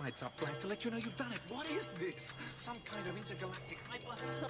Heads up, Black, to let you know you've done it. What is this? Some kind of intergalactic hyper...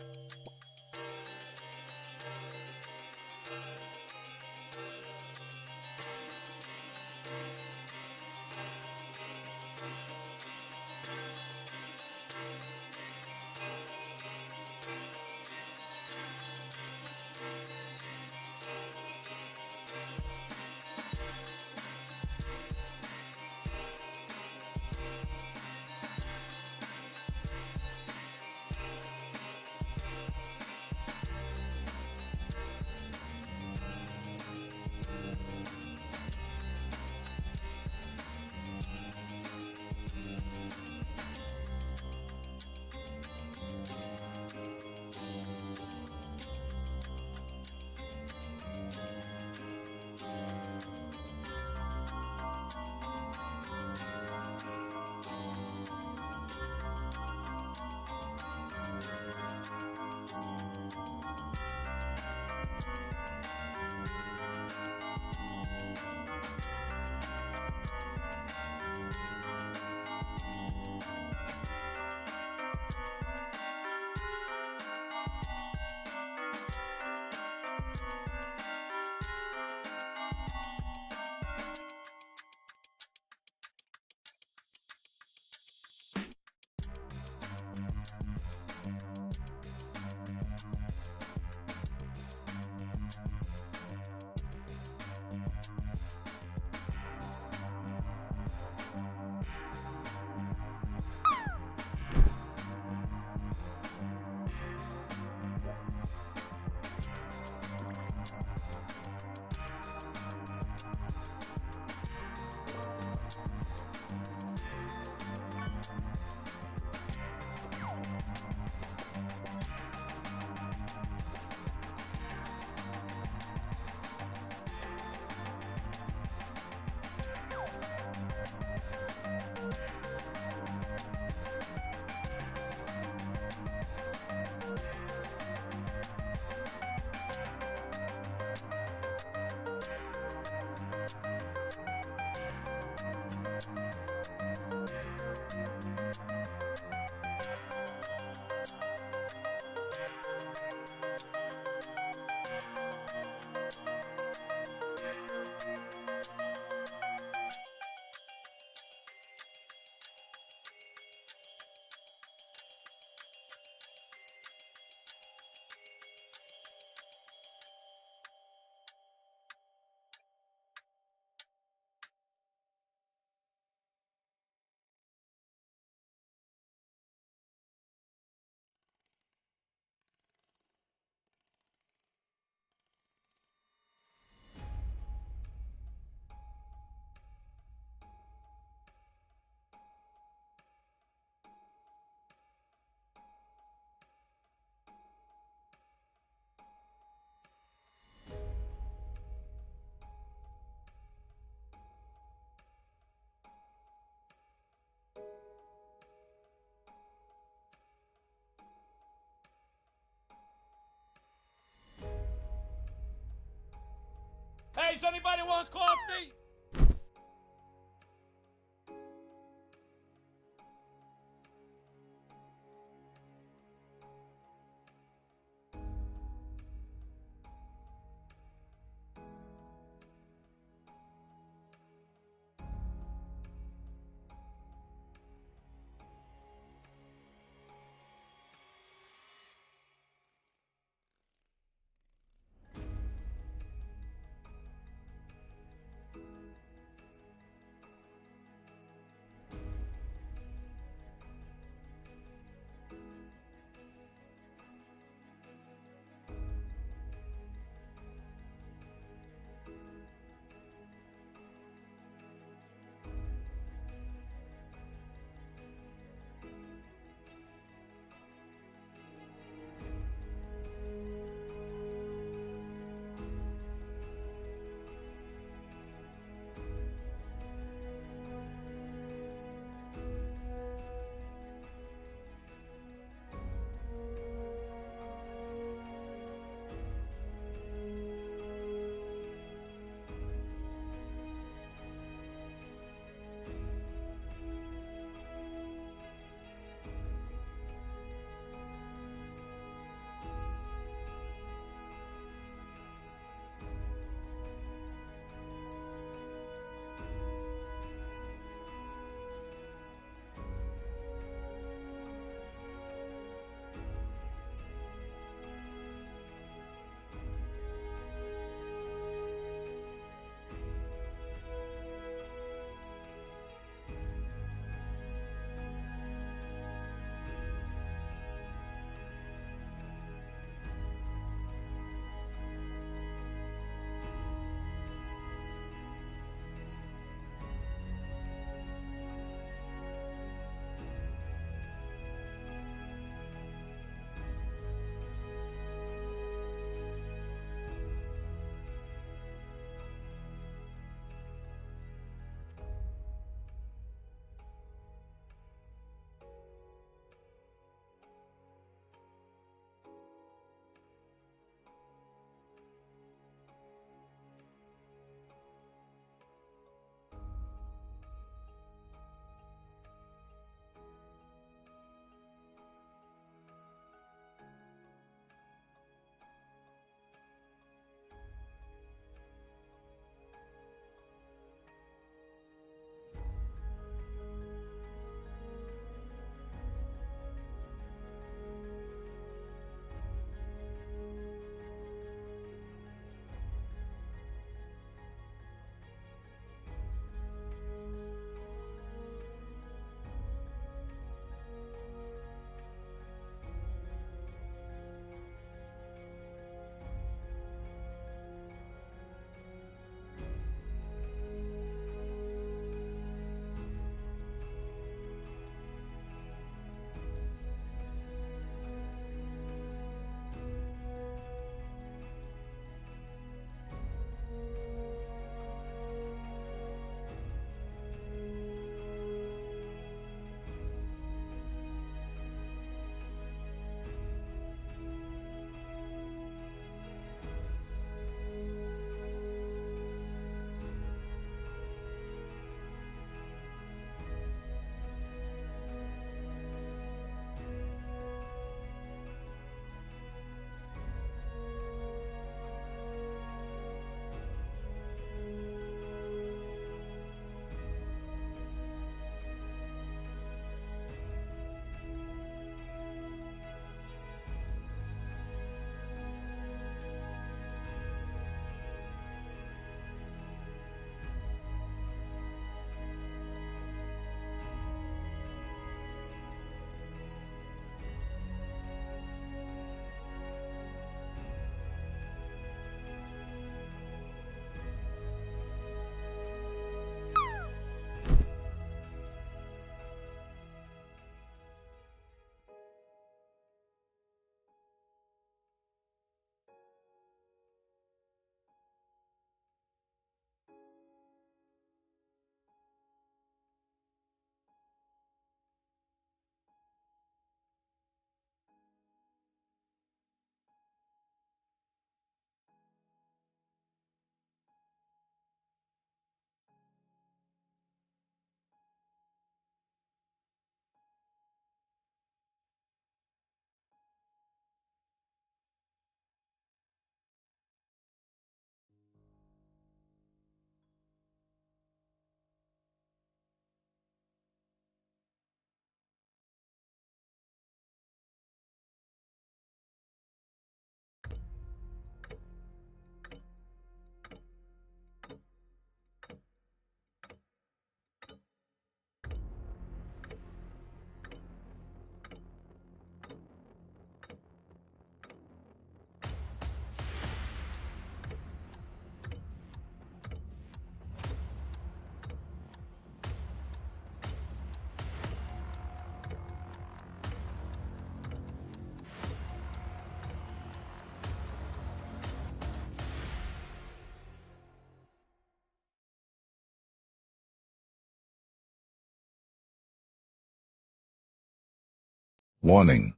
Hey, does anybody want coffee? Warning.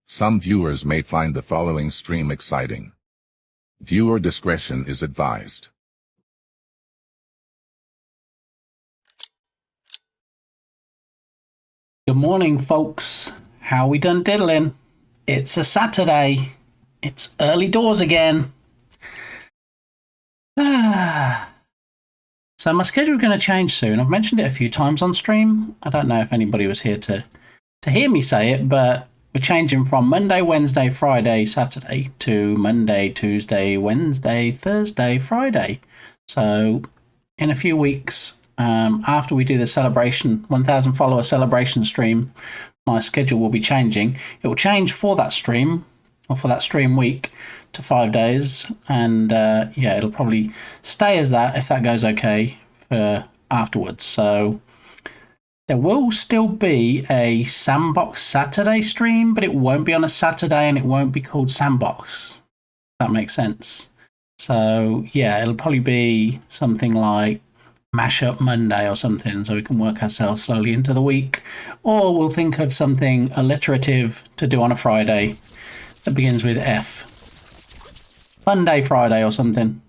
Some viewers may find the following stream exciting. Viewer discretion is advised. Good morning, folks. How we done diddling? It's a Saturday. It's early doors again. So my schedule's going to change soon. I've mentioned it a few times on stream. I don't know if anybody was here to hear me say it, but we're changing from Monday, Wednesday, Friday, Saturday to Monday, Tuesday, Wednesday, Thursday, Friday. So in a few weeks, after we do the celebration, 1,000 follower celebration stream, my schedule will be changing. It will change for that stream, or for that stream week, to 5 days. And yeah, it'll probably stay as that if that goes okay for afterwards. So there will still be a Sandbox Saturday stream, but it won't be on a Saturday and it won't be called Sandbox. If that makes sense. So yeah, it'll probably be something like Mashup Monday or something, so we can work ourselves slowly into the week. Or we'll think of something alliterative to do on a Friday that begins with F. Fun Day Friday or something.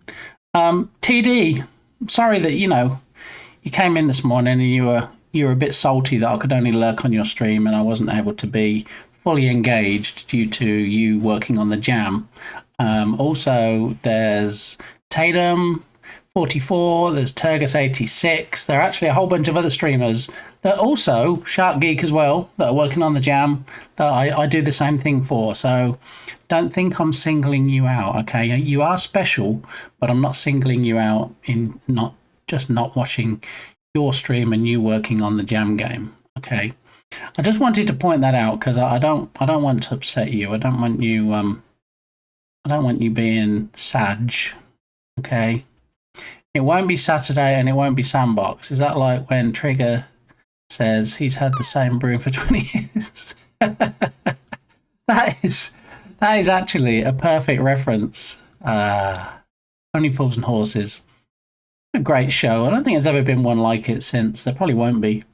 TD, sorry that, you came in this morning and you were a bit salty that I could only lurk on your stream and I wasn't able to be fully engaged due to you working on the jam. Also, there's Tatum 44, there's Turgus 86. There are actually a whole bunch of other streamers that also, Shark Geek as well, that are working on the jam that I do the same thing for. So don't think I'm singling you out, okay? You are special, but I'm not singling you out in not watching your stream and you working on the jam game, okay? I just wanted to point that out because I don't want to upset you. I don't want you being sad, okay? It won't be Saturday and it won't be Sandbox. Is that like when Trigger says he's had the same broom for 20 years? That is actually a perfect reference. Only Fools and Horses. A great show. I don't think there's ever been one like it since. There probably won't be.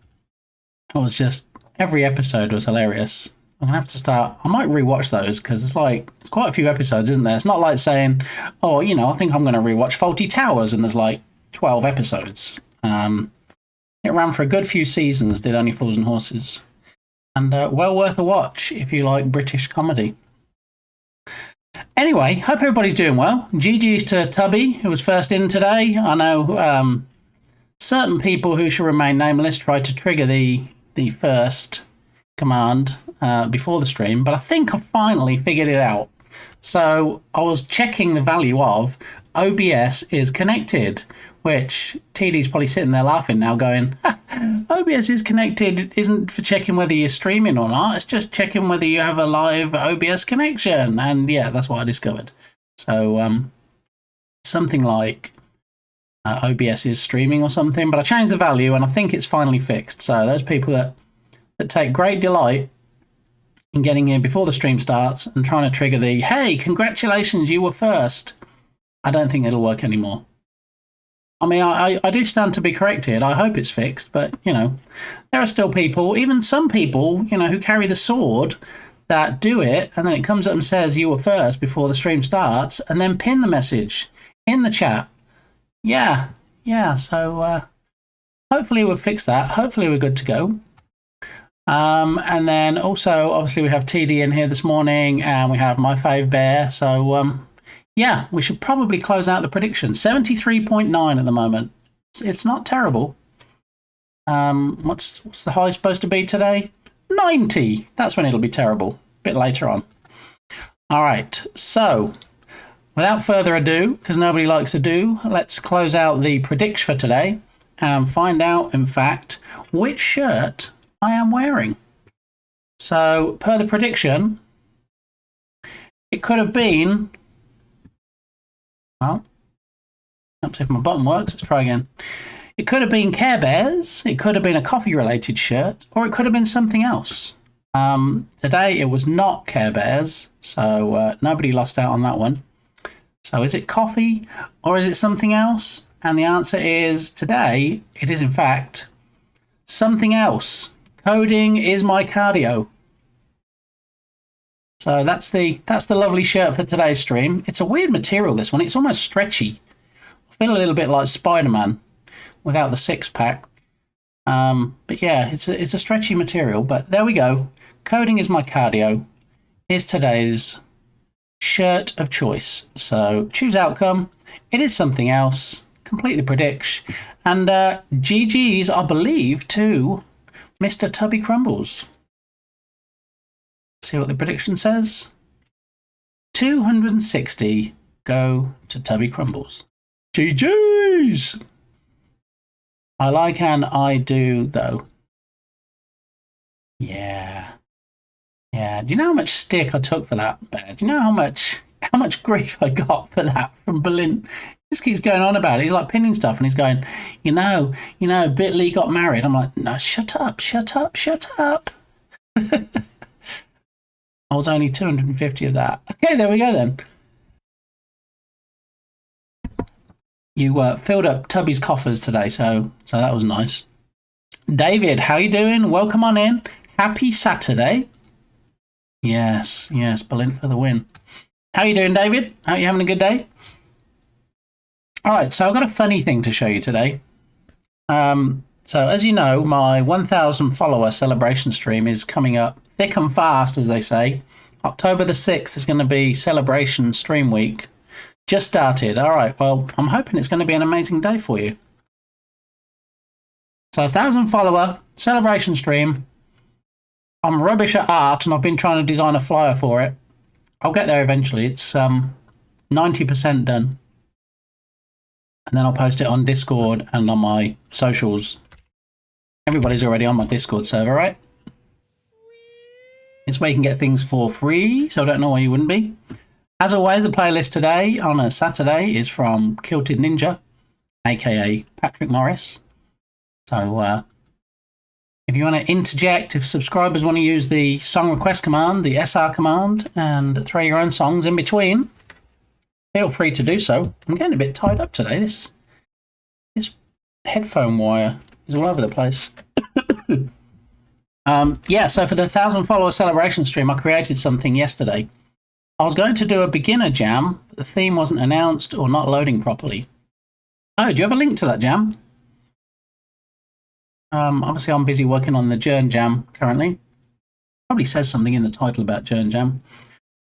It was just, every episode was hilarious. I'm gonna have to start. I might rewatch those because it's quite a few episodes, isn't there? It's not like saying, oh, I think I'm gonna rewatch Faulty Towers and there's like 12 episodes. It ran for a good few seasons, did Only Fools and Horses, and well worth a watch if you like British comedy. Anyway, hope everybody's doing well. GG's to Tubby, who was first in today. I know certain people who should remain nameless tried to trigger the first command before the stream, but I think I finally figured it out. So I was checking the value of OBS is connected, which TD's probably sitting there laughing now going, OBS is connected. It isn't for checking whether you're streaming or not. It's just checking whether you have a live OBS connection. And yeah, that's what I discovered. So something like OBS is streaming or something, but I changed the value and I think it's finally fixed. So those people that take great delight in getting in before the stream starts and trying to trigger the, hey, congratulations, you were first. I don't think it'll work anymore. I mean, I do stand to be corrected. I hope it's fixed, but, there are still people, even some people, who carry the sword that do it, and then it comes up and says you were first before the stream starts, and then pin the message in the chat. Yeah, so hopefully we'll fix that. Hopefully we're good to go. And then also, obviously, we have TD in here this morning, and we have my fave bear. So, yeah, we should probably close out the prediction. 73.9 at the moment. It's not terrible. What's the high supposed to be today? 90. That's when it'll be terrible. A bit later on. All right. So, without further ado, because nobody likes ado, let's close out the prediction for today and find out, in fact, which shirt I am wearing. So, per the prediction, it could have been... Well, let's see if my button works. Let's try again. It could have been Care Bears, it could have been a coffee-related shirt, or it could have been something else. Today, it was not Care Bears, so nobody lost out on that one. So is it coffee, or is it something else? And the answer is, today, it is in fact something else. Coding is my cardio. So that's the lovely shirt for today's stream. It's a weird material, this one. It's almost stretchy. I feel a little bit like Spider-Man without the six-pack. But yeah, it's a stretchy material. But there we go. Coding is my cardio. Here's today's shirt of choice. So choose outcome. It is something else. Complete the prediction. And GG's, I believe, to Mr. Tubby Crumbles. See what the prediction says. 260 go to Tubby Crumbles. GG's! I like and I do, though. Yeah. Yeah. Do you know how much stick I took for that, Bear? Do you know how much grief I got for that from Berlin? He just keeps going on about it. He's like pinning stuff and he's going, you know, Bitly got married. I'm like, no, shut up. I was only 250 of that. Okay, there we go then. You filled up Tubby's coffers today, so that was nice. David, how you doing? Welcome on in. Happy Saturday. Yes, Berlin for the win. How you doing, David? Are you having a good day? All right, so I've got a funny thing to show you today. So as you know, my 1,000 follower celebration stream is coming up thick and fast, as they say. October the 6th is going to be celebration stream week. Just started. All right, well, I'm hoping it's going to be an amazing day for you. So 1,000 follower celebration stream. I'm rubbish at art and I've been trying to design a flyer for it. I'll get there eventually. It's 90% done. And then I'll post it on Discord and on my socials. Everybody's already on my Discord server, right? It's where you can get things for free, so I don't know why you wouldn't be. As always, the playlist today on a Saturday is from Kilted Ninja, aka Patrick Morris. So if you want to interject, if subscribers want to use the song request command, the SR command, and throw your own songs in between, feel free to do so. I'm getting a bit tied up today. This headphone wire is all over the place. Yeah, so for the 1,000 follower celebration stream, I created something yesterday. I was going to do a beginner jam, but the theme wasn't announced or not loading properly. Oh, do you have a link to that jam? Obviously, I'm busy working on the Jern Jam currently. Probably says something in the title about Jern Jam.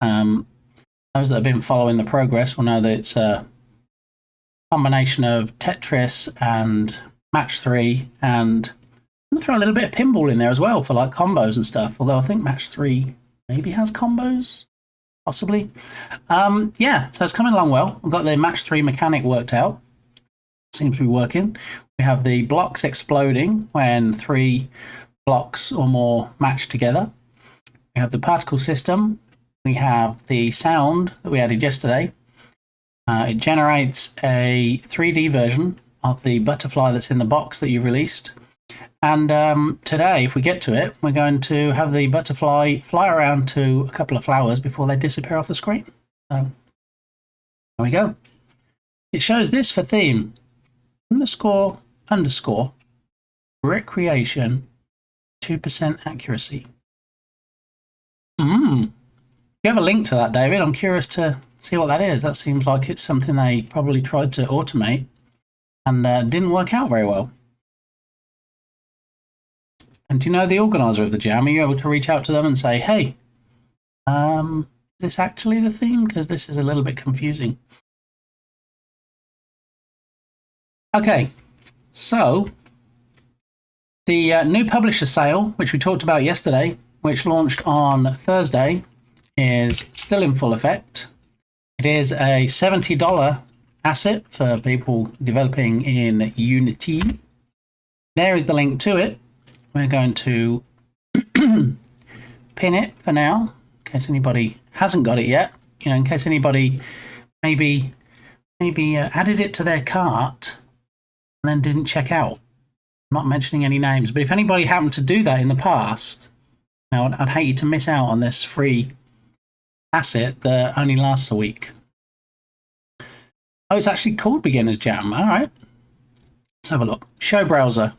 Those that have been following the progress will know that it's a combination of Tetris and Match 3, and I'm going to throw a little bit of pinball in there as well for like combos and stuff, although I think Match 3 maybe has combos, possibly. Yeah, so it's coming along well. I've got the Match 3 mechanic worked out. Seems to be working. We have the blocks exploding when 3 blocks or more match together. We have the particle system. We have the sound that we added yesterday. It generates a 3D version of the butterfly that's in the box that you've released. And today, if we get to it, we're going to have the butterfly fly around to a couple of flowers before they disappear off the screen. So, there we go. It shows this for theme. __ recreation 2% accuracy. You have a link to that, David? I'm curious to see what that is. That seems like it's something they probably tried to automate and didn't work out very well. And do you know the organizer of the jam? Are you able to reach out to them and say, hey, is this actually the theme? Because this is a little bit confusing. Okay, so the new publisher sale, which we talked about yesterday, which launched on Thursday, is still in full effect. It is a $70 asset for people developing in Unity. There is the link to it. We're going to pin it for now, in case anybody hasn't got it yet. You know, in case anybody maybe added it to their cart and then didn't check out. I'm not mentioning any names, but if anybody happened to do that in the past, now I'd hate you to miss out on this free asset that only lasts a week. Oh, it's actually called Beginner's Jam. All right. Let's have a look. Show browser.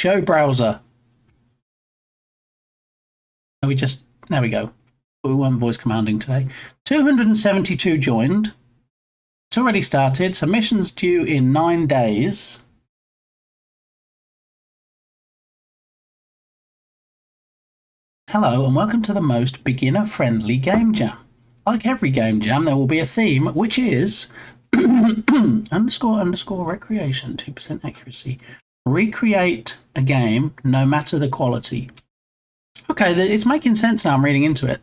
Show browser. There we go. We weren't voice commanding today. 272 joined. It's already started. Submissions due in 9 days. Hello and welcome to the most beginner-friendly game jam. Like every game jam, there will be a theme, which is __ recreation, 2% accuracy. Recreate a game, no matter the quality. Okay, it's making sense now. I'm reading into it.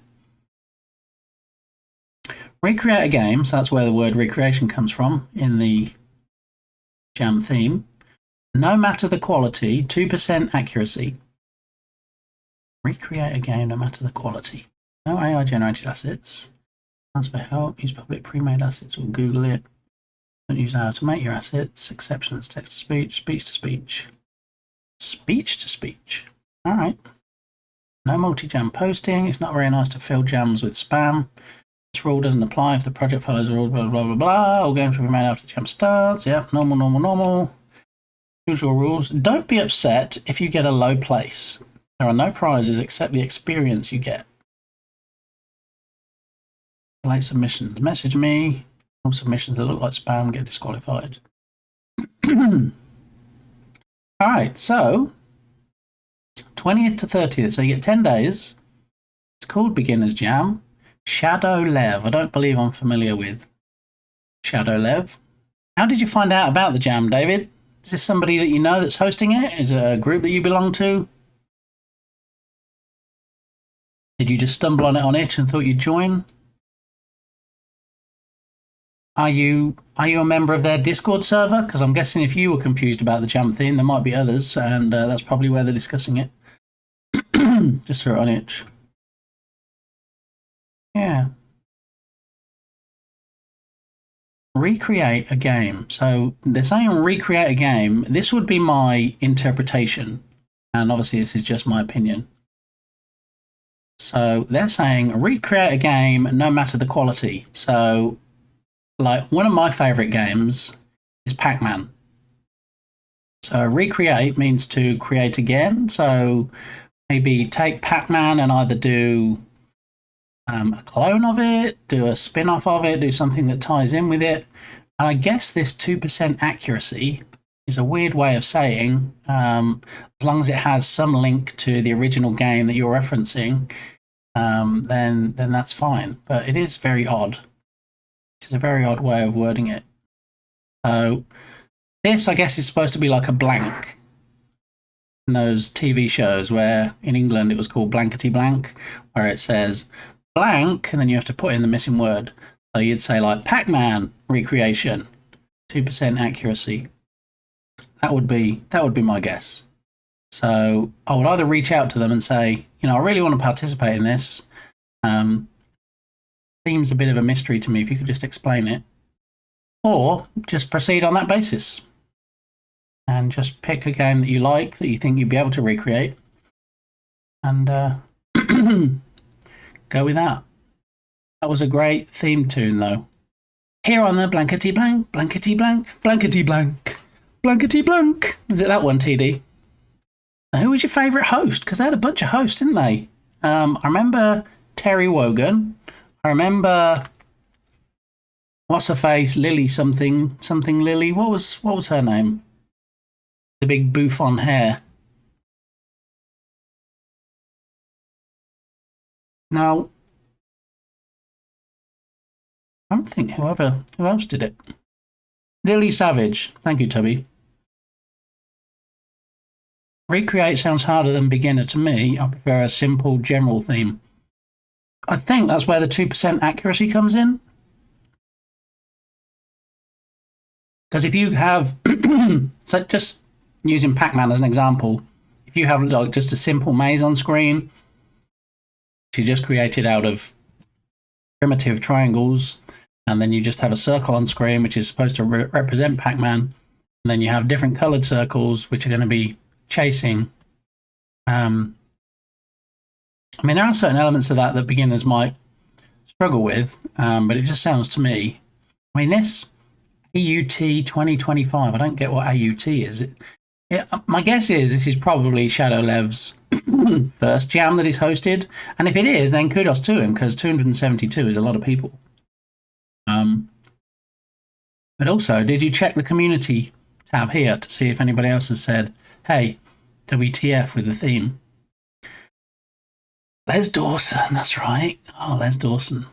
Recreate a game, so that's where the word recreation comes from in the jam theme. No matter the quality, 2% accuracy. Recreate a game, no matter the quality. No AI generated assets. Ask for help. Use public pre-made assets or Google it. Don't use how to make your assets. Exceptions, text to speech, speech to speech. Speech to speech. All right. No multi-jam posting. It's not very nice to fill jams with spam. This rule doesn't apply if the project follows the rules, blah, blah, blah, blah. All games will be made after the jam starts. Yep, normal. Usual rules. Don't be upset if you get a low place. There are no prizes except the experience you get. Late submissions. Message me. All submissions that look like spam get disqualified. Alright, so 20th to 30th, so you get 10 days. It's called Beginner's Jam. Shadow Lev. I don't believe I'm familiar with Shadow Lev. How did you find out about the jam, David? Is this somebody that you know that's hosting it? Is it a group that you belong to? Did you just stumble on it on itch and thought you'd join? Are you a member of their Discord server? Because I'm guessing if you were confused about the jam theme, there might be others, and that's probably where they're discussing it. Just throw it on itch. Yeah. Recreate a game. So they're saying recreate a game. This would be my interpretation, and obviously this is just my opinion. So they're saying recreate a game no matter the quality. So like one of my favorite games is Pac-Man. So recreate means to create again. So maybe take Pac-Man and either do a clone of it, do a spin-off of it, do something that ties in with it. And I guess this 2% accuracy is a weird way of saying, as long as it has some link to the original game that you're referencing, then that's fine. But it is very odd. It's a very odd way of wording it. So this, I guess, is supposed to be like a blank in those TV shows where in England it was called blankety blank, where it says blank and then you have to put in the missing word. So you'd say like Pac-Man recreation, 2% accuracy. That would be my guess. So I would either reach out to them and say, I really want to participate in this. Seems a bit of a mystery to me if you could just explain it. Or just proceed on that basis. And just pick a game that you like, that you think you'd be able to recreate. And go with that. That was a great theme tune, though. Here on the blankety blank, blankety blank, blankety blank, blankety blank. Is it that one, TD? Now, who was your favourite host? Because they had a bunch of hosts, didn't they? I remember Terry Wogan. I remember what's her face, Lily something Lily. What was her name? The big bouffant hair. Now, I don't think who else did it. Lily Savage. Thank you, Tubby. Recreate sounds harder than beginner to me. I prefer a simple general theme. I think that's where the 2% accuracy comes in. Because if you have, so just using Pac-Man as an example, if you have like just a simple maze on screen, you just created out of primitive triangles, and then you just have a circle on screen which is supposed to represent Pac-Man, and then you have different colored circles which are going to be chasing. There are certain elements of that beginners might struggle with, but it just sounds to me, this AUT 2025, I don't get what AUT is. Yeah, my guess is this is probably Shadow Lev's first jam that he's hosted, and if it is, then kudos to him because 272 is a lot of people. But also, did you check the community tab here to see if anybody else has said, "Hey, WTF with the theme"? Les Dawson, that's right. Oh, Les Dawson.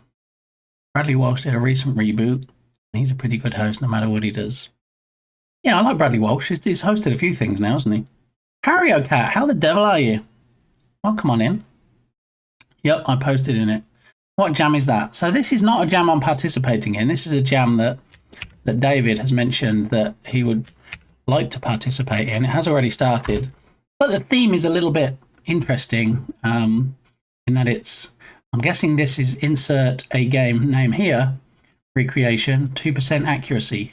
Bradley Walsh did a recent reboot. He's a pretty good host, no matter what he does. Yeah, I like Bradley Walsh. He's hosted a few things now, hasn't he? Harry O'Cat, how the devil are you? Well, come on in. Yep, I posted in it. What jam is that? So this is not a jam I'm participating in. This is a jam that David has mentioned that he would like to participate in. It has already started. But the theme is a little bit interesting in that it's, I'm guessing this is insert a game name here, recreation, 2% accuracy.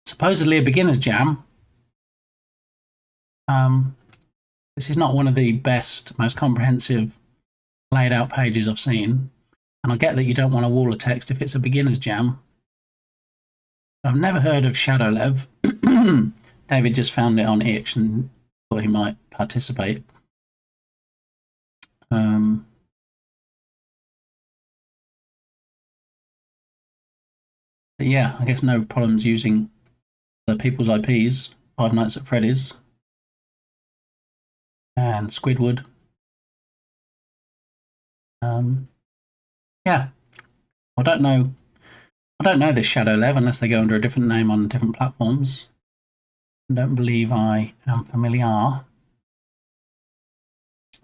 Supposedly a beginner's jam. This is not one of the best, most comprehensive laid out pages I've seen. And I get that you don't want a wall of text if it's a beginner's jam. I've never heard of Shadow Lev. David just found it on Itch and thought he might participate. But yeah, I guess no problems using the people's IPs. Five Nights at Freddy's and Squidward. Yeah, I don't know this Shadow Lev unless they go under a different name on different platforms. I don't believe I am familiar. I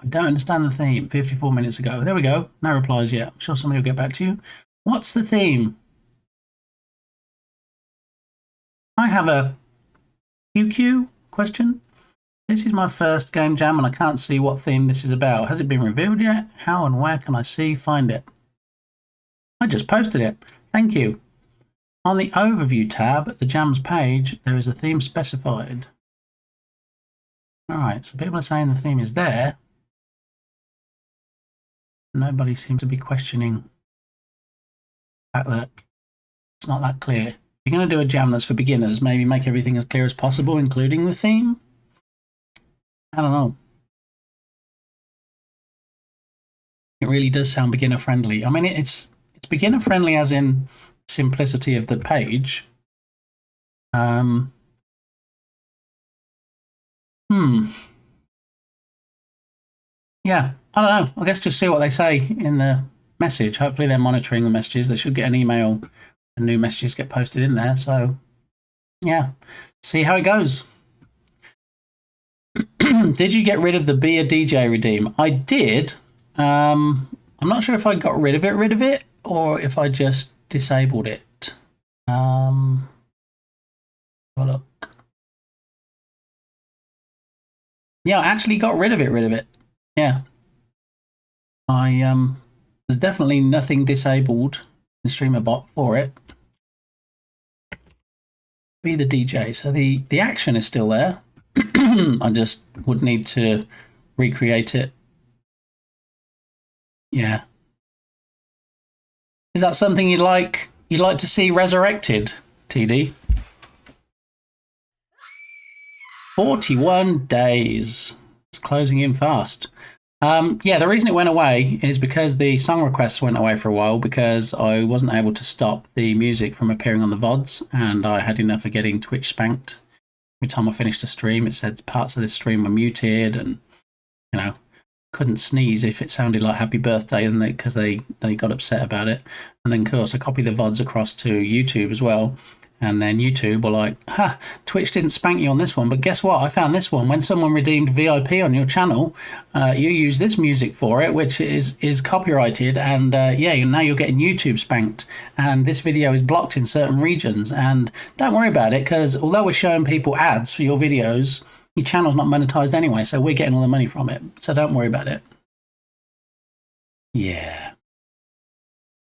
don't understand the theme. 54 minutes ago. There we go. No replies yet. I'm sure somebody will get back to you. What's the theme? I have a QQ question. This is my first game jam and I can't see what theme this is about. Has it been revealed yet? How and where can I find it? I just posted it. Thank you. On the overview tab at the jams page, there is a theme specified. Alright, so people are saying the theme is there. Nobody seems to be questioning the fact that it's not that clear. If you're going to do a jam that's for beginners, maybe make everything as clear as possible, including the theme. I don't know. It really does sound beginner friendly. I mean, it's beginner friendly as in simplicity of the page. Yeah, I don't know. I guess just see what they say in the message. Hopefully they're monitoring the messages. They should get an email and new messages get posted in there. So, yeah, see how it goes. Did you get rid of the Be a DJ redeem? I did. I'm not sure if I got rid of it, or if I just disabled it. Have a look. Yeah, I actually got rid of it. Yeah. There's definitely nothing disabled in Streamer Bot for it. Be the DJ. So the action is still there. I just would need to recreate it. Yeah. Is that something you'd like to see resurrected, TD? 41 days. It's closing in fast. Yeah, the reason it went away is because the song requests went away for a while because I wasn't able to stop the music from appearing on the VODs, and I had enough of getting Twitch spanked. Every time I finished a stream, it said parts of the stream were muted, and couldn't sneeze if it sounded like happy birthday, and because they got upset about it. And then of course I copied the VODs across to YouTube as well, and then YouTube were like, ha, Twitch didn't spank you on this one, but guess what, I found this one. When someone redeemed VIP on your channel, you use this music for it, which is copyrighted, and yeah, now you're getting YouTube spanked, and this video is blocked in certain regions. And don't worry about it, because although we're showing people ads for your videos, your channel's not monetized anyway, so we're getting all the money from it. So don't worry about it. Yeah.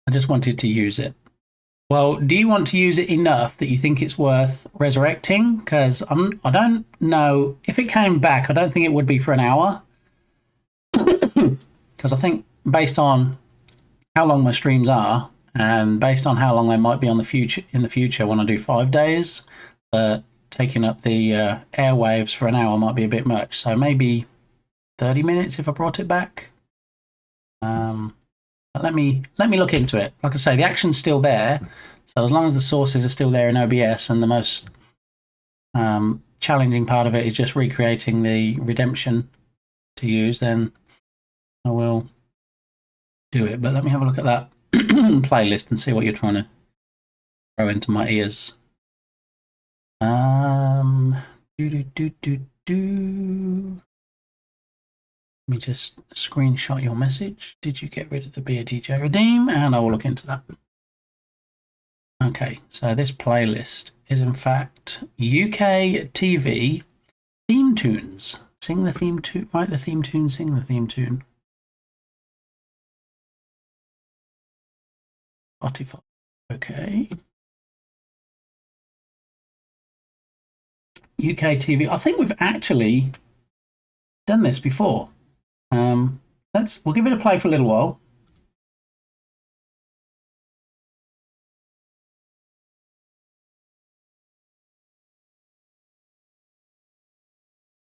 I just wanted to use it. Well, do you want to use it enough that you think it's worth resurrecting? Because I don't know. If it came back, I don't think it would be for an hour. Because I think based on how long my streams are, and based on how long they might be in the future when I do 5 days, to taking up the airwaves for an hour might be a bit much. So maybe 30 minutes if I brought it back. But let me look into it. Like I say, the action's still there. So as long as the sources are still there in OBS, and the most challenging part of it is just recreating the redemption to use, then I will do it. But let me have a look at that playlist and see what you're trying to throw into my ears. Let me just screenshot your message. Did you get rid of the Be a DJ Redeem? And I will look into that. Okay, so this playlist is in fact UK TV theme tunes. Sing the theme tune, write the theme tune, sing the theme tune. Spotify. Okay. UK TV. I think we've actually done this before. We'll give it a play for a little while.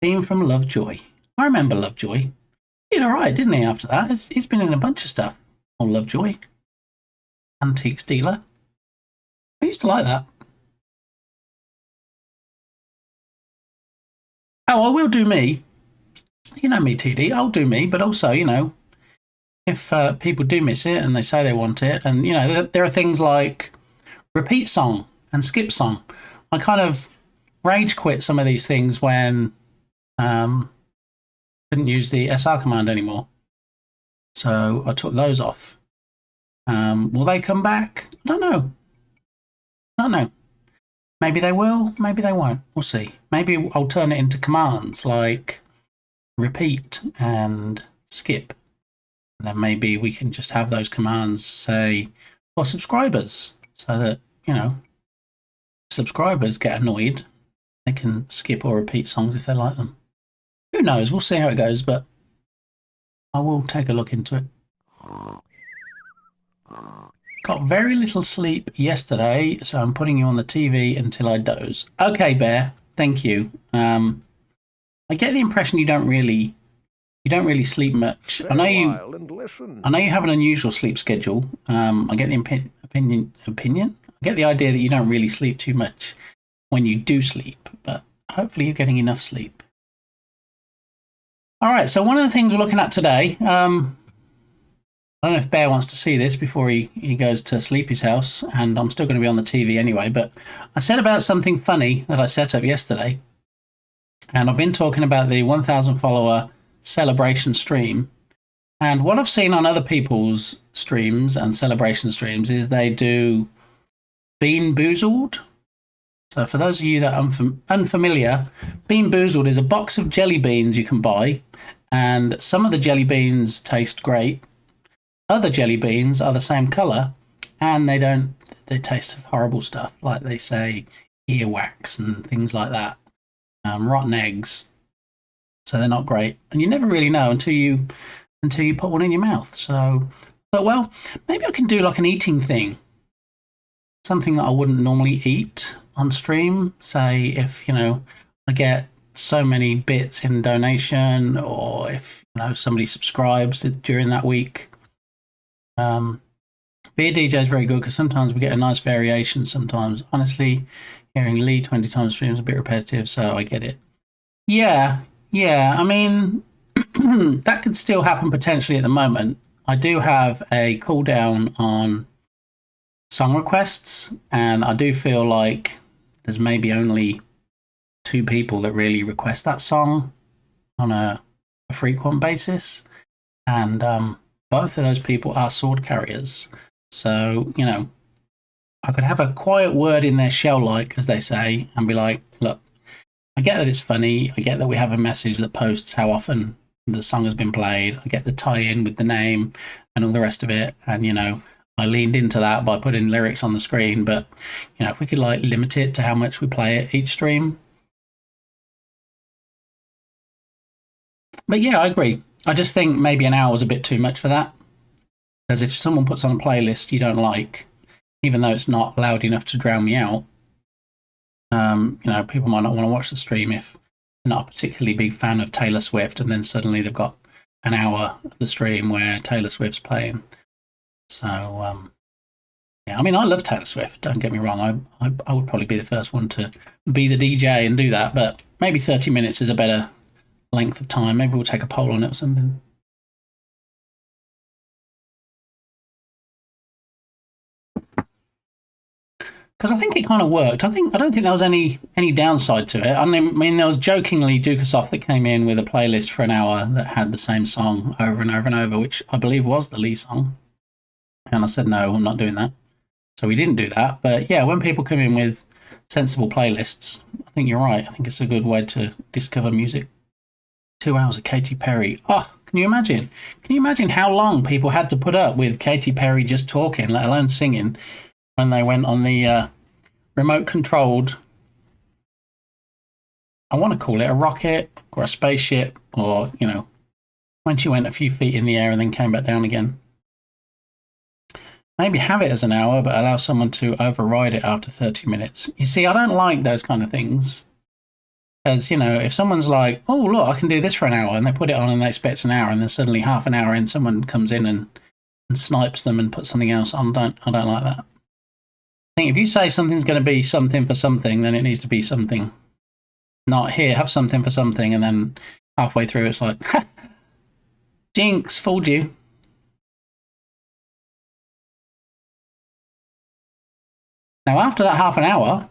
Theme from Lovejoy. I remember Lovejoy. He did all right, didn't he? After that, he's been in a bunch of stuff. Oh, Lovejoy, Antiques Dealer. I used to like that. Oh, I will do me. You know me, TD. I'll do me, but also, you know, if people do miss it and they say they want it, and you know, there are things like repeat song and skip song. I kind of rage quit some of these things when couldn't use the SR command anymore, so I took those off. Will they come back? I don't know. Maybe they will, maybe they won't. We'll see. Maybe I'll turn it into commands like repeat and skip. And then maybe we can just have those commands, say, for subscribers, so that, you know, subscribers get annoyed. They can skip or repeat songs if they like them. Who knows? We'll see how it goes, but I will take a look into it. Got very little sleep yesterday, so I'm putting you on the TV until I doze. Okay, Bear. Thank you. I get the impression you don't really sleep much. I know you have an unusual sleep schedule. I get the opinion. I get the idea that you don't really sleep too much when you do sleep, but hopefully you're getting enough sleep. All right. So one of the things we're looking at today. I don't know if Bear wants to see this before he goes to Sleepy's house, and I'm still going to be on the TV anyway, but I said about something funny that I set up yesterday, and I've been talking about the 1,000 follower celebration stream, and what I've seen on other people's streams and celebration streams is they do Bean Boozled. So for those of you that are unfamiliar, Bean Boozled is a box of jelly beans you can buy, and some of the jelly beans taste great. Other jelly beans are the same colour, and they taste of horrible stuff, like they say earwax and things like that, rotten eggs. So they're not great, and you never really know until you put one in your mouth. So, but well, maybe I can do like an eating thing, something that I wouldn't normally eat on stream. Say if, you know, I get so many bits in donation, or if, you know, somebody subscribes during that week. Be a DJ is very good because sometimes we get a nice variation. Sometimes, honestly, hearing Lee 20 times stream is a bit repetitive, so I get it. Yeah. I mean, that could still happen potentially at the moment. I do have a cooldown on song requests, and I do feel like there's maybe only 2 people that really request that song on a frequent basis, and both of those people are sword carriers. So, you know, I could have a quiet word in their shell, like, as they say, and be like, look, I get that it's funny. I get that we have a message that posts how often the song has been played. I get the tie-in with the name and all the rest of it. And, you know, I leaned into that by putting lyrics on the screen. But, you know, if we could, like, limit it to how much we play it each stream. But, yeah, I agree. I just think maybe an hour is a bit too much for that. Because if someone puts on a playlist you don't like, even though it's not loud enough to drown me out, People might not want to watch the stream if they're not a particularly big fan of Taylor Swift, and then suddenly they've got an hour of the stream where Taylor Swift's playing. So, yeah, I mean, I love Taylor Swift, don't get me wrong. I would probably be the first one to be the DJ and do that, but maybe 30 minutes is a better length of time. Maybe we'll take a poll on it or something. Because I think it kind of worked. I don't think there was any downside to it. I mean, there was jokingly Dukasoft that came in with a playlist for an hour that had the same song over and over and over, which I believe was the Lee song. And I said, no, I'm not doing that. So we didn't do that. But yeah, when people come in with sensible playlists, I think you're right. I think it's a good way to discover music. 2 hours of Katy Perry. Oh, can you imagine? Can you imagine how long people had to put up with Katy Perry just talking, let alone singing, when they went on the remote-controlled, I want to call it a rocket or a spaceship, or, when she went a few feet in the air and then came back down again. Maybe have it as an hour, but allow someone to override it after 30 minutes. You see, I don't like those kind of things. Because, if someone's like, oh, look, I can do this for an hour, and they put it on and they expect an hour, and then suddenly half an hour in, someone comes in and snipes them and puts something else on, I don't like that. I think if you say something's going to be something for something, then it needs to be something. Not here, have something for something, and then halfway through it's like, ha! Jinx, fooled you. Now, after that half an hour,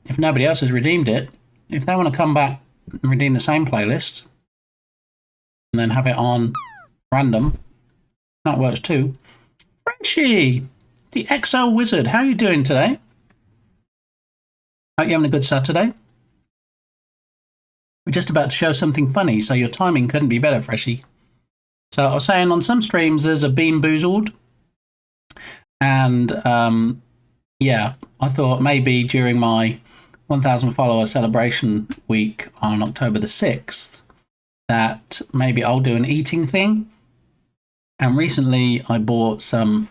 if nobody else has redeemed it, if they want to come back and redeem the same playlist, and then have it on random, that works too. Frenchie, the XL Wizard, how are you doing today? Hope you're having a good Saturday. We're just about to show something funny, so your timing couldn't be better, Freshie. So I was saying on some streams there's a Bean Boozled, and yeah, I thought maybe during my 1,000 follower celebration week on October the 6th that maybe I'll do an eating thing. And recently I bought some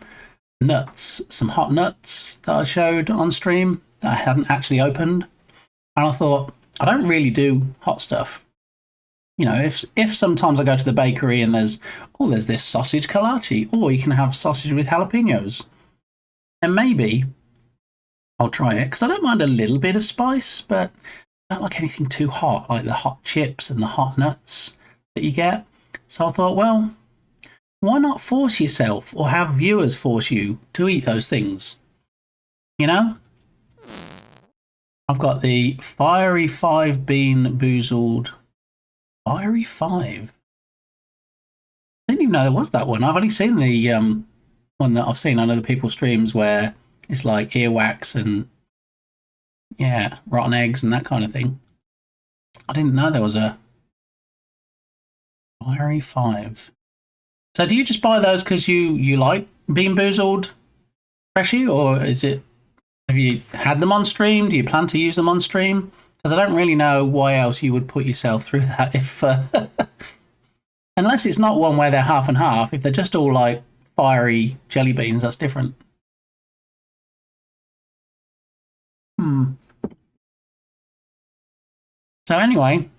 nuts, some hot nuts that I showed on stream that I hadn't actually opened. And I thought, I don't really do hot stuff. If sometimes I go to the bakery and there's this sausage kolache, or you can have sausage with jalapenos, and maybe I'll try it, because I don't mind a little bit of spice, but I don't like anything too hot, like the hot chips and the hot nuts that you get. So I thought, well, why not force yourself, or have viewers force you to eat those things? I've got the Fiery 5 Bean Boozled. Fiery 5? I didn't even know there was that one. I've only seen the one that I've seen on other people's streams where it's like earwax and, yeah, rotten eggs and that kind of thing. I didn't know there was a Fiery 5. So do you just buy those because you like Bean Boozled, Freshie, or have you had them on stream? Do you plan to use them on stream? Because I don't really know why else you would put yourself through that if... unless it's not one where they're half and half. If they're just all like fiery jelly beans, that's different. So anyway,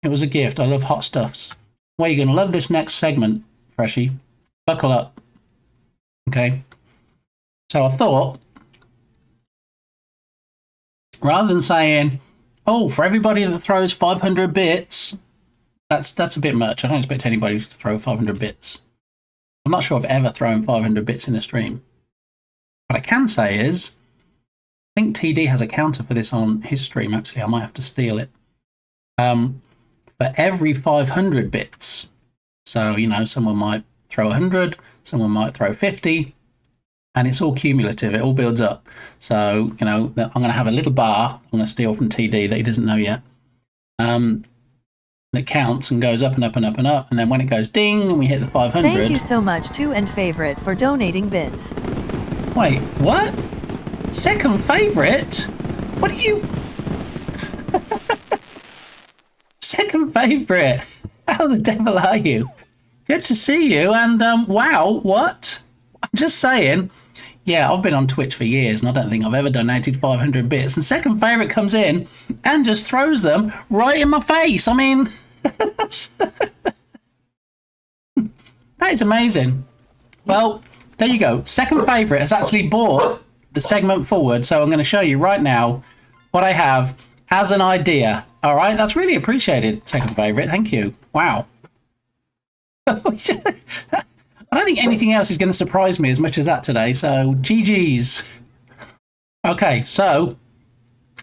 it was a gift. I love hot stuffs. Well, you're going to love this next segment, Freshie. Buckle up. Okay. So I thought, rather than saying, oh, for everybody that throws 500 bits, that's a bit much. I don't expect anybody to throw 500 bits. I'm not sure I've ever thrown 500 bits in a stream. What I can say is, I think TD has a counter for this on his stream, actually. I might have to steal it. For every 500 bits. So, someone might throw 100, someone might throw 50, and it's all cumulative. It all builds up. So, I'm going to have a little bar I'm going to steal from TD that he doesn't know yet. That counts and goes up and up and up and up. And then when it goes ding and we hit the 500... Thank you so much to and favorite for donating bits. Wait, what? Second favorite? What are you... Second favorite? How the devil are you? Good to see you. And, wow, what? I'm just saying, Yeah, I've been on Twitch for years and I don't think I've ever donated 500 bits. And second favourite comes in and just throws them right in my face. I mean, that is amazing. Well, there you go. Second favourite has actually brought the segment forward. So I'm going to show you right now what I have as an idea. All right, that's really appreciated, second favourite. Thank you. Wow. I don't think anything else is going to surprise me as much as that today. So, GG's. Okay, so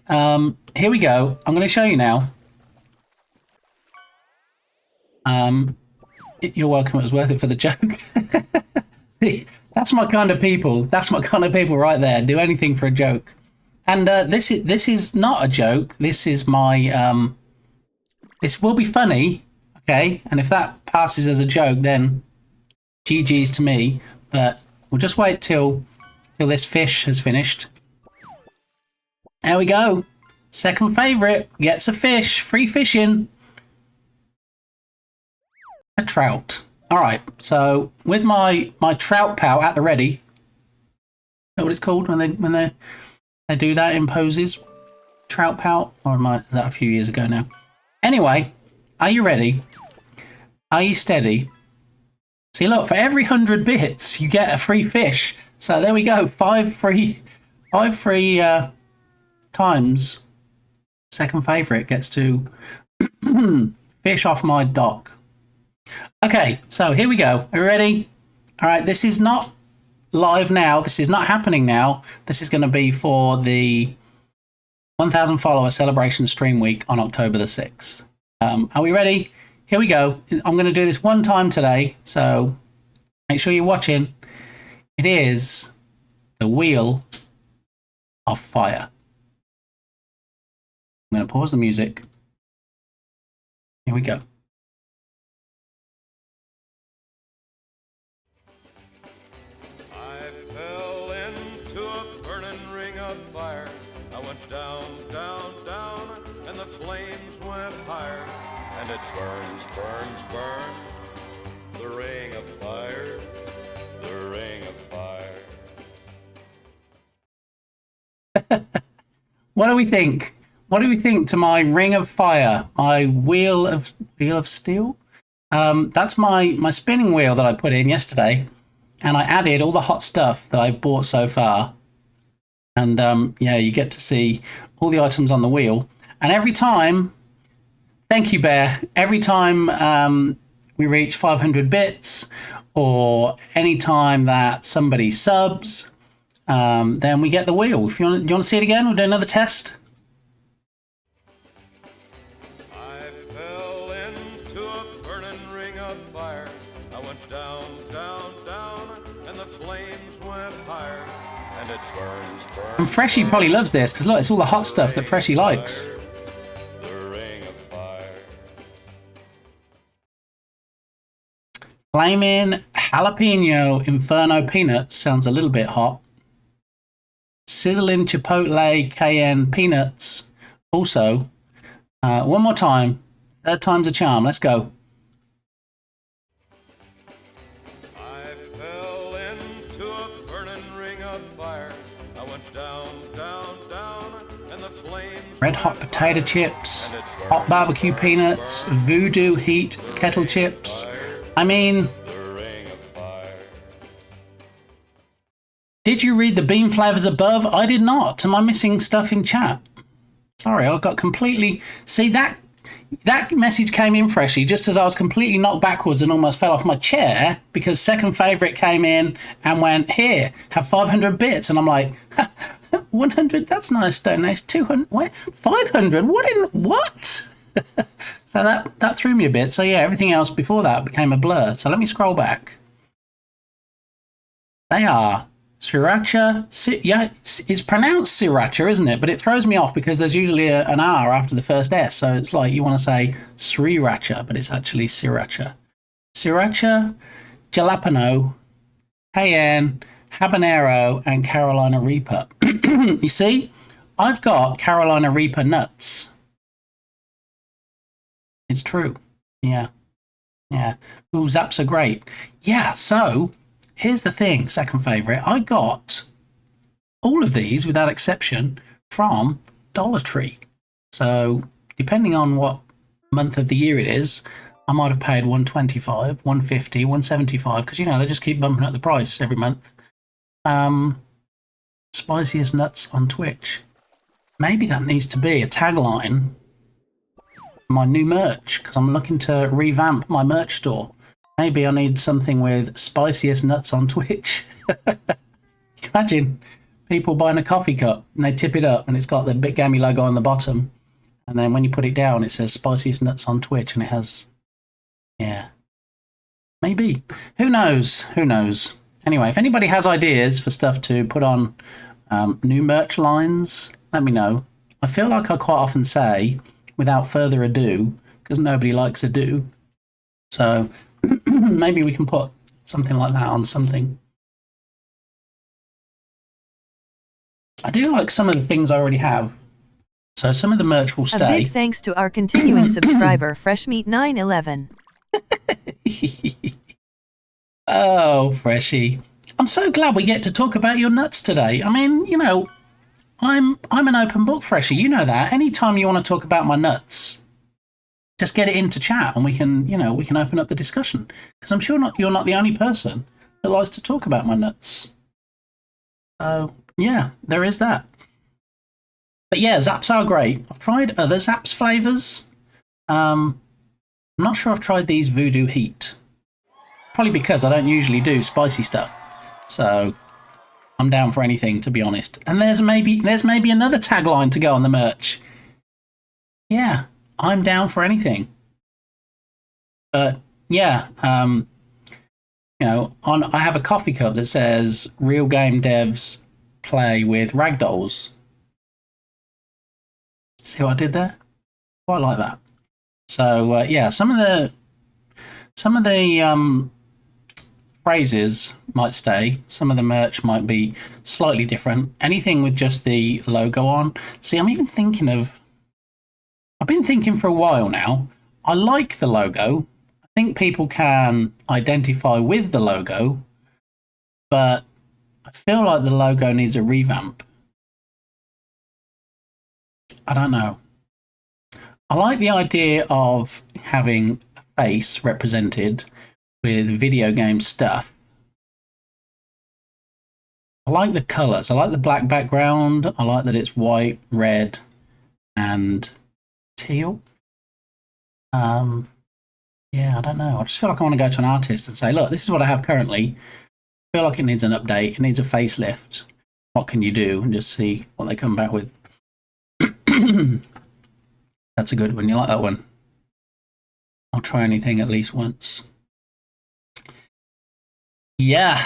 here we go. I'm going to show you now. You're welcome. It was worth it for the joke. See, that's my kind of people. That's my kind of people right there. Do anything for a joke. And this is not a joke. This is my. This will be funny, okay? And if that passes as a joke, then GG's to me. But we'll just wait till this fish has finished. There we go. Second favourite gets a fish. Free fishing. A trout. All right. So with my trout pout at the ready. Is that what it's called when they do that in poses? Trout pout, or is that a few years ago now? Anyway, are you ready? Are you steady? See, look, for every 100 bits, you get a free fish. So there we go, five free times. Second favourite gets to fish off my dock. Okay, so here we go. Are you ready? All right, this is not live now. This is not happening now. This is going to be for the 1,000 follower celebration stream week on October the 6th. Are we ready? Here we go. I'm going to do this one time today, so make sure you're watching. It is the Wheel of Fire. I'm going to pause the music. Here we go. I fell into a burning ring of fire. I went down, down, down, and the flames went higher. And it burns, burns, burns, the ring of fire, the ring of fire. What do we think? What do we think to my ring of fire? My wheel of steel? That's my spinning wheel that I put in yesterday. And I added all the hot stuff that I've bought so far. And yeah, you get to see all the items on the wheel. And every time, thank you, Bear, every time we reach 500 bits, or any time that somebody subs, then we get the wheel. If you want to see it again, we'll do another test. I fell into a burning ring of fire. I went down, down, down, and the flames went higher. And it burns, burns. And Freshie probably loves this, because look, it's all the hot stuff that Freshie likes. The ring of fire. Flaming jalapeno inferno peanuts sounds a little bit hot. Sizzling chipotle cayenne peanuts also. One more time. Third time's a charm. Let's go. I fell into a burning ring of fire. I went down, down, down, and the flames. Red hot potato chips, hot barbecue peanuts, voodoo heat kettle chips. I mean, The ring of fire. did you read the bean flavors above? I did not. Am I missing stuff in chat? Sorry, I got completely... See, that message came in, Freshie, just as I was completely knocked backwards and almost fell off my chair, because second favourite came in and went, here, have 500 bits. And I'm like, 100? That's nice donation. 200? What? 500? What? So that threw me a bit. So yeah, everything else before that became a blur. So let me scroll back. They are sriracha. Yeah, it's pronounced sriracha, isn't it? But it throws me off because there's usually an R after the first S. So it's like you want to say sriracha, but it's actually sriracha. Sriracha, jalapeno, cayenne, habanero, and Carolina Reaper. You see, I've got Carolina Reaper nuts. It's true. Yeah. Ooh, zaps are great. Yeah, so here's the thing, second favourite. I got all of these, without exception, from Dollar Tree. So depending on what month of the year it is, I might have paid $125, $150, $175 because they just keep bumping up the price every month. Spiciest nuts on Twitch. Maybe that needs to be a tagline for my new merch because I'm looking to revamp my merch store. Maybe I need something with spiciest nuts on Twitch. Imagine people buying a coffee cup and they tip it up and it's got the Bit Gamey logo on the bottom. And then when you put it down, it says spiciest nuts on Twitch and it has, yeah, maybe. Who knows? Who knows? Anyway, if anybody has ideas for stuff to put on new merch lines, let me know. I feel like I quite often say, without further ado, because nobody likes ado. So maybe we can put something like that on something. I do like some of the things I already have. So some of the merch will A stay. big thanks to our continuing subscriber, Freshmeat911. Oh, Freshie. I'm so glad we get to talk about your nuts today. I mean, I'm an open book, Freshie. You know that. Anytime you want to talk about my nuts, just get it into chat and we can open up the discussion. Because I'm sure you're not the only person that likes to talk about my nuts. So, yeah, there is that. But yeah, Zaps are great. I've tried other Zaps flavours. I'm not sure I've tried these Voodoo Heat. Probably because I don't usually do spicy stuff. So I'm down for anything, to be honest. And there's maybe another tagline to go on the merch. Yeah, I'm down for anything. But yeah, I have a coffee cup that says "Real Game Devs Play with Ragdolls." See what I did there? Quite like that. So yeah, some of the phrases might stay. Some of the merch might be slightly different. Anything with just the logo on. See, I've been thinking for a while now. I like the logo. I think people can identify with the logo, but I feel like the logo needs a revamp. I don't know. I like the idea of having a face represented with video game stuff. I like the colours. I like the black background. I like that it's white, red, and teal. Yeah, I don't know. I just feel like I want to go to an artist and say, look, this is what I have currently. I feel like it needs an update. It needs a facelift. What can you do? And just see what they come back with. That's a good one. You like that one? I'll try anything at least once. Yeah.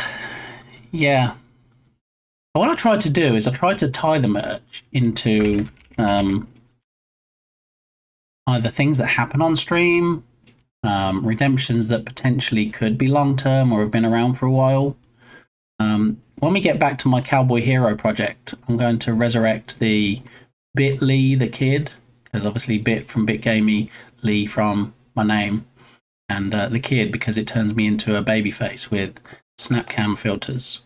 What I tried to do is I tried to tie the merch into either things that happen on stream, redemptions that potentially could be long-term or have been around for a while. When we get back to my Cowboy Hero project, I'm going to resurrect the Bit Lee the Kid, because obviously Bit from Bit Gamey, Lee from my name, and the Kid because it turns me into a baby face with Snapcam filters.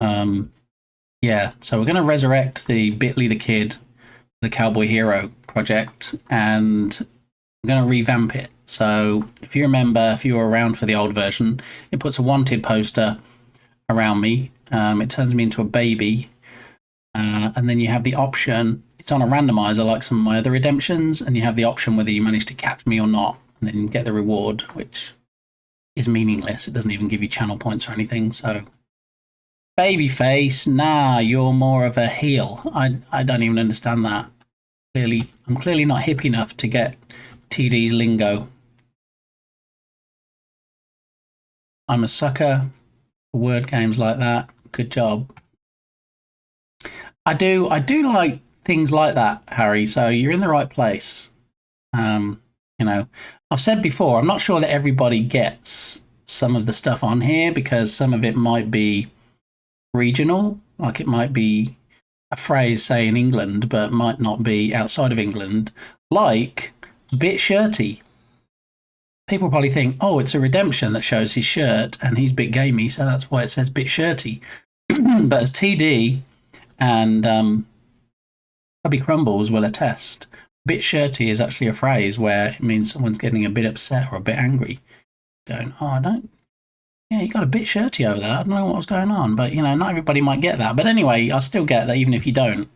Yeah, so we're going to resurrect the Bit Lee the Kid, the Cowboy Hero project, and I'm going to revamp it. So if you remember, if you were around for the old version, it puts a wanted poster around me. It turns me into a baby. And then you have the option, it's on a randomizer like some of my other redemptions, and you have the option whether you manage to catch me or not, and then you get the reward, which is meaningless. It doesn't even give you channel points or anything. So babyface, nah, you're more of a heel. I don't even understand that. I'm clearly not hip enough to get TD's lingo. I'm a sucker for word games like that. Good job. I do like things like that, Harry, so you're in the right place. I've said before, I'm not sure that everybody gets some of the stuff on here because some of it might be regional, like it might be a phrase, say, in England, but might not be outside of England, like Bit Shirty. People probably think, oh, it's a redemption that shows his shirt and he's Bit Gamey, so that's why it says Bit Shirty. But as TD and Hubby Crumbles will attest, a bit shirty is actually a phrase where it means someone's getting a bit upset or a bit angry. Going, oh, I don't. Yeah, you got a bit shirty over there. I don't know what was going on, but not everybody might get that. But anyway, I still get that even if you don't.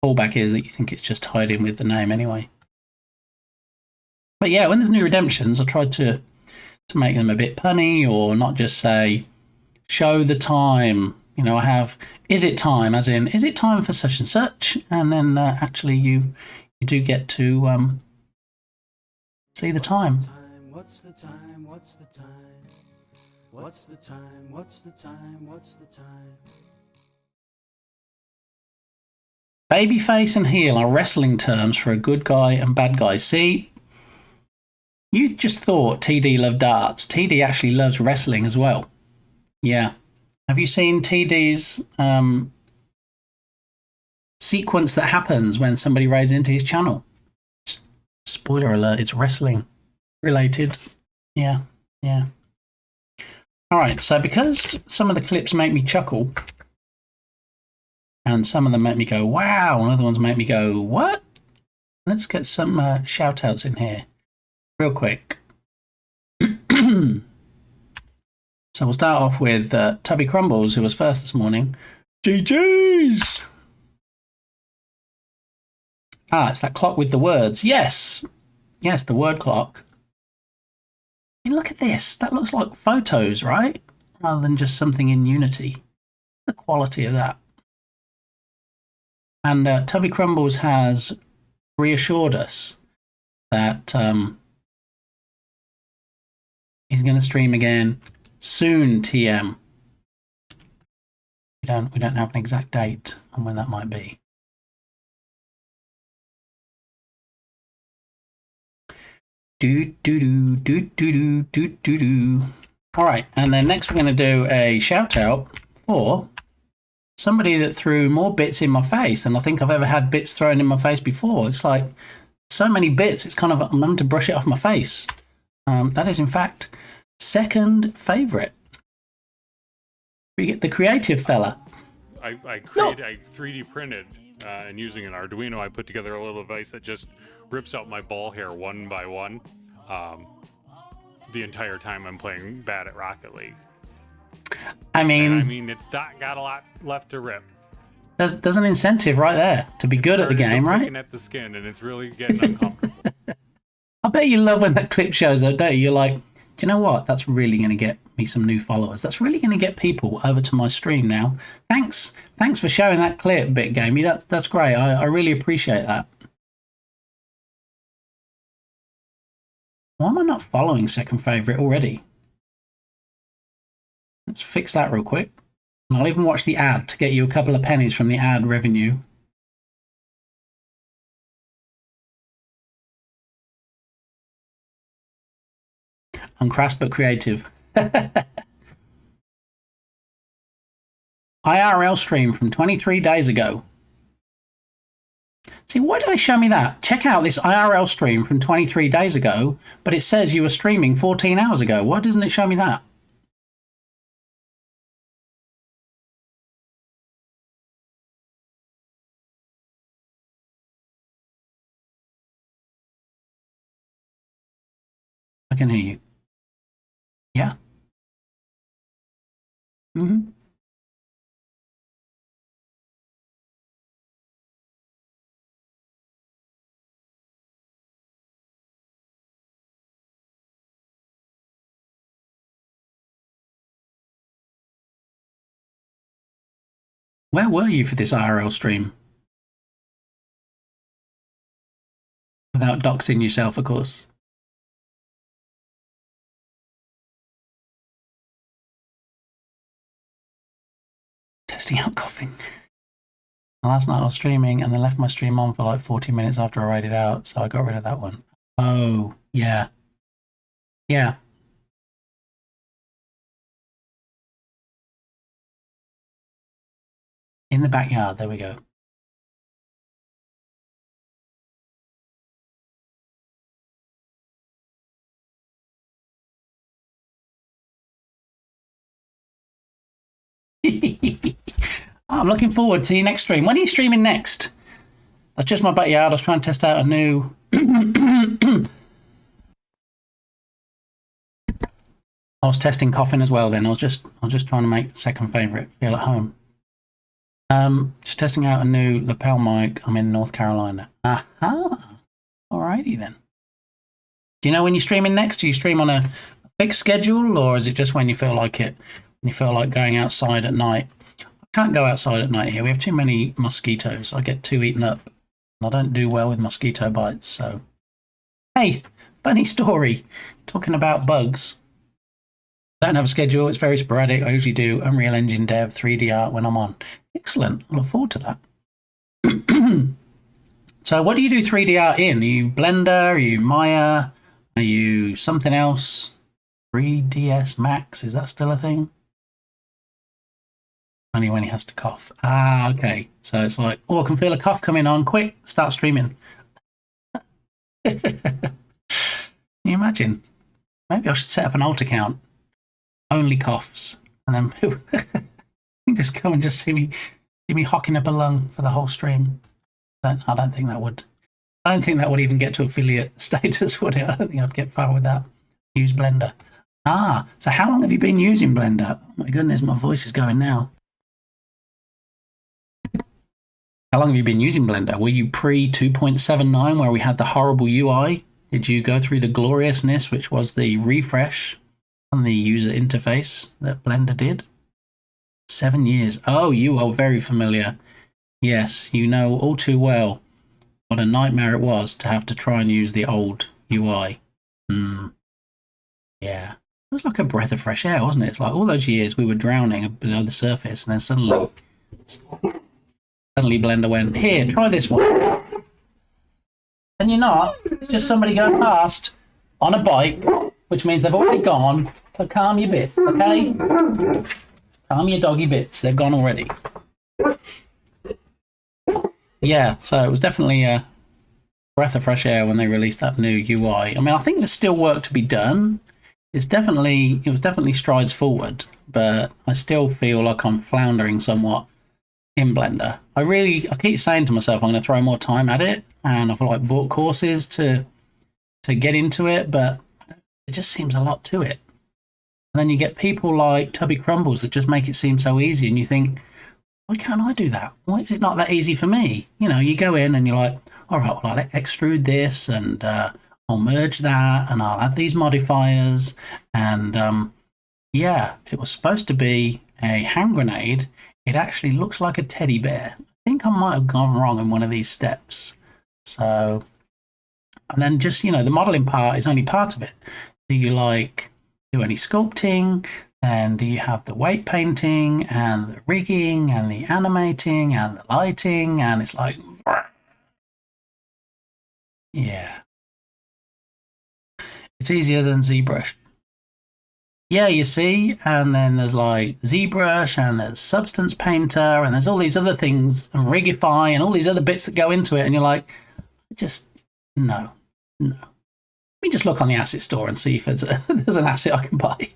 Fallback is that you think it's just tied in with the name anyway. But yeah, when there's new redemptions, I tried to make them a bit punny or not just say, show the time. I have, is it time? As in, is it time for such and such? And then actually you do get to see the time. What's the time? What's the time? What's the time? What's the time? What's the time? Babyface and heel are wrestling terms for a good guy and bad guy. See, you just thought TD loved darts. TD actually loves wrestling as well. Yeah. Have you seen TD's sequence that happens when somebody raids into his channel? Spoiler alert, it's wrestling related. Yeah. All right, so because some of the clips make me chuckle, and some of them make me go, wow, and other ones make me go, what? Let's get some shout-outs in here real quick. So we'll start off with Tubby Crumbles, who was first this morning. GG's! It's that clock with the words. Yes, the word clock. I mean, look at this. That looks like photos, right? Rather than just something in Unity. The quality of that. And Tubby Crumbles has reassured us that he's going to stream again soon. TM. We don't have an exact date on when that might be. All right, and then next we're going to do a shout out for somebody that threw more bits in my face than I think I've ever had bits thrown in my face before. It's like so many bits, it's kind of, I'm having to brush it off my face. That is, in fact, second favourite. We get the creative fella. I 3D printed and using an Arduino, I put together a little device that just rips out my ball hair one by one the entire time I'm playing bad at Rocket League. I mean, it's got a lot left to rip. There's an incentive right there to be good at the game, right? Looking at the skin, and it's really getting uncomfortable. I bet you love when that clip shows up, don't you? You're like, do you know what? That's really going to get me some new followers. That's really going to get people over to my stream now. Thanks for showing that clip, Bit Gamey. That's great. I really appreciate that. Why am I not following second favourite already? Let's fix that real quick. And I'll even watch the ad to get you a couple of pennies from the ad revenue. I'm crass but creative. IRL stream from 23 days ago. See, why did they show me that? Check out this IRL stream from 23 days ago, but it says you were streaming 14 hours ago. Why doesn't it show me that? I can hear you. Yeah? Mm-hmm. Where were you for this IRL stream? Without doxing yourself, of course. Testing out coughing. Last night I was streaming and then left my stream on for like 40 minutes after I raided out, so I got rid of that one. Oh, yeah. Yeah. In the backyard, there we go. I'm looking forward to your next stream. When are you streaming next? That's just my backyard. I was trying to test out a new... I was testing coughing as well then. I was just trying to make second favourite feel at home. Just testing out a new lapel mic. I'm in North Carolina. Aha. Alrighty then. Do you know when you're streaming next? Do you stream on a fixed schedule, or is it just when you feel like it? When you feel like going outside at night? I can't go outside at night here. We have too many mosquitoes. I get too eaten up. I don't do well with mosquito bites. So, hey, funny story. Talking about bugs. I don't have a schedule. It's very sporadic. I usually do Unreal Engine Dev, 3D art when I'm on. Excellent. I look forward to that. So what do you do 3D art in? Are you Blender? Are you Maya? Are you something else? 3ds Max? Is that still a thing? Only when he has to cough. Ah, okay. So it's like, oh, I can feel a cough coming on. Quick, start streaming. Can you imagine? Maybe I should set up an alt account. Only coughs. And then people can just come and just see me hocking up a lung for the whole stream. I don't think that would. I don't think that would even get to affiliate status, would it? I don't think I'd get far with that. Use Blender. Ah, so how long have you been using Blender? Oh my goodness, my voice is going now. How long have you been using Blender? Were you pre 2.79 where we had the horrible UI? Did you go through the gloriousness, which was the refresh on the user interface that Blender did? 7 years. Oh, you are very familiar. Yes, you know all too well what a nightmare it was to have to try and use the old UI. Yeah. It was like a breath of fresh air, wasn't it? It's like all those years we were drowning below the surface, and then suddenly Blender went, here, try this one. And you're not. It's just somebody going past on a bike, which means they've already gone. So calm your bits, okay? Calm your doggy bits. They've gone already. Yeah, so it was definitely a breath of fresh air when they released that new UI. I mean, I think there's still work to be done. It was definitely strides forward, but I still feel like I'm floundering somewhat in Blender. I keep saying to myself I'm going to throw more time at it, and I've like bought courses to get into it, but it just seems a lot to it. And then you get people like Tubby Crumbles that just make it seem so easy, and you think, why can't I do that? Why is it not that easy for me? You know, you go in and you're like, all right, well, I'll extrude this, and I'll merge that, and I'll add these modifiers. And yeah, it was supposed to be a hand grenade. It actually looks like a teddy bear. I think I might have gone wrong in one of these steps. So, and then just, you know, the modeling part is only part of it. Do you like do any sculpting? And do you have the weight painting and the rigging and the animating and the lighting? And it's like, yeah. It's easier than ZBrush. Yeah, you see, and then there's like ZBrush and there's Substance Painter and there's all these other things, and Rigify and all these other bits that go into it, and you're like, just, no. Let me just look on the asset store and see if there's an asset I can buy.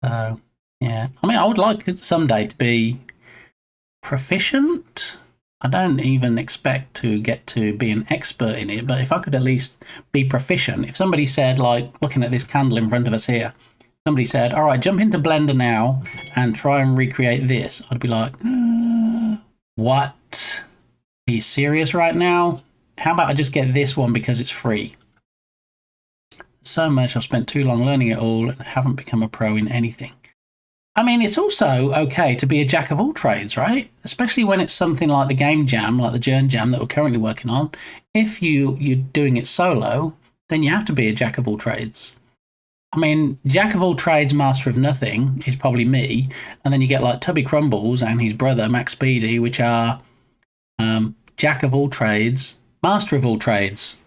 So, yeah. I mean, I would like it someday to be proficient. I don't even expect to get to be an expert in it, but if I could at least be proficient. If somebody said, like, looking at this candle in front of us here, somebody said, all right, jump into Blender now and try and recreate this, I'd be like, what? Are you serious right now? How about I just get this one because it's free? So much I've spent too long learning it all and haven't become a pro in anything. I mean, it's also okay to be a jack of all trades, right? Especially when it's something like the game jam, like the Journ jam that we're currently working on. If you're doing it solo, then you have to be a jack of all trades. I mean, jack of all trades, master of nothing is probably me. And then you get like Tubby Crumbles and his brother, Max Speedy, which are jack of all trades, master of all trades.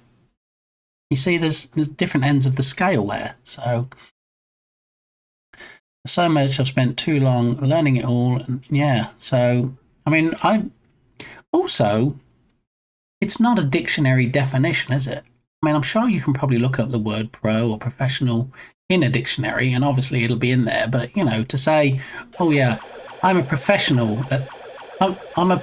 You see, there's different ends of the scale there. So much I've spent too long learning it all. And yeah, so, I mean, it's not a dictionary definition, is it? I mean, I'm sure you can probably look up the word pro or professional in a dictionary, and obviously it'll be in there. But, you know, to say, oh yeah, I'm a professional. I'm a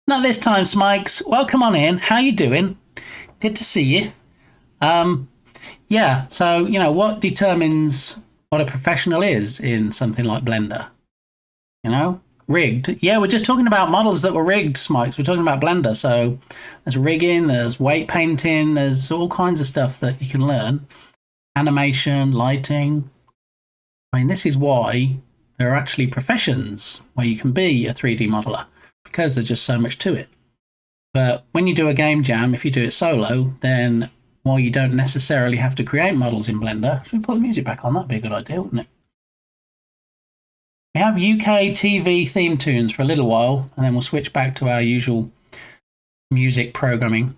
Not this time, Smikes. Welcome on in. How you doing? Good to see you. Yeah, so, you know, what determines what a professional is in something like Blender? You know? Rigged. Yeah, we're just talking about models that were rigged, Smikes. We're talking about Blender. So there's rigging, there's weight painting, there's all kinds of stuff that you can learn. Animation, lighting. I mean, this is why there are actually professions where you can be a 3D modeler, because there's just so much to it. But when you do a game jam, if you do it solo, then while you don't necessarily have to create models in Blender, should we put the music back on? That'd be a good idea, wouldn't it? We have UK TV theme tunes for a little while, and then we'll switch back to our usual music programming.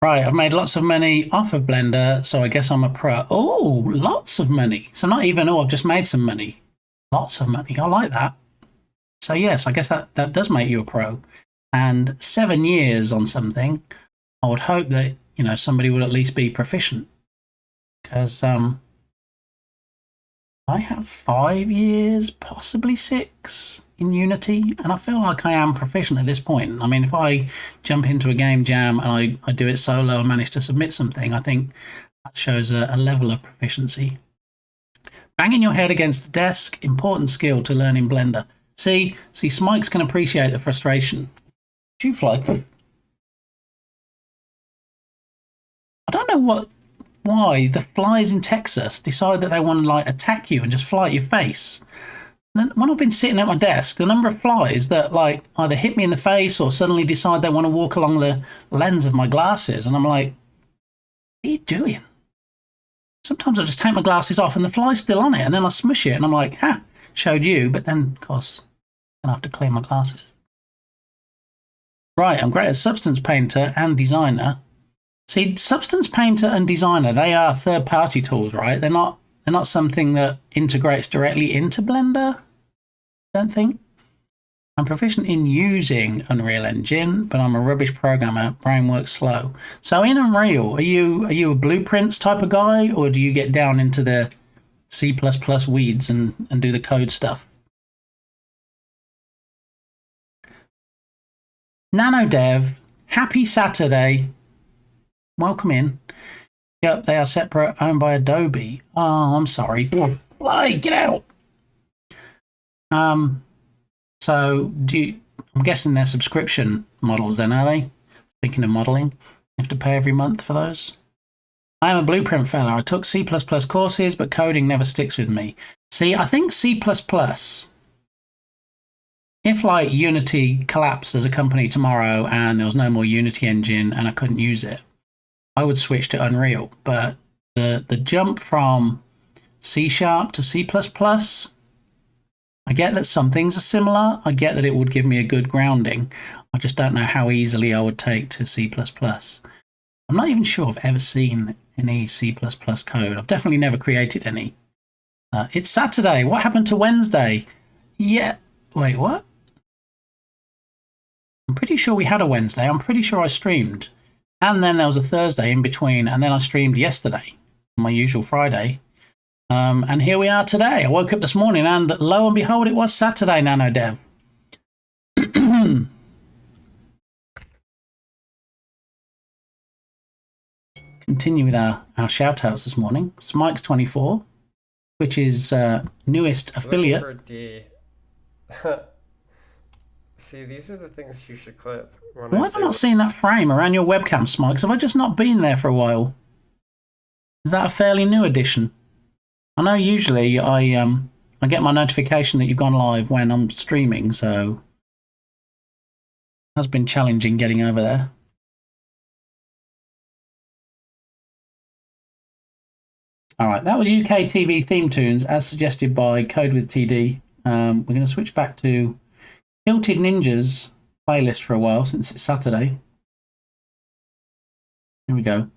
Right, I've made lots of money off of Blender, so I guess I'm a pro. Oh, lots of money. So not even, oh, I've just made some money. Lots of money. I like that. So yes, I guess that does make you a pro. And 7 years on something, I would hope that, you know, somebody would at least be proficient. Because I have 5 years, possibly 6 in Unity, and I feel like I am proficient at this point. I mean, if I jump into a game jam and I do it solo and manage to submit something, I think that shows a level of proficiency. Banging your head against the desk, important skill to learn in Blender. See, Smikes can appreciate the frustration. Do you fly? I don't know why the flies in Texas decide that they want to like attack you and just fly at your face. Then when I've been sitting at my desk, the number of flies that like either hit me in the face or suddenly decide they want to walk along the lens of my glasses, and I'm like, what are you doing? Sometimes I just take my glasses off and the fly's still on it, and then I smush it and I'm like, ha, showed you, but then of course I'm gonna have to clean my glasses. Right, I'm great as Substance Painter and Designer. See, Substance Painter and Designer, they are third-party tools, right? They're not something that integrates directly into Blender, I don't think. I'm proficient in using Unreal Engine, but I'm a rubbish programmer. Brain works slow. So in Unreal, are you a blueprints type of guy, or do you get down into the C++ weeds and do the code stuff? NanoDev, happy Saturday. Welcome in. Yep, they are separate, owned by Adobe. Oh, I'm sorry. Fly, get out. So I'm guessing they're subscription models then, are they? Speaking of modeling, you have to pay every month for those. I am a blueprint fella. I took C++ courses, but coding never sticks with me. See, I think C++, if like Unity collapsed as a company tomorrow and there was no more Unity engine and I couldn't use it, I would switch to Unreal. But the jump from C# to C++, I get that some things are similar. I get that it would give me a good grounding. I just don't know how easily I would take to C++. I'm not even sure I've ever seen any C++ code. I've definitely never created any. It's Saturday. What happened to Wednesday? Yeah. Wait, what? I'm pretty sure we had a Wednesday. I'm pretty sure I streamed. And then there was a Thursday in between. And then I streamed yesterday, my usual Friday. And here we are today. I woke up this morning and lo and behold, it was Saturday, NanoDev. Continue with our shout outs this morning. Smikes24, which is newest affiliate. See, these are the things you should clip. Why have I not seen that frame around your webcam, Smikes? Have I just not been there for a while? Is that a fairly new addition? I know usually I get my notification that you've gone live when I'm streaming, so it has been challenging getting over there. All right, that was UK TV theme tunes as suggested by Code with TD. We're going to switch back to Hilted Ninja's playlist for a while since it's Saturday. Here we go.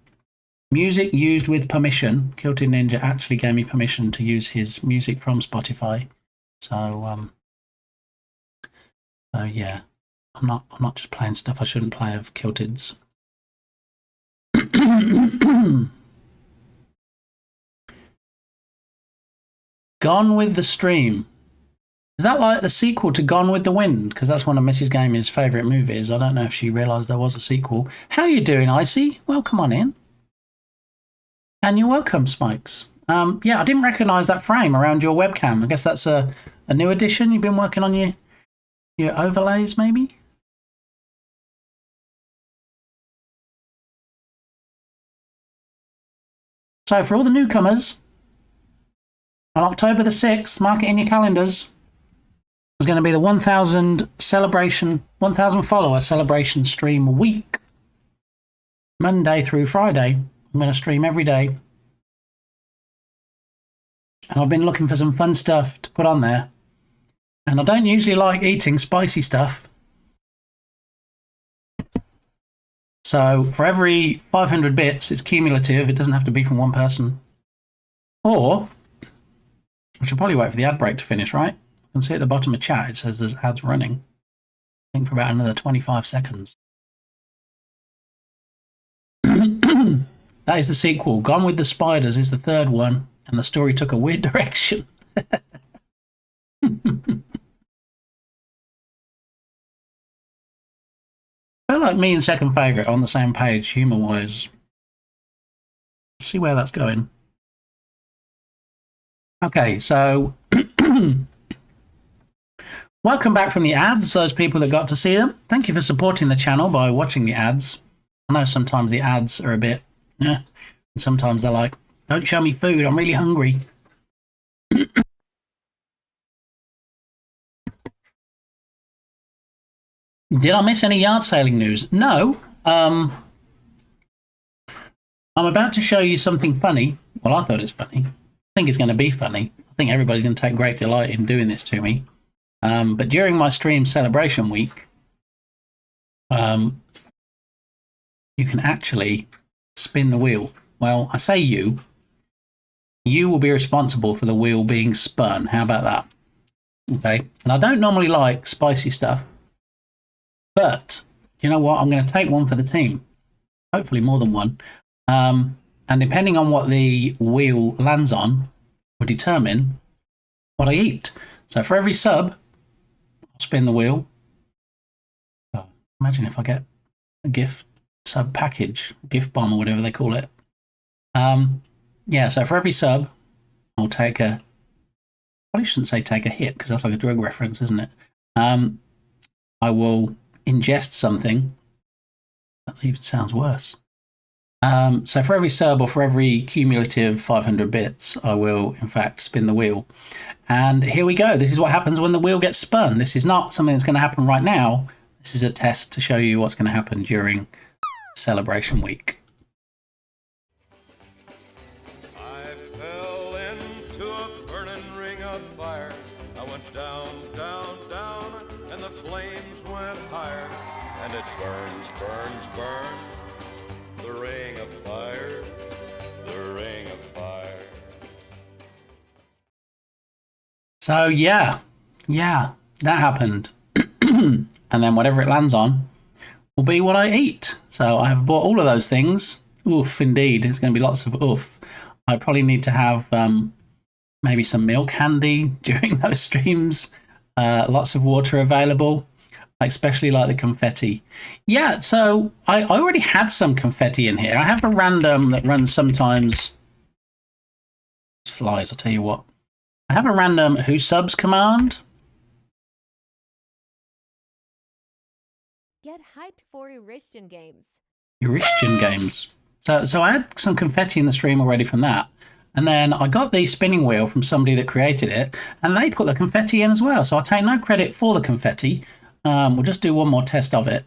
Music used with permission. Kilted Ninja actually gave me permission to use his music from Spotify. So yeah. I'm not just playing stuff I shouldn't play of Kilted's. Gone with the Stream. Is that like the sequel to Gone with the Wind? Because that's one of Mrs. Gaming's favourite movies. I don't know if she realised there was a sequel. How you doing, Icy? Welcome on in. And you're welcome, Spikes. Yeah, I didn't recognise that frame around your webcam. I guess that's a new addition. You've been working on your overlays, maybe? So for all the newcomers, on October the 6th, mark it in your calendars, there's going to be the 1,000 follower celebration stream week. Monday through Friday. I'm going to stream every day. And I've been looking for some fun stuff to put on there. And I don't usually like eating spicy stuff. So for every 500 bits, it's cumulative. It doesn't have to be from one person. Or, I should probably wait for the ad break to finish, right? You can see at the bottom of chat, it says there's ads running. I think for about another 25 seconds. That is the sequel. Gone with the Spiders is the third one, and the story took a weird direction. I feel like me and Second Favourite are on the same page, humour-wise. See where that's going. Okay, so welcome back from the ads, those people that got to see them. Thank you for supporting the channel by watching the ads. I know sometimes the ads are a bit, yeah. Sometimes they're like, don't show me food, I'm really hungry. Did I miss any yard sailing news? No. I'm about to show you something funny. Well, I thought it's funny. I think it's going to be funny. I think everybody's going to take great delight in doing this to me. But during my stream celebration week, you can actually spin the wheel. Well, I say you. You will be responsible for the wheel being spun. How about that? Okay. And I don't normally like spicy stuff. But, you know what? I'm going to take one for the team. Hopefully more than one. And depending on what the wheel lands on, will determine what I eat. So for every sub, I'll spin the wheel. Oh, imagine if I get a gift sub package, gift bomb or whatever they call it. Yeah, so for every sub, I'll take a... Probably shouldn't say take a hit, because that's like a drug reference, isn't it? I will ingest something. That even sounds worse. So for every sub or for every cumulative 500 bits, I will, in fact, spin the wheel. And here we go. This is what happens when the wheel gets spun. This is not something that's going to happen right now. This is a test to show you what's going to happen during celebration week. I fell into a burning ring of fire. I went down, down, down, and the flames went higher. And it burns, burns, burns. The ring of fire, the ring of fire. So yeah, that happened. And then whatever it lands on will be what I eat. So I have bought all of those things. Oof, indeed. There's going to be lots of oof. I probably need to have maybe some milk handy during those streams. Lots of water available. Especially like the confetti. Yeah, so I already had some confetti in here. I have a random that runs sometimes. Flies, I'll tell you what. I have a random who subs command. Get hyped for Eurasian games. Eurasian games. So I had some confetti in the stream already from that. And then I got the spinning wheel from somebody that created it. And they put the confetti in as well. So I take no credit for the confetti. We'll just do one more test of it.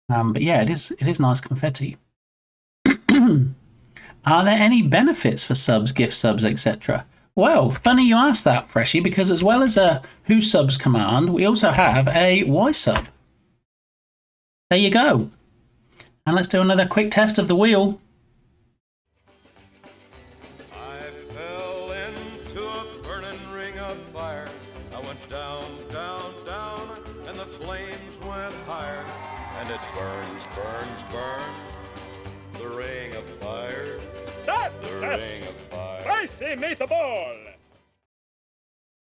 But yeah, it is nice confetti. Are there any benefits for subs, gift subs, etc.? Well, funny you asked that, Freshie, because as well as a who subs command, we also have a why sub. There you go. And let's do another quick test of the wheel. I fell into a burning ring of fire. I went down, down, down, and the flames went higher. And it burns, burns, burns. The ring of fire. That's The ring of fire. spicy meatball.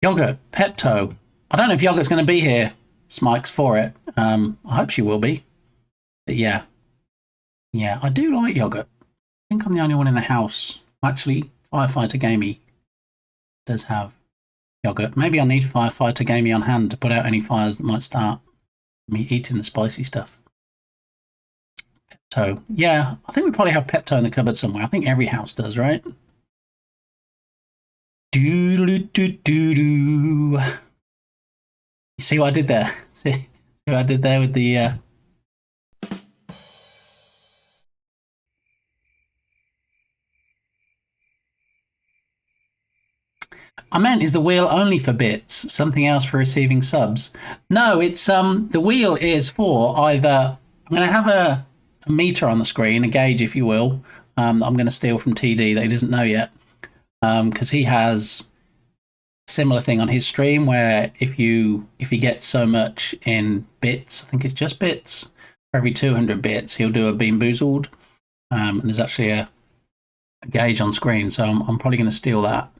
Yogurt, Pepto. I don't know if Yogurt's going to be here. Smike's for it. I hope she will be. But yeah. Yeah, I do like Yogurt. I think I'm the only one in the house. Actually, Firefighter Gamey does have Yogurt. Maybe I need Firefighter Gamey on hand to put out any fires that might start me eating the spicy stuff. Pepto. Yeah, I think we probably have Pepto in the cupboard somewhere. I think every house does, right? Do-do-do-do-do. You see what I did there? See what I did there with the... I meant, is the wheel only for bits? Something else for receiving subs? No, it's the wheel is for either... I'm going to have a meter on the screen, a gauge, if you will, that I'm going to steal from TD that he doesn't know yet, because he has a similar thing on his stream where if he gets so much in bits, I think it's just bits, for every 200 bits, he'll do a Bean Boozled, and there's actually a gauge on screen, so I'm probably going to steal that.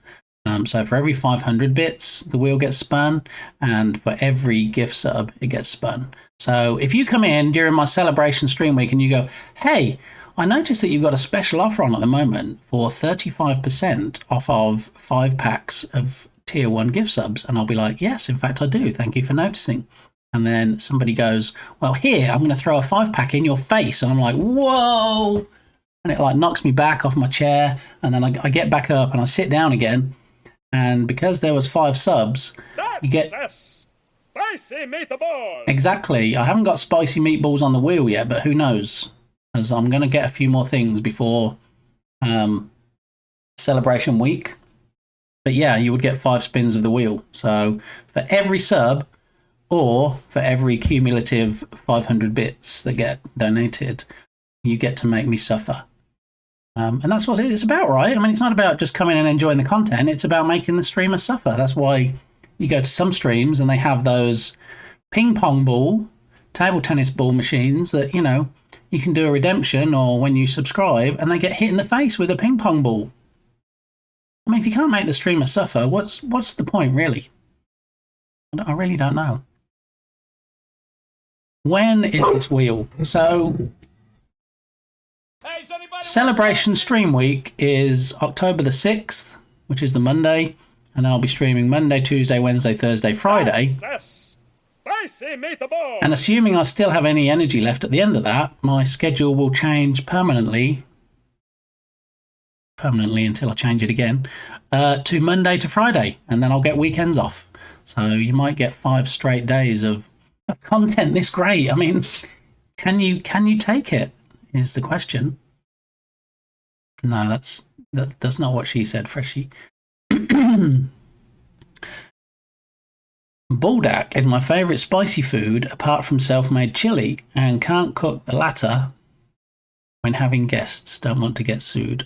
So for every 500 bits, the wheel gets spun, and for every gift sub, it gets spun. So if you come in during my celebration stream week and you go, hey, I noticed that you've got a special offer on at the moment for 35% off of 5 packs of tier 1 gift subs. And I'll be like, yes, in fact, I do. Thank you for noticing. And then somebody goes, well, here, I'm going to throw a 5-pack in your face. And I'm like, whoa. And it like knocks me back off my chair. And then I get back up and I sit down again. And because there was 5 subs, you get spicy meatball. Exactly. I haven't got spicy meatballs on the wheel yet, but who knows? As I'm going to get a few more things before celebration week. But yeah, you would get 5 spins of the wheel. So for every sub, or for every cumulative 500 bits that get donated, you get to make me suffer. And that's what it's about, right? I mean, it's not about just coming and enjoying the content. It's about making the streamer suffer. That's why you go to some streams and they have those ping pong ball, table tennis ball machines that, you know, you can do a redemption or when you subscribe and they get hit in the face with a ping pong ball. I mean, if you can't make the streamer suffer, what's the point, really? I really don't know. When is this wheel? So... Celebration stream week is October the 6th, which is the Monday, and then I'll be streaming Monday, Tuesday, Wednesday, Thursday, Friday. And assuming I still have any energy left at the end of that, my schedule will change permanently until I change it again, to Monday to Friday, and then I'll get weekends off. So you might get 5 straight days of content this great. I mean, can you take it, is the question. No, that's not what she said, Freshie. Buldak is my favourite spicy food apart from self-made chili, and can't cook the latter when having guests. Don't want to get sued.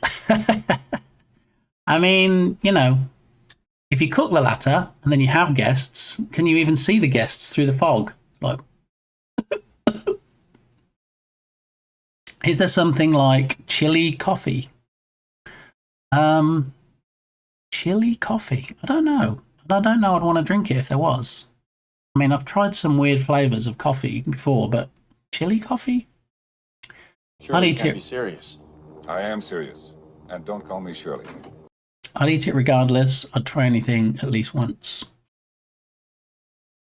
I mean, you know, if you cook the latter and then you have guests, can you even see the guests through the fog? Like, is there something like chili coffee? Chili coffee? I don't know. I don't know I'd want to drink it if there was. I mean, I've tried some weird flavours of coffee before, but chili coffee? Shirley, you can't be serious. I am serious. And don't call me Shirley. I'd eat it regardless. I'd try anything at least once.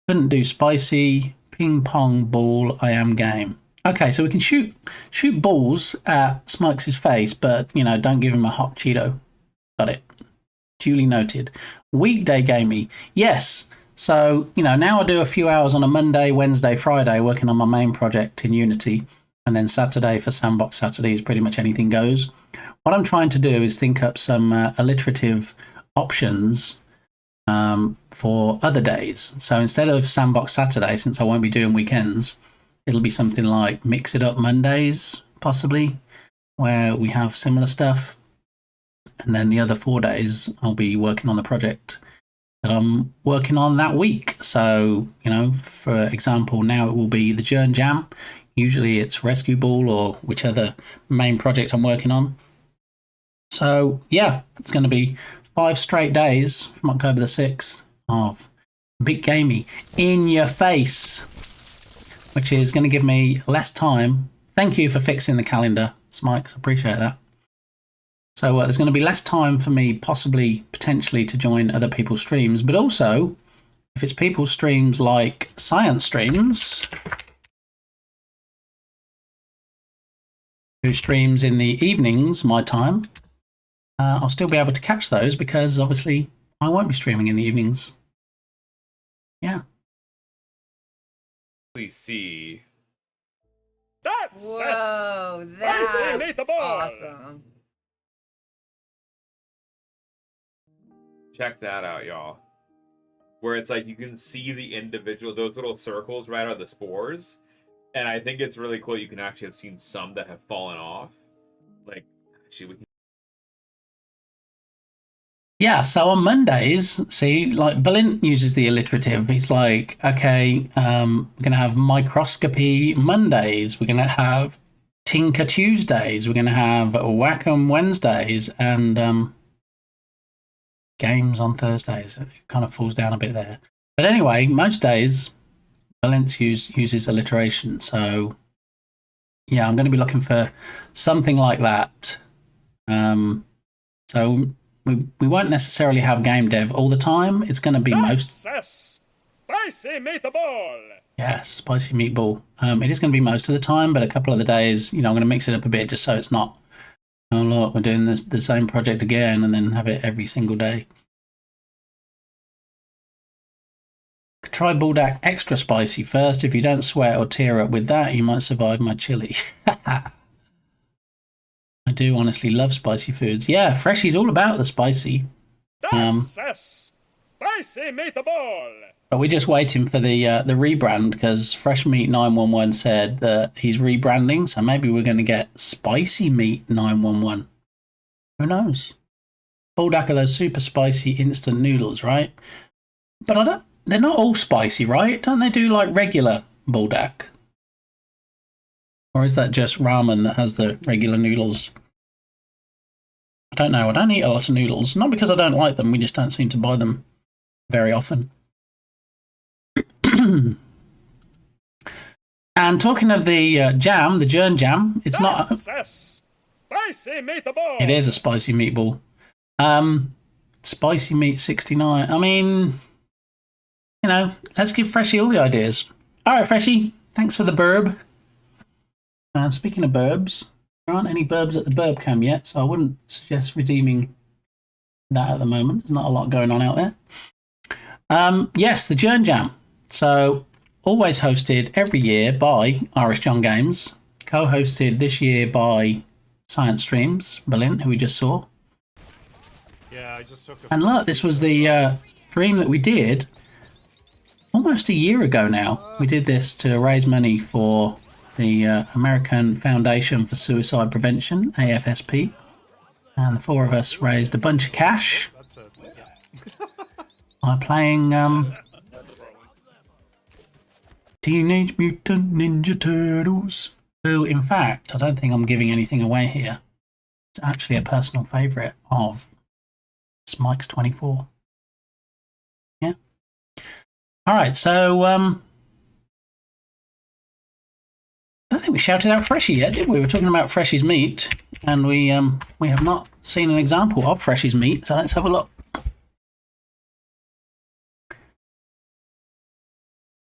Couldn't do spicy. Ping pong ball. I am game. Okay, so we can shoot balls at Smikes' face, but, you know, don't give him a hot Cheeto. Got it. Duly noted. Weekday gamey. Yes. So, you know, now I do a few hours on a Monday, Wednesday, Friday, working on my main project in Unity. And then Saturday for Sandbox Saturdays, pretty much anything goes. What I'm trying to do is think up some alliterative options for other days. So instead of Sandbox Saturday, since I won't be doing weekends, it'll be something like Mix It Up Mondays, possibly, where we have similar stuff. And then the other 4 days, I'll be working on the project that I'm working on that week. So, you know, for example, now it will be the Jern Jam. Usually it's Rescue Ball or whichever main project I'm working on. So, yeah, it's going to be 5 straight days from October the 6th of Big Gamey in your face, which is going to give me less time. Thank you for fixing the calendar, Smikes. Appreciate that. So there's going to be less time for me potentially to join other people's streams, but also if it's people's streams like science streams, who streams in the evenings, my time, I'll still be able to catch those because obviously I won't be streaming in the evenings. Yeah. Please see. That's Whoa, spicy that's meatball. awesome. Check that out, y'all. Where it's like you can see the individual, those little circles right out of the spores. And I think it's really cool. You can actually have seen some that have fallen off. Like, actually, we can. Yeah, so on Mondays, see, like Balint uses the alliterative. He's like, okay, we're going to have microscopy Mondays. We're going to have Tinker Tuesdays. We're going to have Whack'em Wednesdays and games on Thursdays. It kind of falls down a bit there. But anyway, most days, Balint uses alliteration. So, yeah, I'm going to be looking for something like that. So we won't necessarily have game dev all the time. It's going to be Spicy meatball. Yes, spicy meatball. It is going to be most of the time, but a couple of the days, I'm going to mix it up a bit just so it's not, oh look, we're doing the same project again, and then have it every single day. Try Buldak extra spicy first. If you don't sweat or tear up with that, you might survive my chili. I do honestly love spicy foods. Yeah, Freshie's all about the spicy. That's spicy meatball. But we're just waiting for the rebrand because Fresh Meat 911 said that he's rebranding, so maybe we're going to get Spicy Meat 911. Who knows? Buldak are those super spicy instant noodles, right? But they're not all spicy, right? Don't they do like regular Buldak? Or is that just ramen that has the regular noodles? I don't know. I don't eat a lot of noodles. Not because I don't like them. We just don't seem to buy them very often. And talking of the jam, the Jern jam, it's not... spicy meatball. It is a spicy meatball. Spicy meat 69. I mean, let's give Freshie all the ideas. All right, Freshie. Thanks for the burb. Speaking of burbs, there aren't any burbs at the burb cam yet, so I wouldn't suggest redeeming that at the moment. There's not a lot going on out there. Yes, the Jern Jam. So, always hosted every year by Irish John Games, co-hosted this year by Science Streams, Balint, who we just saw. Yeah, I just took And look, this was the stream that we did almost a year ago now. We did this to raise money for the American Foundation for Suicide Prevention, AFSP. And the four of us raised a bunch of cash by playing Teenage Mutant Ninja Turtles, who, in fact, I don't think I'm giving anything away here. It's actually a personal favourite of Smike's 24. Yeah. All right, so I don't think we shouted out Freshie yet, did we? We were talking about Freshie's meat, and we have not seen an example of Freshie's meat, so let's have a look.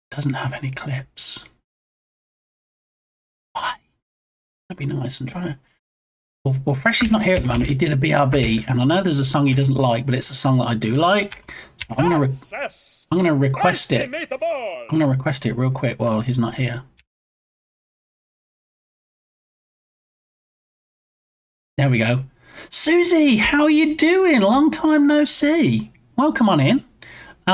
Doesn't have any clips. Why? That'd be nice. I'm trying to... Well, Freshie's not here at the moment. He did a BRB, and I know there's a song he doesn't like, but it's a song that I do like. So I'm gonna request it. I'm gonna request it real quick while he's not here. There we go. Susie, how are you doing? Long time no see. Welcome on in.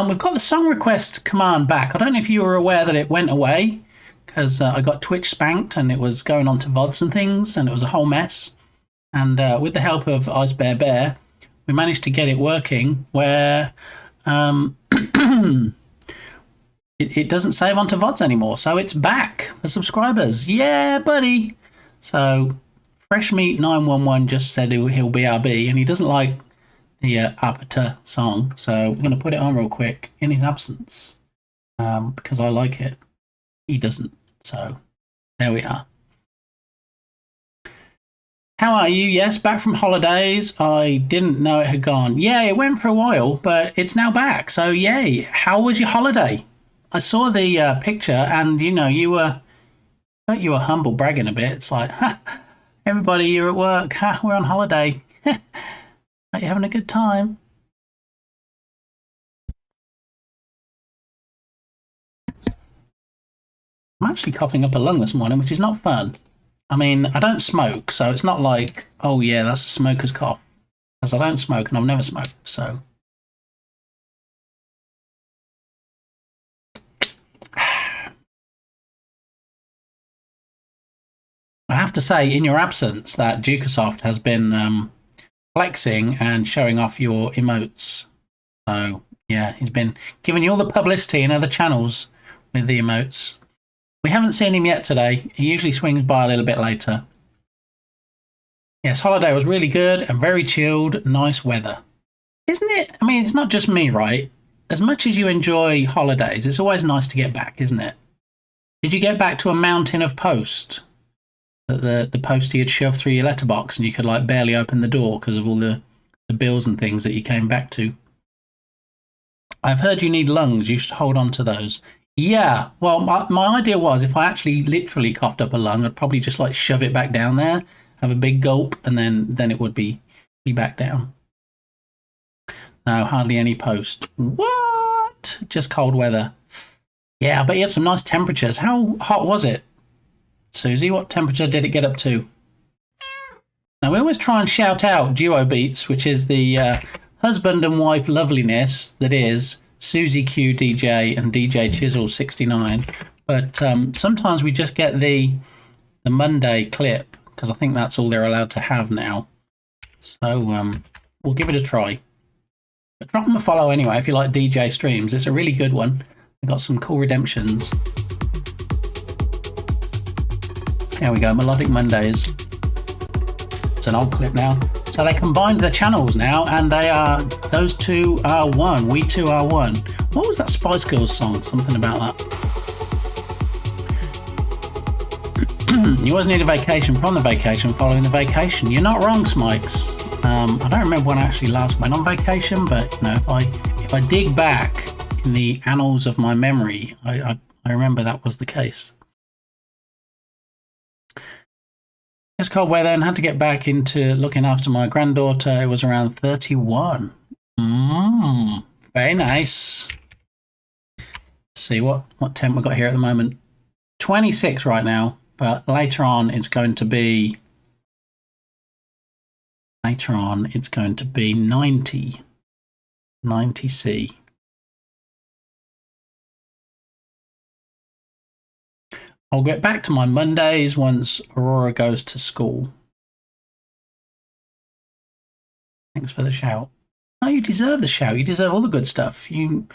We've got the song request command back. I don't know if you were aware that it went away because I got Twitch spanked and it was going on to VODs and things and it was a whole mess. And with the help of Ice Bear Bear, we managed to get it working where it doesn't save onto VODs anymore. So it's back for subscribers. Yeah, buddy. So Fresh Meat 911 just said he'll BRB and he doesn't like the Apata song, so we're going to put it on real quick in his absence because I like it. He doesn't, so there we are. How are you? Yes, back from holidays. I didn't know it had gone. Yeah, it went for a while, but it's now back, so yay. How was your holiday? I saw the picture, and you were humble bragging a bit. It's like, ha, everybody, you're at work. Ha, we're on holiday. Are you having a good time? I'm actually coughing up a lung this morning, which is not fun. I mean, I don't smoke, so it's not like, oh yeah, that's a smoker's cough. Because I don't smoke and I've never smoked, so. I have to say, in your absence, that Ducasoft has been flexing and showing off your emotes. So, yeah, he's been giving you all the publicity in other channels with the emotes. We haven't seen him yet today. He usually swings by a little bit later. Yes, holiday was really good and very chilled. Nice weather. Isn't it? I mean, it's not just me, right? As much as you enjoy holidays, it's always nice to get back, isn't it? Did you get back to a mountain of post? The postie had shoved through your letterbox and you could like barely open the door because of all the bills and things that you came back to. I've heard you need lungs. You should hold on to those. Yeah, well, my idea was if I actually literally coughed up a lung, I'd probably just like shove it back down there, have a big gulp, and then it would be back down. No, hardly any post. What? Just cold weather. Yeah, but you had some nice temperatures. How hot was it? Susie, what temperature did it get up to? Now, we always try and shout out Duo Beats, which is the husband and wife loveliness that is Susie Q DJ and DJ Chisel 69. But sometimes we just get the Monday clip, because I think that's all they're allowed to have now. So we'll give it a try. But drop them a follow anyway if you like DJ streams. It's a really good one. We've got some cool redemptions. There we go, Melodic Mondays. It's an old clip now. So they combined the channels now, and those two are one. We two are one. What was that Spice Girls song? Something about that. You always need a vacation from the vacation following the vacation. You're not wrong, Smikes. I don't remember when I actually last went on vacation, but if I dig back in the annals of my memory, I remember that was the case. It's cold weather and had to get back into looking after my granddaughter. It was around 31. Very nice. Let's see what temp we got here at the moment. 26 right now, but later on it's going to be 90. 90 C. I'll get back to my Mondays once Aurora goes to school. Thanks for the shout. Oh, you deserve the shout. You deserve all the good stuff. You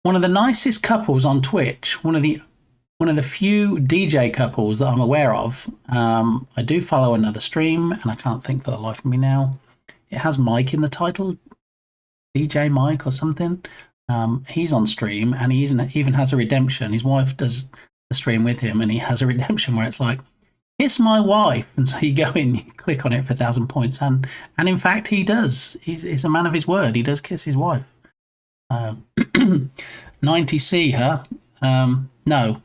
one of the nicest couples on Twitch. One of the few DJ couples that I'm aware of. I do follow another stream, and I can't think for the life of me now. It has Mike in the title, DJ Mike or something. He's on stream, and he even has a redemption. His wife does the stream with him, and he has a redemption where it's like, kiss my wife, and so you go in, you click on it for 1,000 points, and in fact he does. He's a man of his word. He does kiss his wife. 90C, huh? No,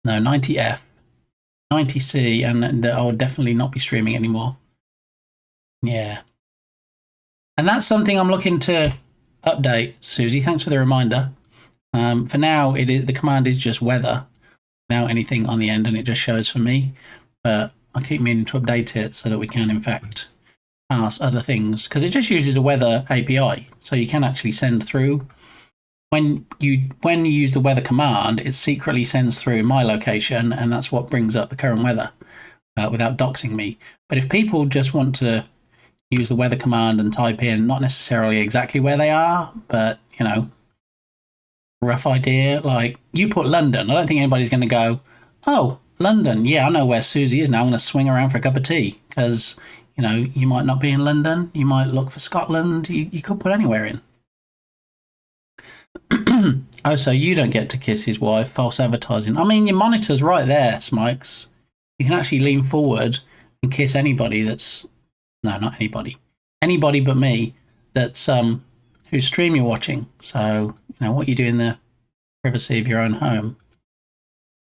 90F, 90C, and I'll definitely not be streaming anymore. Yeah, and that's something I'm looking to update. Susie, thanks for the reminder. For now, the command is just weather, without anything on the end, and it just shows for me. But I keep meaning to update it so that we can, in fact, pass other things, because it just uses a weather API, so you can actually send through. When you use the weather command, it secretly sends through my location, and that's what brings up the current weather without doxing me. But if people just want to use the weather command and type in not necessarily exactly where they are, but rough idea, like you put London, I don't think anybody's going to go, oh, London, yeah, I know where Susie is now, I'm going to swing around for a cup of tea, because You know, you might not be in London. You might look for Scotland. You could put anywhere in. Oh, so you don't get to kiss his wife. False advertising. I mean, your monitor's right there, Smikes. You can actually lean forward and kiss anybody that's... No, not anybody. Anybody but me that's whose stream you're watching. So, you know, what you do in the privacy of your own home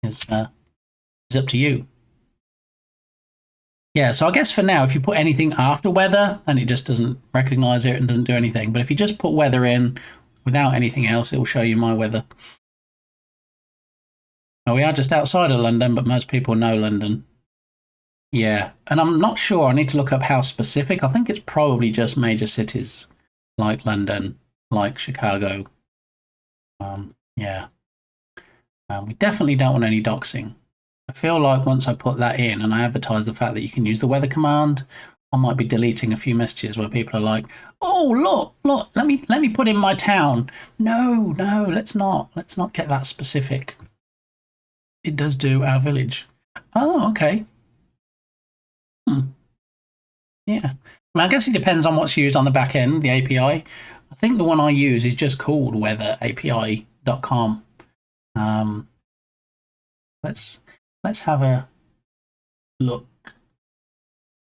is up to you. Yeah, so I guess for now, if you put anything after weather, then it just doesn't recognize it and doesn't do anything. But if you just put weather in without anything else, it will show you my weather. Now, we are just outside of London, but most people know London. Yeah, and I'm not sure. I need to look up how specific. I think it's probably just major cities like London, like Chicago. Yeah. We definitely don't want any doxing. I feel like once I put that in and I advertise the fact that you can use the weather command, I might be deleting a few messages where people are like, "Oh, look, let me put in my town." No, let's not get that specific. It does do our village. Oh, okay. Yeah. I mean, I guess it depends on what's used on the back end, the API. I think the one I use is just called weatherapi.com. Let's have a look. In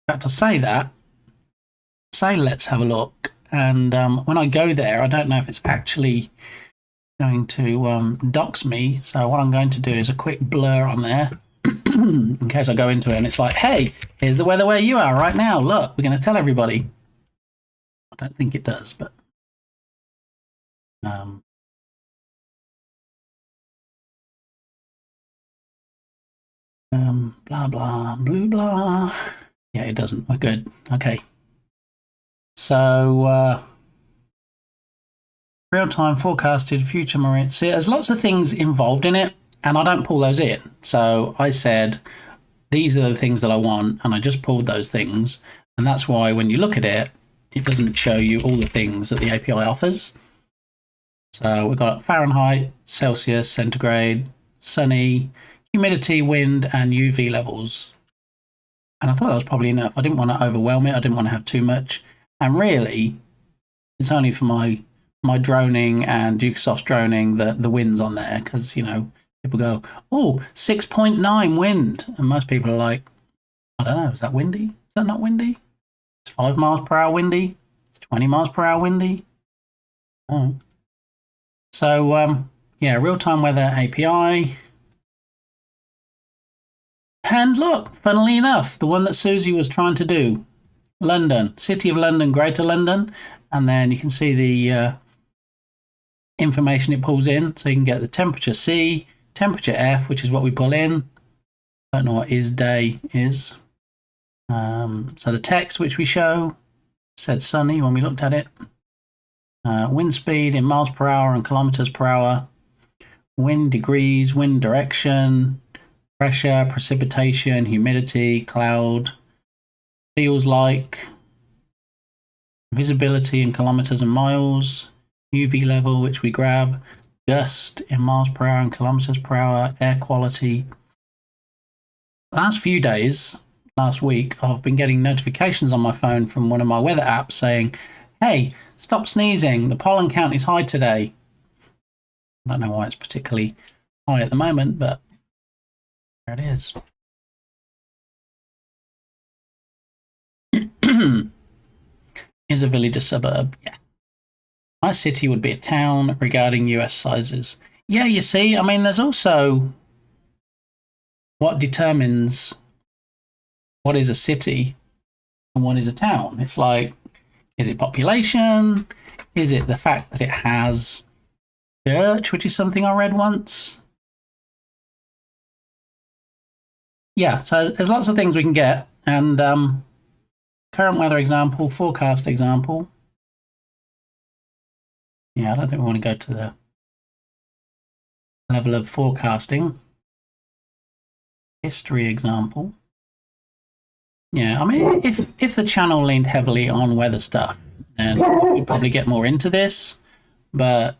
fact, I'll say let's have a look. And when I go there, I don't know if it's actually going to dox me. So what I'm going to do is a quick blur on there in case I go into it and it's like, hey, here's the weather where you are right now. Look, we're going to tell everybody. I don't think it does, but blah, blah, blue, blah. Yeah, it doesn't. We're good. Okay. So, real-time forecasted future marine. See, there's lots of things involved in it, and I don't pull those in. So I said, these are the things that I want, and I just pulled those things. And that's why when you look at it, it doesn't show you all the things that the API offers. So we've got Fahrenheit, Celsius, centigrade, sunny, humidity, wind, and UV levels. And I thought that was probably enough. I didn't want to overwhelm it. I didn't want to have too much. And really, it's only for my droning and Dukesoft's droning the wind's on there because, you know, people go, oh, 6.9 wind. And most people are like, I don't know, is that windy? Is that not windy? It's 5 miles per hour windy? It's 20 miles per hour windy? Oh. So, yeah, real-time weather API. And look, funnily enough, the one that Susie was trying to do, London, City of London, Greater London, and then you can see the information it pulls in. So you can get the temperature C, temperature F, which is what we pull in. Don't know what is day is. So the text which we show said sunny when we looked at it. Wind speed in miles per hour and kilometers per hour. Wind degrees, wind direction, pressure, precipitation, humidity, cloud, feels like, visibility in kilometers and miles, UV level, which we grab, gust in miles per hour and kilometers per hour, air quality. Last few days, last week, I've been getting notifications on my phone from one of my weather apps saying, hey, stop sneezing, the pollen count is high today. I don't know why it's particularly high at the moment, but there it is. Is a village a suburb? Yeah. My city would be a town regarding US sizes. Yeah, you see, I mean, there's also what determines what is a city and what is a town. It's like, is it population? Is it the fact that it has church, which is something I read once? Yeah, so there's lots of things we can get. And current weather example, forecast example. Yeah, I don't think we want to go to the level of forecasting. History example. Yeah, I mean, if the channel leaned heavily on weather stuff, then we'd probably get more into this. But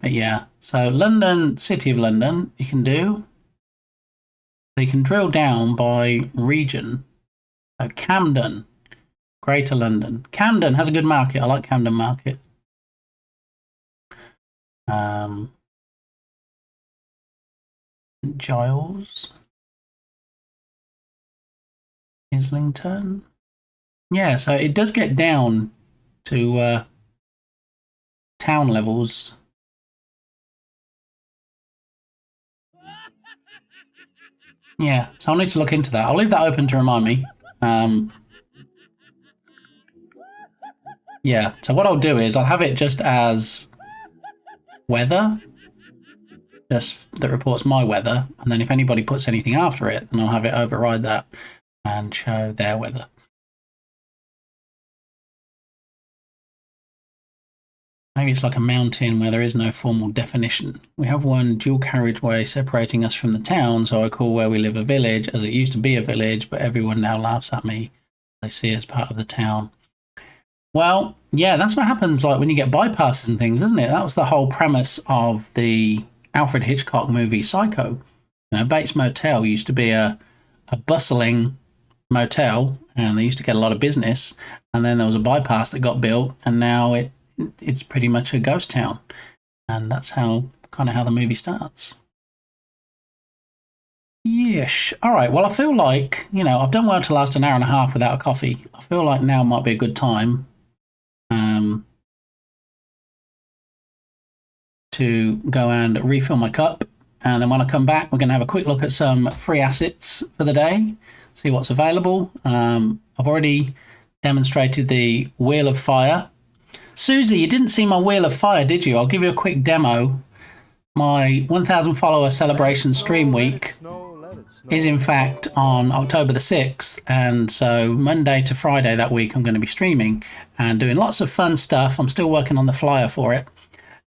But yeah, so London, City of London, you can do. So you can drill down by region. So Camden, Greater London. Camden has a good market. I like Camden Market. Giles, Islington. Yeah, so it does get down to town levels. Yeah, so I'll need to look into that. I'll leave that open to remind me. Yeah, so what I'll do is I'll have it just as weather, just that reports my weather, and then if anybody puts anything after it, then I'll have it override that and show their weather. Maybe it's like a mountain where there is no formal definition. We have one dual carriageway separating us from the town, so I call where we live a village, as it used to be a village, but everyone now laughs at me. They see it as part of the town. Well, yeah, that's what happens like when you get bypasses and things, isn't it? That was the whole premise of the Alfred Hitchcock movie Psycho. You know, Bates Motel used to be a bustling motel, and they used to get a lot of business, and then there was a bypass that got built, and now it's pretty much a ghost town. And that's how the movie starts. Yes. All right. Well, I feel like, I've done well to last an hour and a half without a coffee. I feel like now might be a good time to go and refill my cup. And then when I come back, we're going to have a quick look at some free assets for the day, see what's available. I've already demonstrated the Wheel of Fire. Susie, you didn't see my Wheel of Fire, did you? I'll give you a quick demo. My 1,000 follower celebration stream week is in fact on October the 6th, and so Monday to Friday that week I'm going to be streaming and doing lots of fun stuff. I'm still working on the flyer for it.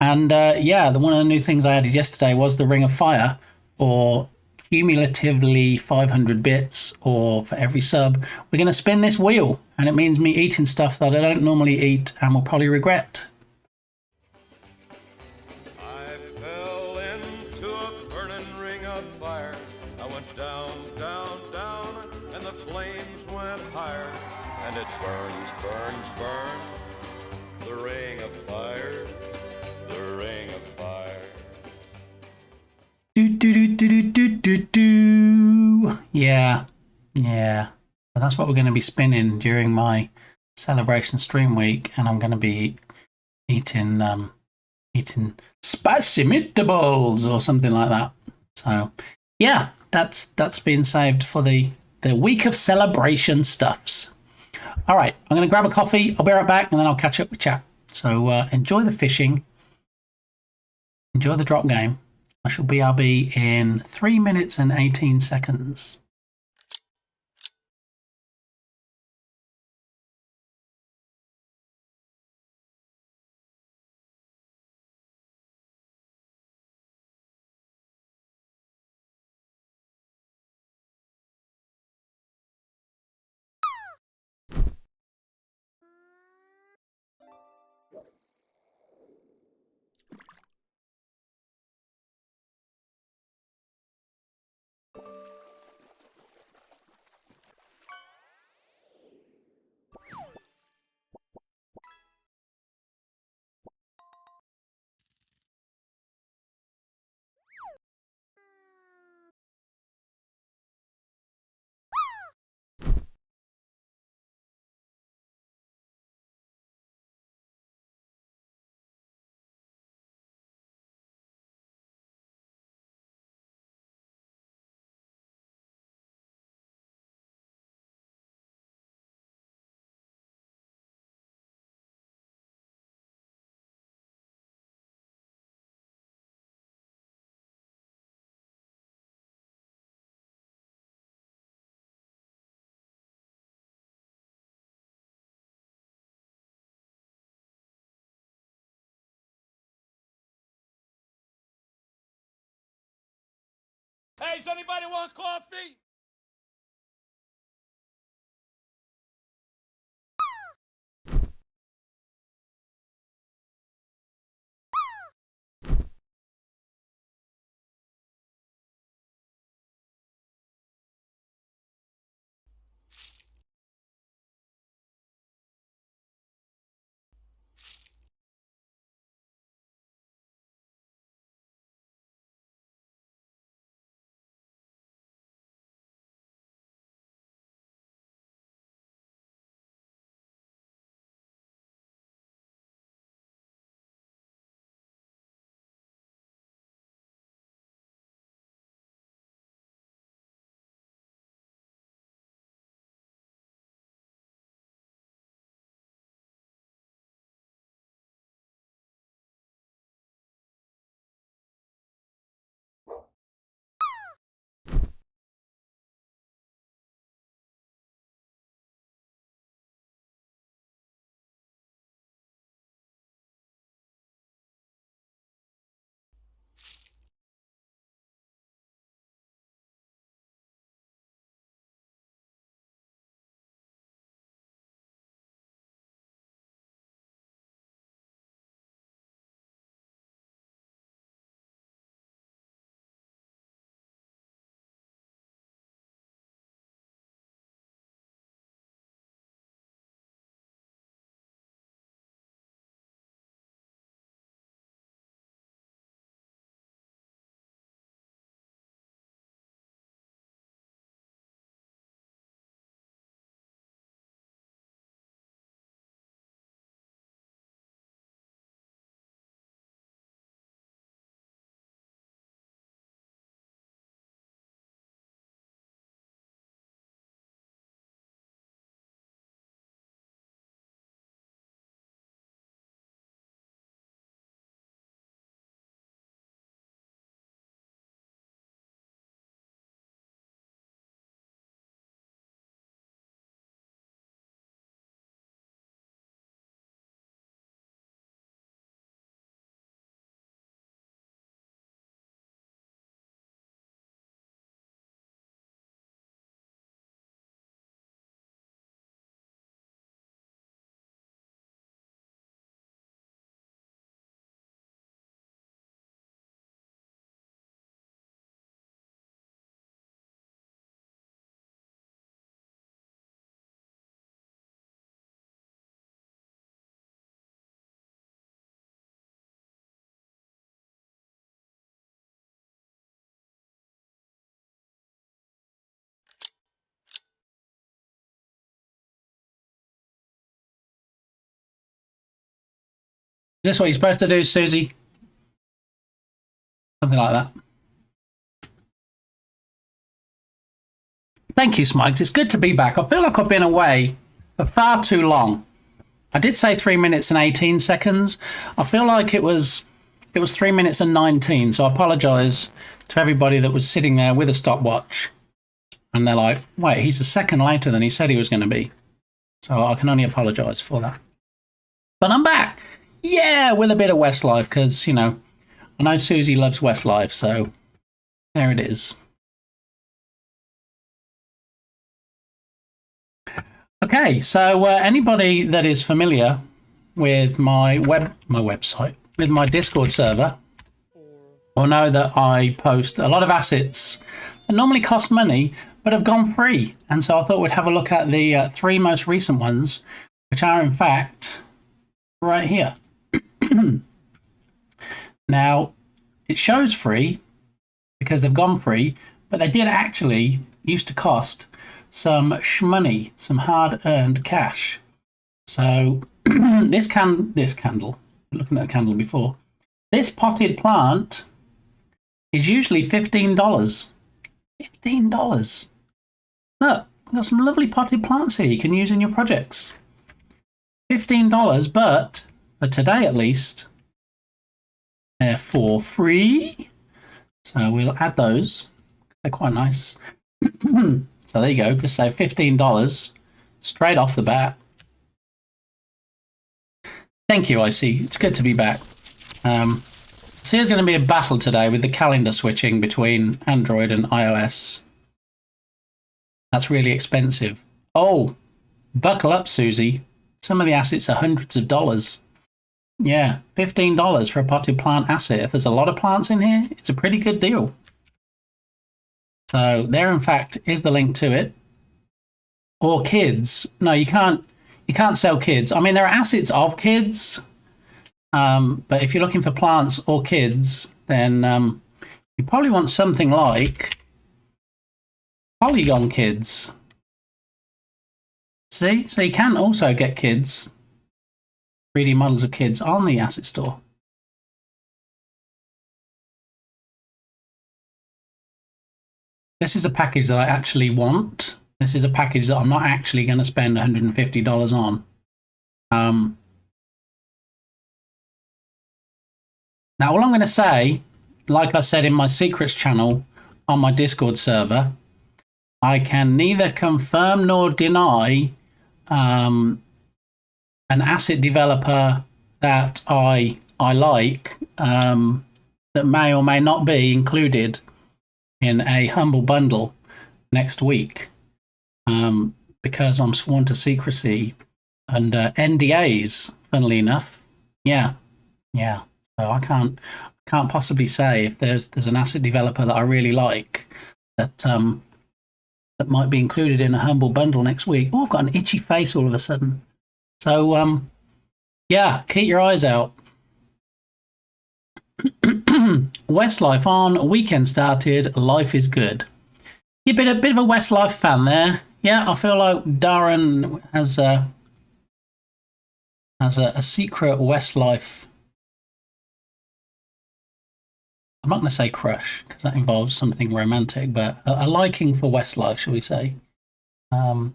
And one of the new things I added yesterday was the Ring of Fire for cumulatively 500 bits, or for every sub. We're going to spin this wheel, and it means me eating stuff that I don't normally eat and will probably regret. I fell into a burning ring of fire. I went down, down, down, and the flames went higher. And it burns, burns, burns. The ring of fire, the ring of fire. Do, do, do, do, do, do, do. Yeah. But that's what we're going to be spinning during my celebration stream week, and I'm going to be eating spicy meatballs or something like that. So yeah, that's been saved for the week of celebration stuffs. All right, I'm going to grab a coffee. I'll be right back, and then I'll catch up with chat. So enjoy the fishing, enjoy the drop game. I shall BRB in 3 minutes and 18 seconds. Hey, does anybody want coffee? this what you're supposed to do, Susie? Something like that. Thank you, Smikes. It's good to be back. I feel like I've been away for far too long. I did say 3 minutes and 18 seconds. I feel like it was 3 minutes and 19, so I apologise to everybody that was sitting there with a stopwatch. And they're like, wait, he's a second later than he said he was going to be. So I can only apologise for that. But I'm back. Yeah, with a bit of Westlife, because, you know, I know Susie loves Westlife, so there it is. Okay, so anybody that is familiar with my website, with my Discord server, will know that I post a lot of assets that normally cost money, but have gone free. And so I thought we'd have a look at the 3 most recent ones, which are in fact right here. Now, it shows free because they've gone free, but they did actually used to cost some shmoney, some hard-earned cash. So this candle, looking at a candle before, this potted plant is usually $15. $15. Look, we've got some lovely potted plants here you can use in your projects. $15, but for today at least, they're for free. So we'll add those. They're quite nice. So there you go. Just say $15 straight off the bat. Thank you, IC. It's good to be back. So there's going to be a battle today with the calendar switching between Android and iOS. That's really expensive. Oh, buckle up, Susie. Some of the assets are hundreds of dollars. Yeah, $15 for a potted plant asset. If there's a lot of plants in here, it's a pretty good deal. So there, in fact, is the link to it. Or kids. No, you can't sell kids. I mean, there are assets of kids. But if you're looking for plants or kids, then you probably want something like Polygon Kids. See? So you can also get kids, 3D models of kids on the asset store. This is a package that I actually want. This is a package that I'm not actually going to spend $150 on. Now, all I'm going to say, like I said in my secrets channel on my Discord server, I can neither confirm nor deny an asset developer that I like that may or may not be included in a humble bundle next week, because I'm sworn to secrecy and NDAs. Funnily enough, yeah. So I can't possibly say if there's an asset developer that I really like that that might be included in a humble bundle next week. Oh, I've got an itchy face all of a sudden. So yeah, keep your eyes out. Westlife on, weekend started, life is good. You've been a bit of a Westlife fan there. Yeah, I feel like Darren has a secret Westlife. I'm not going to say crush, because that involves something romantic, but a liking for Westlife, shall we say. How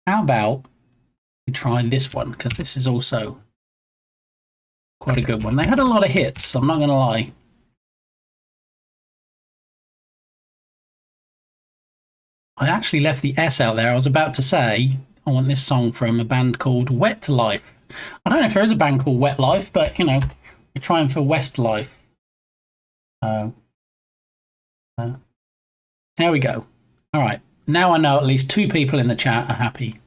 about we try this one, because this is also quite a good one. They had a lot of hits, I'm not going to lie. I actually left the S out there. I was about to say I want this song from a band called Wet Life. I don't know if there is a band called Wet Life, but, you know, we're trying for Westlife. There we go. All right. Now I know at least 2 people in the chat are happy.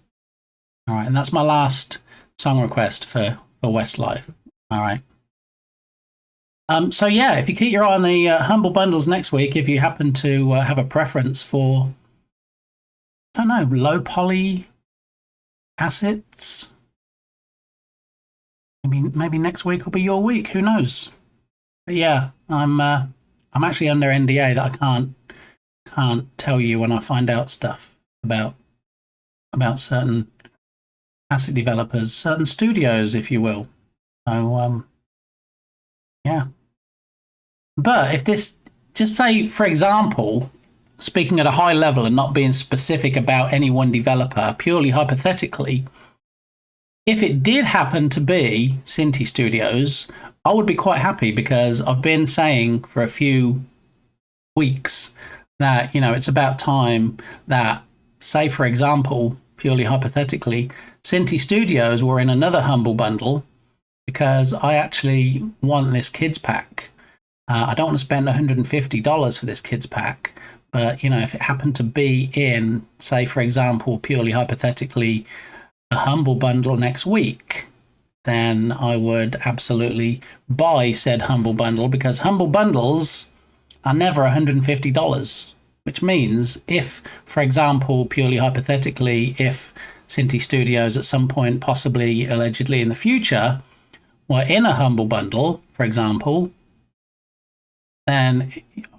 All right. And that's my last song request for Westlife. All right. So, yeah, if you keep your eye on the Humble Bundles next week, if you happen to have a preference for, I don't know, low poly assets, maybe next week will be your week. Who knows? But yeah, I'm actually under NDA that I can't tell you when I find out stuff about certain asset developers, certain studios, if you will. So Yeah. But if this, just say, for example, speaking at a high level and not being specific about any one developer, purely hypothetically, if it did happen to be Cinti Studios, I would be quite happy, because I've been saying for a few weeks that, it's about time that, say, for example, purely hypothetically, Cinti Studios were in another Humble Bundle, because I actually want this kids pack. I don't want to spend $150 for this kids pack, but, if it happened to be in, say, for example, purely hypothetically, a Humble Bundle next week, then I would absolutely buy said Humble Bundle, because Humble Bundles are never $150, which means if, for example, purely hypothetically, if Cinti Studios at some point, possibly, allegedly in the future, were in a Humble Bundle, for example, then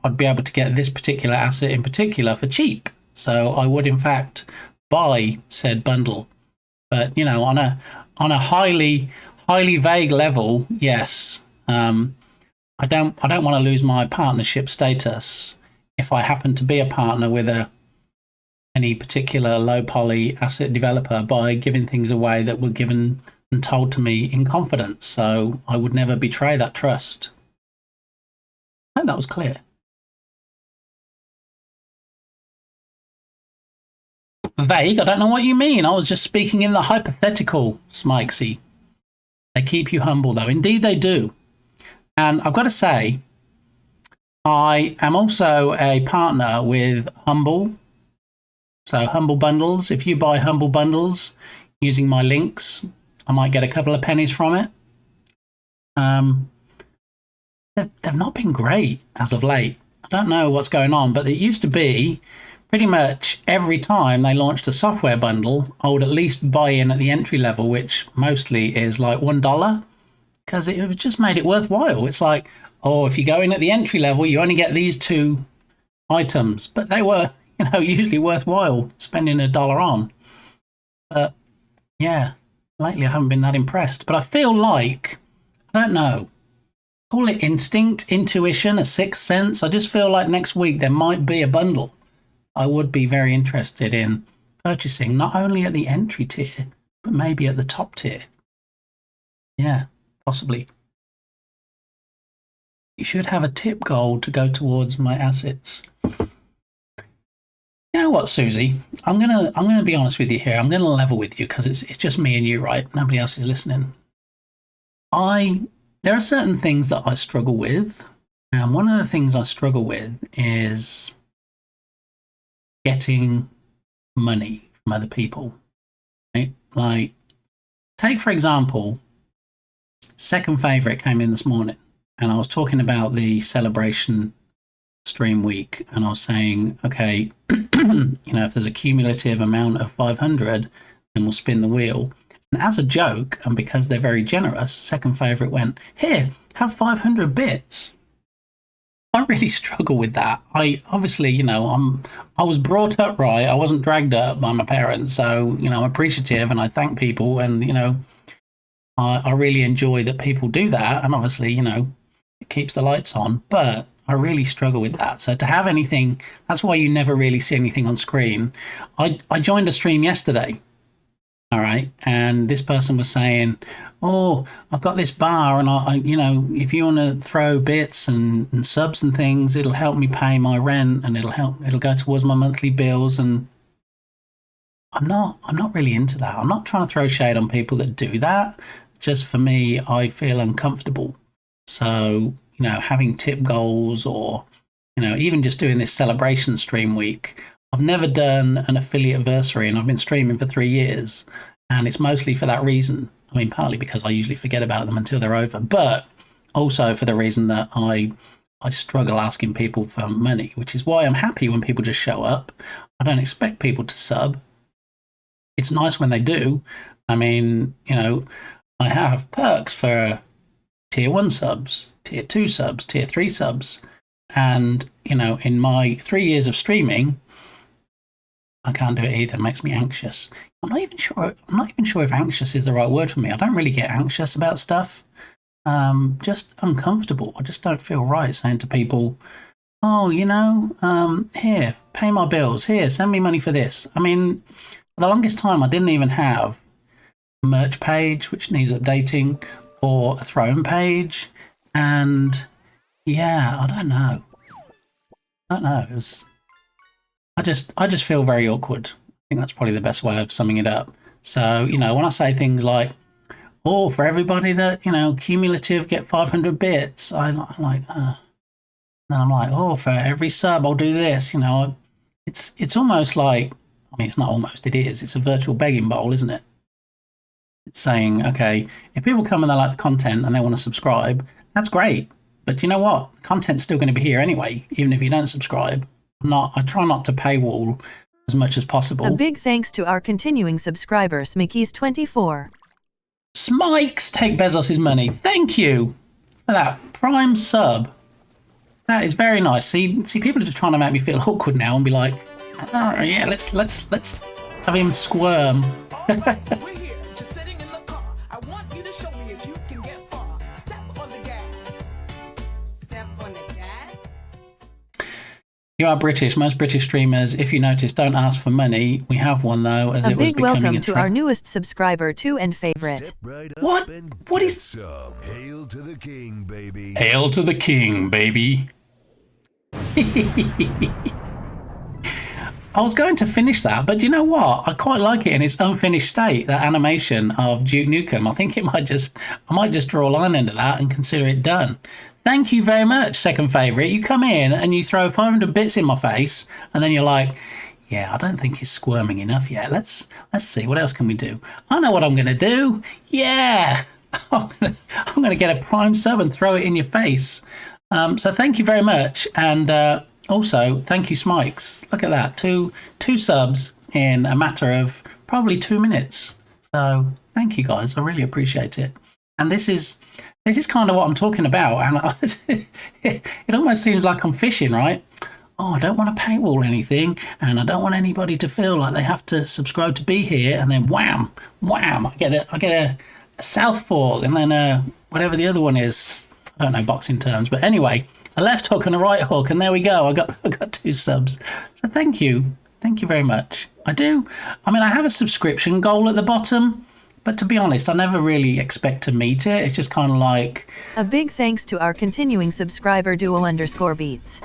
I'd be able to get this particular asset in particular for cheap. So I would, in fact, buy said bundle. But, on a highly vague level, yes. I don't want to lose my partnership status if I happen to be a partner with any particular low poly asset developer by giving things away that were given and told to me in confidence. So I would never betray that trust. I hope that was clear. Vague? I don't know what you mean. I was just speaking in the hypothetical, Smikesy. They keep you humble, though. Indeed, they do. And I've got to say, I am also a partner with Humble. So Humble Bundles. If you buy Humble Bundles using my links, I might get a couple of pennies from it. They've not been great as of late. I don't know what's going on, but it used to be pretty much every time they launched a software bundle, I would at least buy in at the entry level, which mostly is like $1, because it just made it worthwhile. It's like, oh, if you go in at the entry level, you only get these 2 items, but they were, usually worthwhile spending $1 on. But yeah, lately I haven't been that impressed. But I feel like, I don't know, call it instinct, intuition, a sixth sense. I just feel like next week there might be a bundle I would be very interested in purchasing, not only at the entry tier, but maybe at the top tier. Yeah, possibly. You should have a tip goal to go towards my assets. You know what, Susie? I'm gonna be honest with you here. I'm gonna level with you, because it's just me and you, right? Nobody else is listening. There are certain things that I struggle with, and one of the things I struggle with is getting money from other people. Right? Like, take for example, Second Favorite came in this morning, and I was talking about the celebration stream week, and I was saying, okay, if there's a cumulative amount of 500, then we'll spin the wheel. And as a joke, and because they're very generous, Second Favorite went, here, have 500 bits. I really struggle with that. I obviously, I was brought up right. I wasn't dragged up by my parents. So, I'm appreciative and I thank people. And, I really enjoy that people do that. And obviously, it keeps the lights on. But I really struggle with that. So to have anything, that's why you never really see anything on screen. I joined a stream yesterday. All right. And this person was saying, oh, I've got this bar, and I if you want to throw bits and subs and things, it'll help me pay my rent, and it'll go towards my monthly bills. And I'm not really into that. I'm not trying to throw shade on people that do that. Just for me, I feel uncomfortable. So, having tip goals, or, even just doing this celebration stream week. I've never done an affiliate anniversary, and I've been streaming for 3 years, and it's mostly for that reason. I mean, partly because I usually forget about them until they're over, but also for the reason that I struggle asking people for money, which is why I'm happy when people just show up. I don't expect people to sub. It's nice when they do. I mean, I have perks for tier 1 subs, tier 2 subs, tier 3 subs, and, in my 3 years of streaming, I can't do it either. It makes me anxious. I'm not even sure if anxious is the right word for me. I don't really get anxious about stuff. just uncomfortable. I just don't feel right saying to people, oh, here, pay my bills. Here, send me money for this. I mean, for the longest time, I didn't even have a merch page, which needs updating, or a throne page. And yeah, I don't know. I just feel very awkward. I think that's probably the best way of summing it up. So, when I say things like, oh, for everybody that, cumulative get 500 bits, I'm like, then I'm like, oh, for every sub, I'll do this. It's almost like, I mean, it's not almost, it is. It's a virtual begging bowl, isn't it? It's saying, okay, if people come and they like the content and they want to subscribe, that's great. But you know what? The content's still going to be here anyway, even if you don't subscribe. I try not to paywall as much as possible. A big thanks to our continuing subscriber, Smickey's24. Smikes, take Bezos's money. Thank you for that Prime sub. That is very nice. See, people are just trying to make me feel awkward now and be like, oh yeah, let's have him squirm. We're here, just sitting in the car. I want you to show me if you can get far. Step on the gas. Step on the gas. You are British. Most British streamers, if you notice, don't ask for money. We have one though, as a it was big becoming welcome to our newest subscriber too and favorite. What? What is? Some. Hail to the king, baby. Hail to the king, baby. I was going to finish that, but you know what? I quite like it in its unfinished state, that animation of Duke Nukem. I think I might just draw a line under that and consider it done. Thank you very much, second favourite. You come in and you throw 500 bits in my face, and then you're like, yeah, I don't think he's squirming enough yet. Let's see, what else can we do? I know what I'm going to do. Yeah, I'm going to get a Prime sub and throw it in your face. So thank you very much, and also thank you, Smikes. Look at that, two subs in a matter of probably 2 minutes. So thank you guys, I really appreciate it. And this is kind of what I'm talking about, and it almost seems like I'm fishing, right? Oh, I don't want to paywall anything, and I don't want anybody to feel like they have to subscribe to be here, and then wham, I get a South Fork, and then whatever the other one is. I don't know boxing terms, but anyway, a left hook and a right hook, and there we go. I got 2 subs. So thank you very much. I have a subscription goal at the bottom, but to be honest, I never really expect to meet it. It's just kind of like a big thanks to our continuing subscriber duo_beats.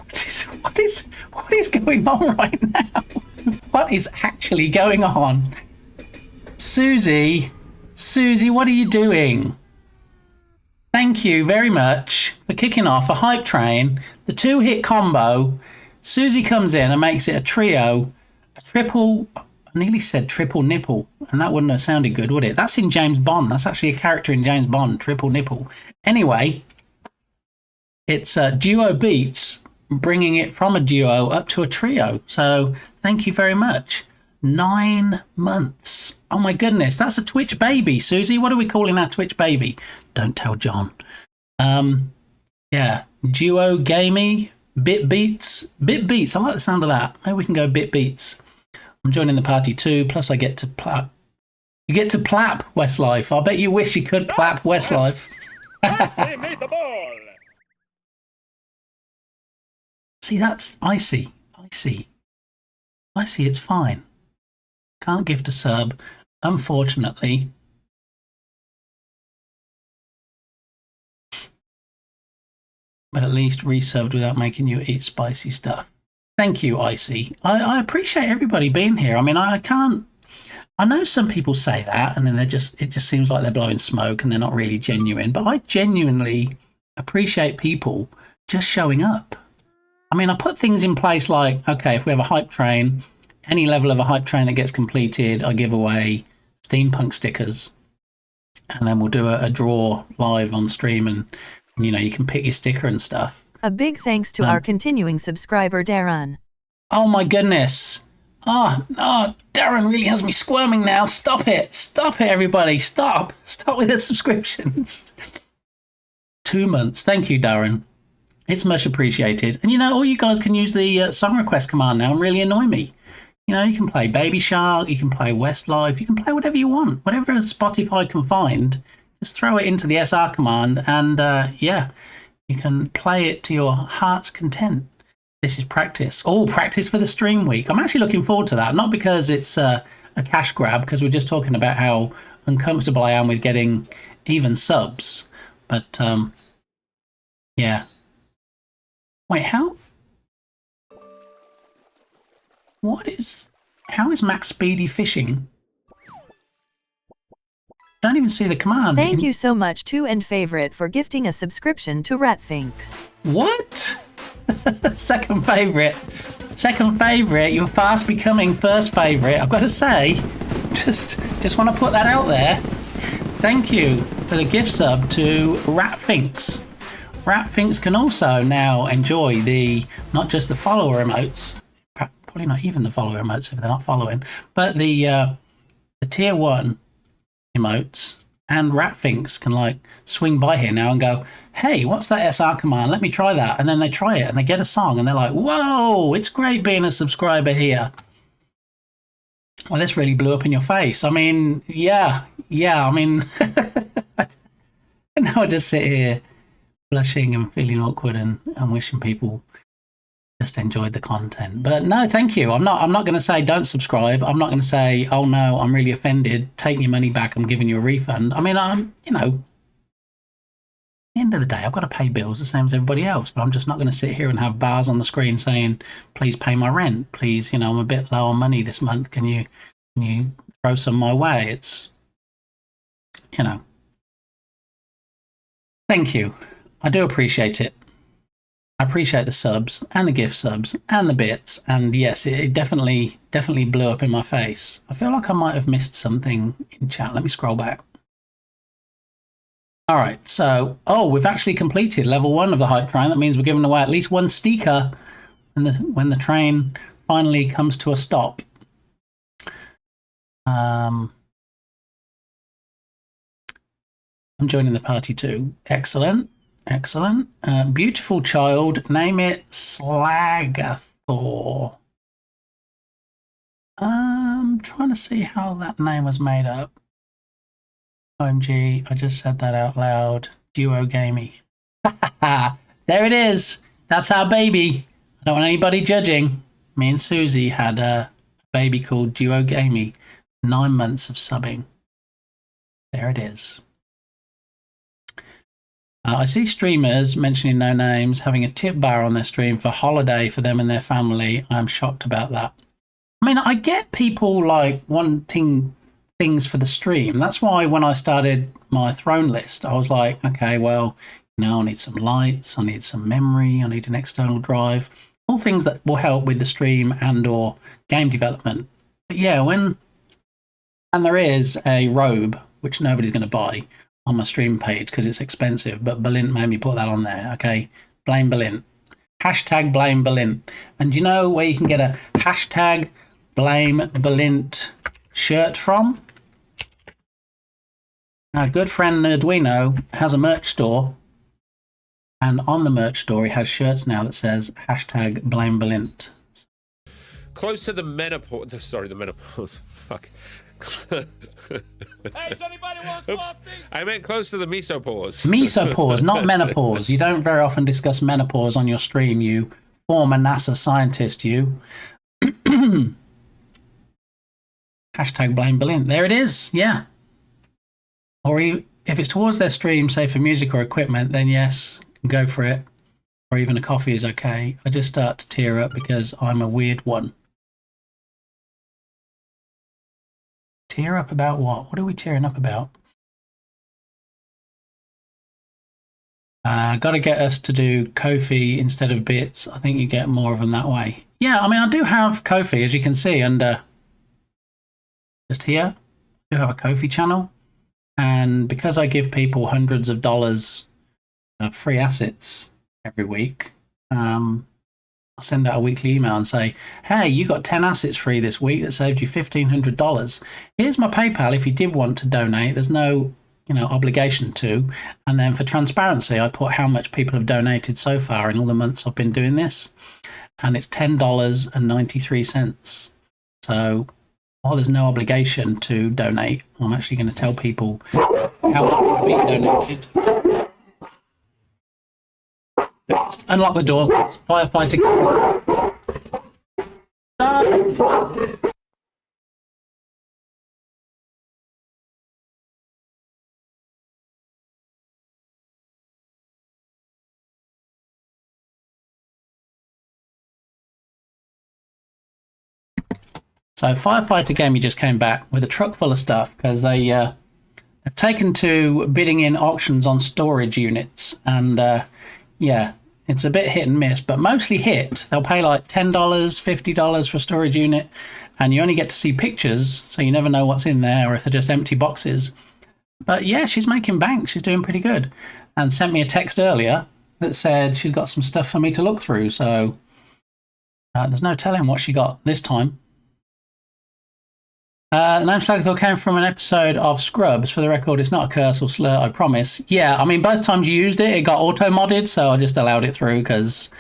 What is going on right now? What is actually going on? Susie, what are you doing? Thank you very much for kicking off a hype train, the 2-hit combo. Susie comes in and makes it a trio, a triple, I nearly said triple nipple, and that wouldn't have sounded good, would it? That's in James Bond. That's actually a character in James Bond, triple nipple. Anyway, it's duo beats, bringing it from a duo up to a trio. So thank you very much. 9 months. Oh my goodness, that's a Twitch baby. Susie, what are we calling that Twitch baby? Don't tell John. Yeah, duo gamey, bit beats. I like the sound of that. Maybe we can go bit beats. I'm joining the party too. Plus, I get to plap. You get to plap Westlife. I bet you wish you could plap Westlife. See, that's icy. It's fine. Can't gift a sub, unfortunately. But at least resubbed without making you eat spicy stuff. Thank you, Icy. I appreciate everybody being here. I mean, I know some people say that, and then it just seems like they're blowing smoke and they're not really genuine. But I genuinely appreciate people just showing up. I mean, I put things in place like, okay, if we have a hype train, any level of a hype train that gets completed, I give away steampunk stickers, and then we'll do a draw live on stream, and you can pick your sticker and stuff. A big thanks to our continuing subscriber, Darren. Oh my goodness. Oh, Darren really has me squirming now. Stop it, everybody. Stop with the subscriptions. 2 months. Thank you, Darren. It's much appreciated. And all you guys can use the song request command now and really annoy me. You can play Baby Shark, you can play Westlife, you can play whatever you want. Whatever Spotify can find, just throw it into the SR command, and yeah, you can play it to your heart's content. This is practice. Oh, practice for the stream week. I'm actually looking forward to that. Not because it's a cash grab, because we're just talking about how uncomfortable I am with getting even subs. But, yeah. Wait, how is Max Speedy fishing? Don't even see the command. Thank you so much to and favorite for gifting a subscription to Ratfinks. What? Second favorite. Second favorite. You're fast becoming first favorite. I've got to say, just want to put that out there. Thank you for the gift sub to Ratfinks. Ratfinks can also now enjoy not just the follower emotes, probably not even the follower emotes if they're not following, but the tier 1 emotes, and Ratfinks can like swing by here now and go, hey, what's that SR command? Let me try that. And then they try it and they get a song and they're like, whoa, it's great being a subscriber here. Well, this really blew up in your face. I mean, yeah, I mean, now I just sit here blushing and feeling awkward and wishing people just enjoyed the content. But no, thank you. I'm not going to say don't subscribe. I'm not going to say, oh no, I'm really offended, take your money back, I'm giving you a refund. I mean, you know, at the end of the day, I've got to pay bills the same as everybody else, but I'm just not going to sit here and have bars on the screen saying, please pay my rent, please, you know, I'm a bit low on money this month, can you throw some my way? It's, you know, thank you. I do appreciate it. I appreciate the subs and the gift subs and the bits, and yes, it definitely blew up in my face. I feel like I might have missed something in chat. Let me scroll back. All right, so we've actually completed level 1 of the hype train. That means we're giving away at least one sticker when the train finally comes to a stop. I'm joining the party too. Excellent. Excellent. Beautiful child. Name it Slagathor. Trying to see how that name was made up. OMG, I just said that out loud. Duo Gamey. There it is. That's our baby. I don't want anybody judging. Me and Susie had a baby called Duo Gamey. 9 months of subbing. There it is. I see streamers mentioning no names having a tip bar on their stream for holiday for them and their family. I'm shocked about that. I mean, I get people like wanting things for the stream. That's why when I started my throne list, I was like, okay, well, you know, I need some lights, I need some memory, I need an external drive, all things that will help with the stream and or game development. But yeah, and there is a robe, which nobody's going to buy on my stream page because it's expensive, but Balint made me put that on there. Okay, blame Balint. Hashtag blame Balint. And do you know where you can get a hashtag blame Balint shirt from? Our good friend Arduino has a merch store, and on the merch store he has shirts now that says hashtag blame Balint. Close to the menopause. Sorry, the menopause. Fuck. Hey, does anybody want coffee? I meant close to the mesopause. Mesopause, not menopause. You don't very often discuss menopause on your stream, you former NASA scientist, you. Hashtag blame Balint. There it is, yeah. Or if it's towards their stream, say for music or equipment, then yes, go for it. Or even a coffee is okay. I just start to tear up because I'm a weird one. Tear up about what? What are we tearing up about? Got to get us to do Ko-fi instead of bits. I think you get more of them that way. Yeah, I mean, I do have Ko-fi, as you can see, under just here. I do have a Ko-fi channel. And because I give people hundreds of dollars of free assets every week, I'll send out a weekly email and say, hey, you got 10 assets free this week that saved you $1,500. Here's my PayPal if you did want to donate. There's no, obligation to. And then for transparency, I put how much people have donated so far in all the months I've been doing this. And it's $10.93. So while there's no obligation to donate, I'm actually going to tell people how much being donated. Unlock the door. Firefighter. So Firefighter Gamey just came back with a truck full of stuff because they have taken to bidding in auctions on storage units, and yeah, it's a bit hit and miss, but mostly hit. They'll pay like $10, $50 for a storage unit, and you only get to see pictures, so you never know what's in there or if they're just empty boxes. But yeah, she's making bank. She's doing pretty good, and sent me a text earlier that said she's got some stuff for me to look through. So there's no telling what she got this time. The name Slagthor came from an episode of Scrubs. For the record, it's not a curse or slur, I promise. Yeah, I mean, both times you used it, it got auto-modded, so I just allowed it through because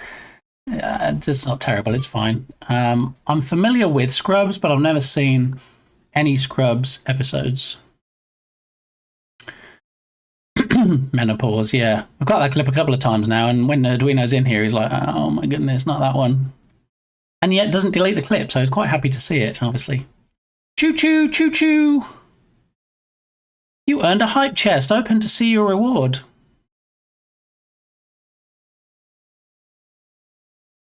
it's not terrible, it's fine. I'm familiar with Scrubs, but I've never seen any Scrubs episodes. Menopause, yeah. I've got that clip a couple of times now, and when Arduino's in here, he's like, oh my goodness, not that one. And yet doesn't delete the clip, so he's quite happy to see it, obviously. Choo-choo, choo-choo. You earned a hype chest. Open to see your reward.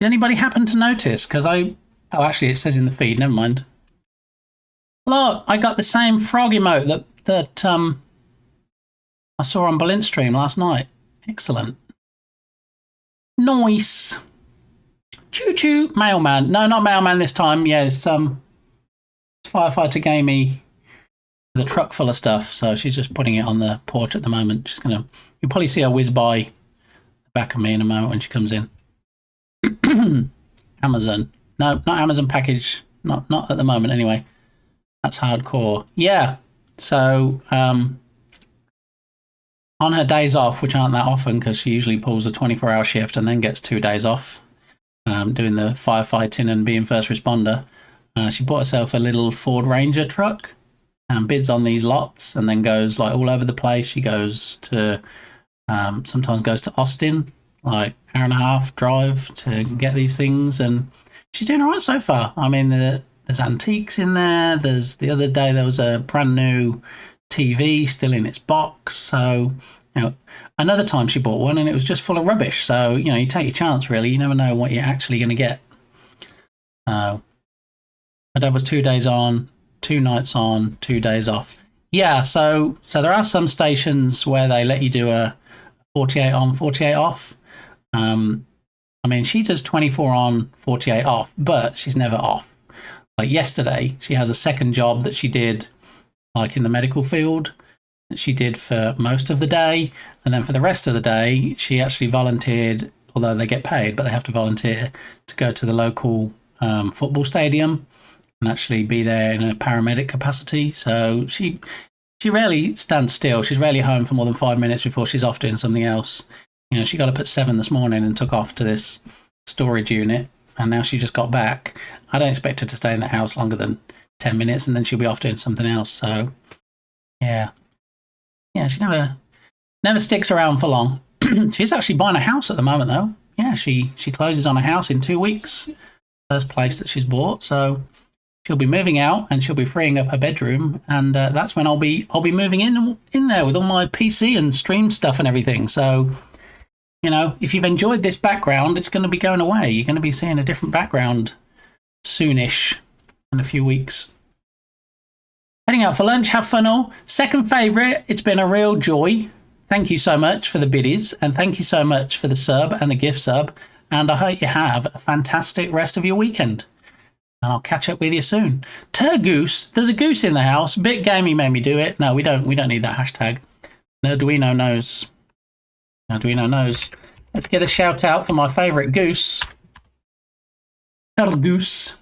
Did anybody happen to notice? Because oh, actually, it says in the feed. Never mind. Look, I got the same frog emote that I saw on Balint stream last night. Excellent. Nice. Choo-choo. Mailman. No, not Mailman this time. Yeah, it's Firefighter Gamey with a truck full of stuff, so she's just putting it on the porch at the moment. You'll probably see her whiz by the back of me in a moment when she comes in. Amazon. No, not Amazon package. Not at the moment anyway. That's hardcore. Yeah. So on her days off, which aren't that often because she usually pulls a 24-hour shift and then gets 2 days off doing the firefighting and being first responder, she bought herself a little Ford Ranger truck and bids on these lots and then goes like all over the place. She goes to, sometimes goes to Austin, like hour and a half drive to get these things. And she's doing all right so far. I mean, there's antiques in there. The other day there was a brand new TV still in its box. So, another time she bought one and it was just full of rubbish. So, you take your chance really. You never know what you're actually going to get. My dad was 2 days on, 2 nights on, 2 days off. Yeah, so there are some stations where they let you do a 48 on, 48 off. I mean, she does 24 on, 48 off, but she's never off. Like yesterday, she has a second job that she did, like in the medical field, that she did for most of the day. And then for the rest of the day, she actually volunteered, although they get paid, but they have to volunteer to go to the local football stadium and actually be there in a paramedic capacity. So she rarely stands still. She's rarely home for more than 5 minutes before she's off doing something else. She got up at 7 this morning and took off to this storage unit, and now she just got back. I don't expect her to stay in the house longer than 10 minutes, and then she'll be off doing something else. So yeah, she never sticks around for long. She's actually buying a house at the moment though. Yeah, she closes on a house in 2 weeks. First place that she's bought, so she'll be moving out and she'll be freeing up her bedroom, and that's when I'll be moving in there with all my PC and stream stuff and everything. So, if you've enjoyed this background, it's going to be going away. You're going to be seeing a different background soonish in a few weeks. Heading out for lunch. Have fun all. Second favourite. It's been a real joy. Thank you so much for the biddies, and thank you so much for the sub and the gift sub. And I hope you have a fantastic rest of your weekend. And I'll catch up with you soon. Turgoose. There's a goose in the house. Bit gamey made me do it. No, we don't need that hashtag. Arduino knows. Arduino knows. Let's get a shout out for my favourite goose. Turgoose.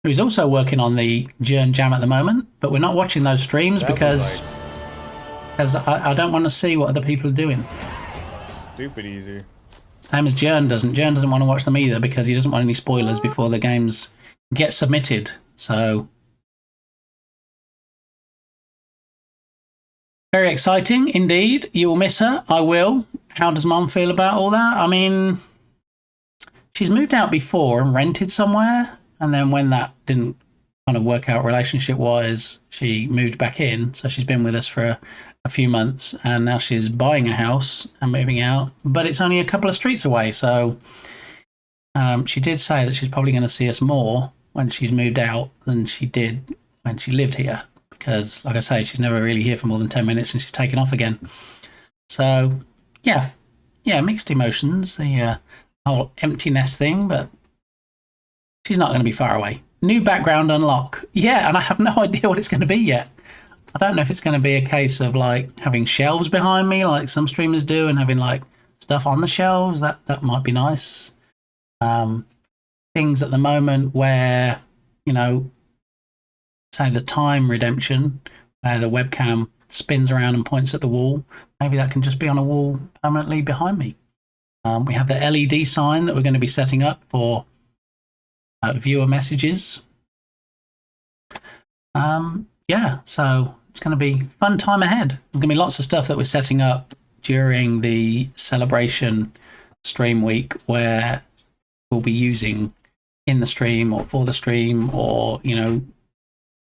Who's also working on the Jern Jam at the moment. But we're not watching those streams because I don't want to see what other people are doing. Stupid easy. Same as Jern doesn't. Jern doesn't want to watch them either because he doesn't want any spoilers before the games get submitted. So very exciting indeed. You will miss her. I will. How does Mum feel about all that? I mean, she's moved out before and rented somewhere, and then when that didn't kind of work out relationship-wise, she moved back in. So she's been with us for a few months, and now she's buying a house and moving out. But it's only a couple of streets away, so she did say that she's probably going to see us more when she's moved out than she did when she lived here. Because, like I say, she's never really here for more than 10 minutes and she's taken off again. So, yeah, mixed emotions. The whole empty nest thing, but she's not going to be far away. New background unlock. Yeah, and I have no idea what it's going to be yet. I don't know if it's going to be a case of like having shelves behind me like some streamers do and having like stuff on the shelves. That might be nice. Things at the moment where, you know, say the time redemption, where the webcam spins around and points at the wall. Maybe that can just be on a wall permanently behind me. We have the LED sign that we're going to be setting up for viewer messages. Yeah, so it's going to be a fun time ahead. There's going to be lots of stuff that we're setting up during the celebration stream week where we'll be using in the stream or for the stream, or, you know,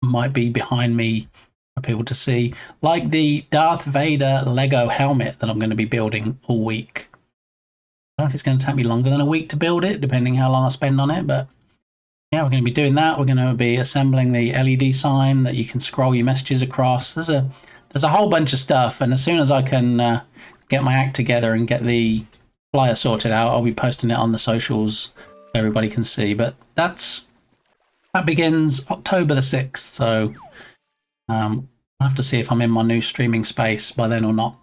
might be behind me for people to see, like the Darth Vader Lego helmet that I'm going to be building all week. I don't know if it's going to take me longer than a week to build it, depending how long I spend on it, but yeah, we're going to be doing that. We're going to be assembling the LED sign that you can scroll your messages across. There's a whole bunch of stuff, and as soon as I can get my act together and get the flyer sorted out, I'll be posting it on the socials so everybody can see. But that begins October the 6th, so I'll have to see if I'm in my new streaming space by then or not.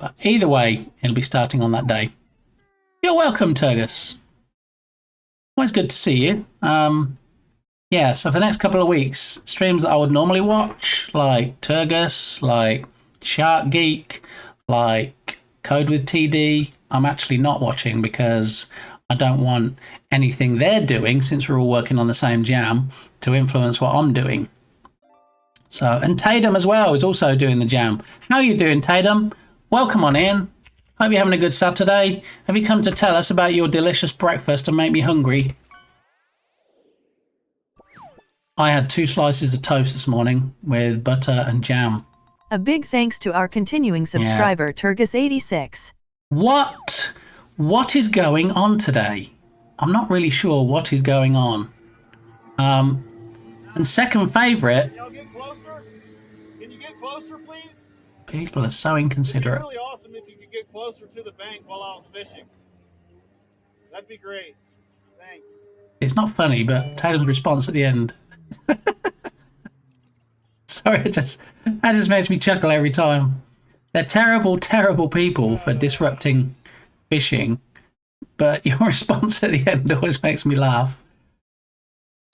But either way, it'll be starting on that day. You're welcome, Turgus. Always good to see you. Yeah, so for the next couple of weeks, streams that I would normally watch, like Turgus, like Shark Geek, like Code with TD, I'm actually not watching because I don't want anything they're doing, since we're all working on the same jam, to influence what I'm doing. So, and Tatum as well is also doing the jam. How are you doing, Tatum? Welcome on in. Hope you're having a good Saturday. Have you come to tell us about your delicious breakfast and make me hungry? I had 2 slices of toast this morning with butter and jam. A big thanks to our continuing subscriber, Turgus86. What is going on today? I'm not really sure what is going on. And second favourite. Can y'all get closer? Can you get closer, please? People are so inconsiderate. It'd be really awesome if you could get closer to the bank while I was fishing. That'd be great. Thanks. It's not funny, but Tatum's response at the end. Sorry, that just makes me chuckle every time. They're terrible, terrible people for disrupting fishing, but your response at the end always makes me laugh.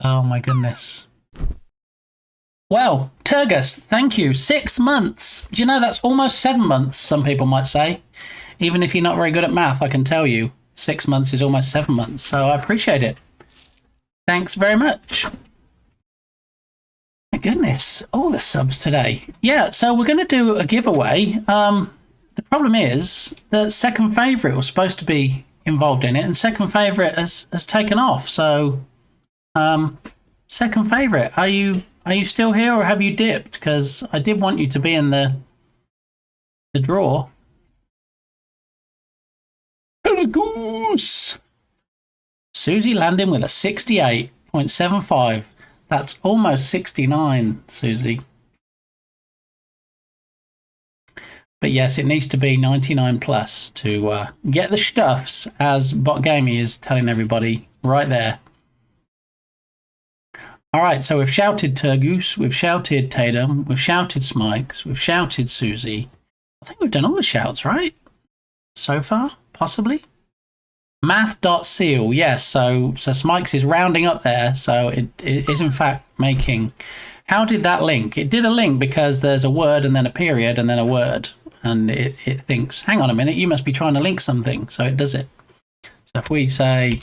Oh my goodness. Well, Turgus, thank you. 6 months. Do you know that's almost 7 months, some people might say. Even if you're not very good at math, I can tell you 6 months is almost 7 months, so I appreciate it. Thanks very much. My goodness, all the subs today. Yeah, so we're going to do a giveaway. The problem is that second favourite was supposed to be involved in it, and second favourite has taken off. So, second favourite, are you still here or have you dipped? Because I did want you to be in the draw. Goose. Susie landing with a 68.75. That's almost 69, Susie. But yes, it needs to be 99 plus to get the stuffs, as BotGamey is telling everybody right there. All right, so we've shouted Turgoose, we've shouted Tatum, we've shouted Smikes, we've shouted Susie. I think we've done all the shouts, right? So far, possibly. Math.seal, yes, so Smikes is rounding up there, so it is in fact making... How did that link? It did a link because there's a word and then a period and then a word, and it thinks, hang on a minute, you must be trying to link something, so it does it. So if we say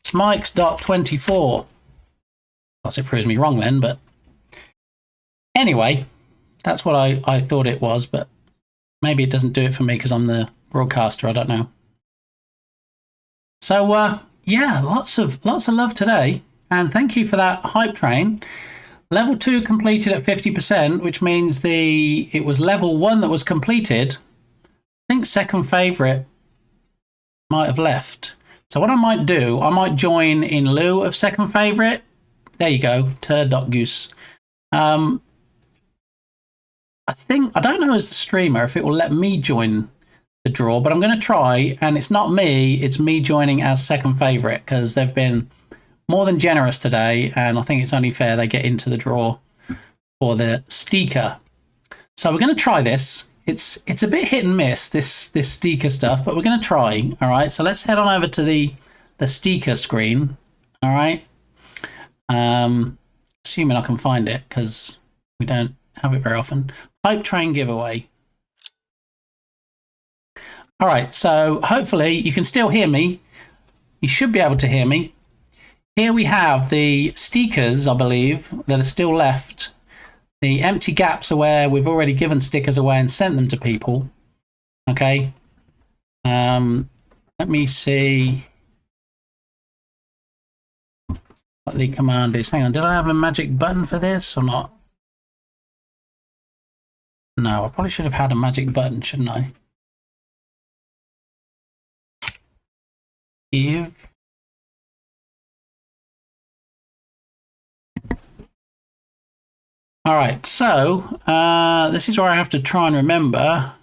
Smikes.24, Plus, it proves me wrong then, but anyway, that's what I thought it was, but maybe it doesn't do it for me because I'm the broadcaster. I don't know. So, yeah, lots of love today, and thank you for that hype train. Level 2 completed at 50%, which means it was level 1 that was completed. I think second favourite might have left. So what I might do, I might join in lieu of second favourite. There you go, turd.goose. I don't know as the streamer if it will let me join the draw, but I'm going to try, and it's not me, it's me joining as second favourite, because they've been more than generous today, and I think it's only fair they get into the draw for the Steeker. So we're going to try this. It's a bit hit and miss, this Steeker stuff, but we're going to try. All right, so let's head on over to the Steeker screen. All right, assuming I can find it because we don't have it very often. Hype train giveaway. All right, so hopefully you can still hear me. You should be able to hear me. Here we have the stickers, I believe, that are still left. The empty gaps are where we've already given stickers away and sent them to people. Okay. Let me see what the command is. Hang on, did I have a magic button for this or not? No, I probably should have had a magic button, shouldn't I? Give. All right, so this is where I have to try and remember.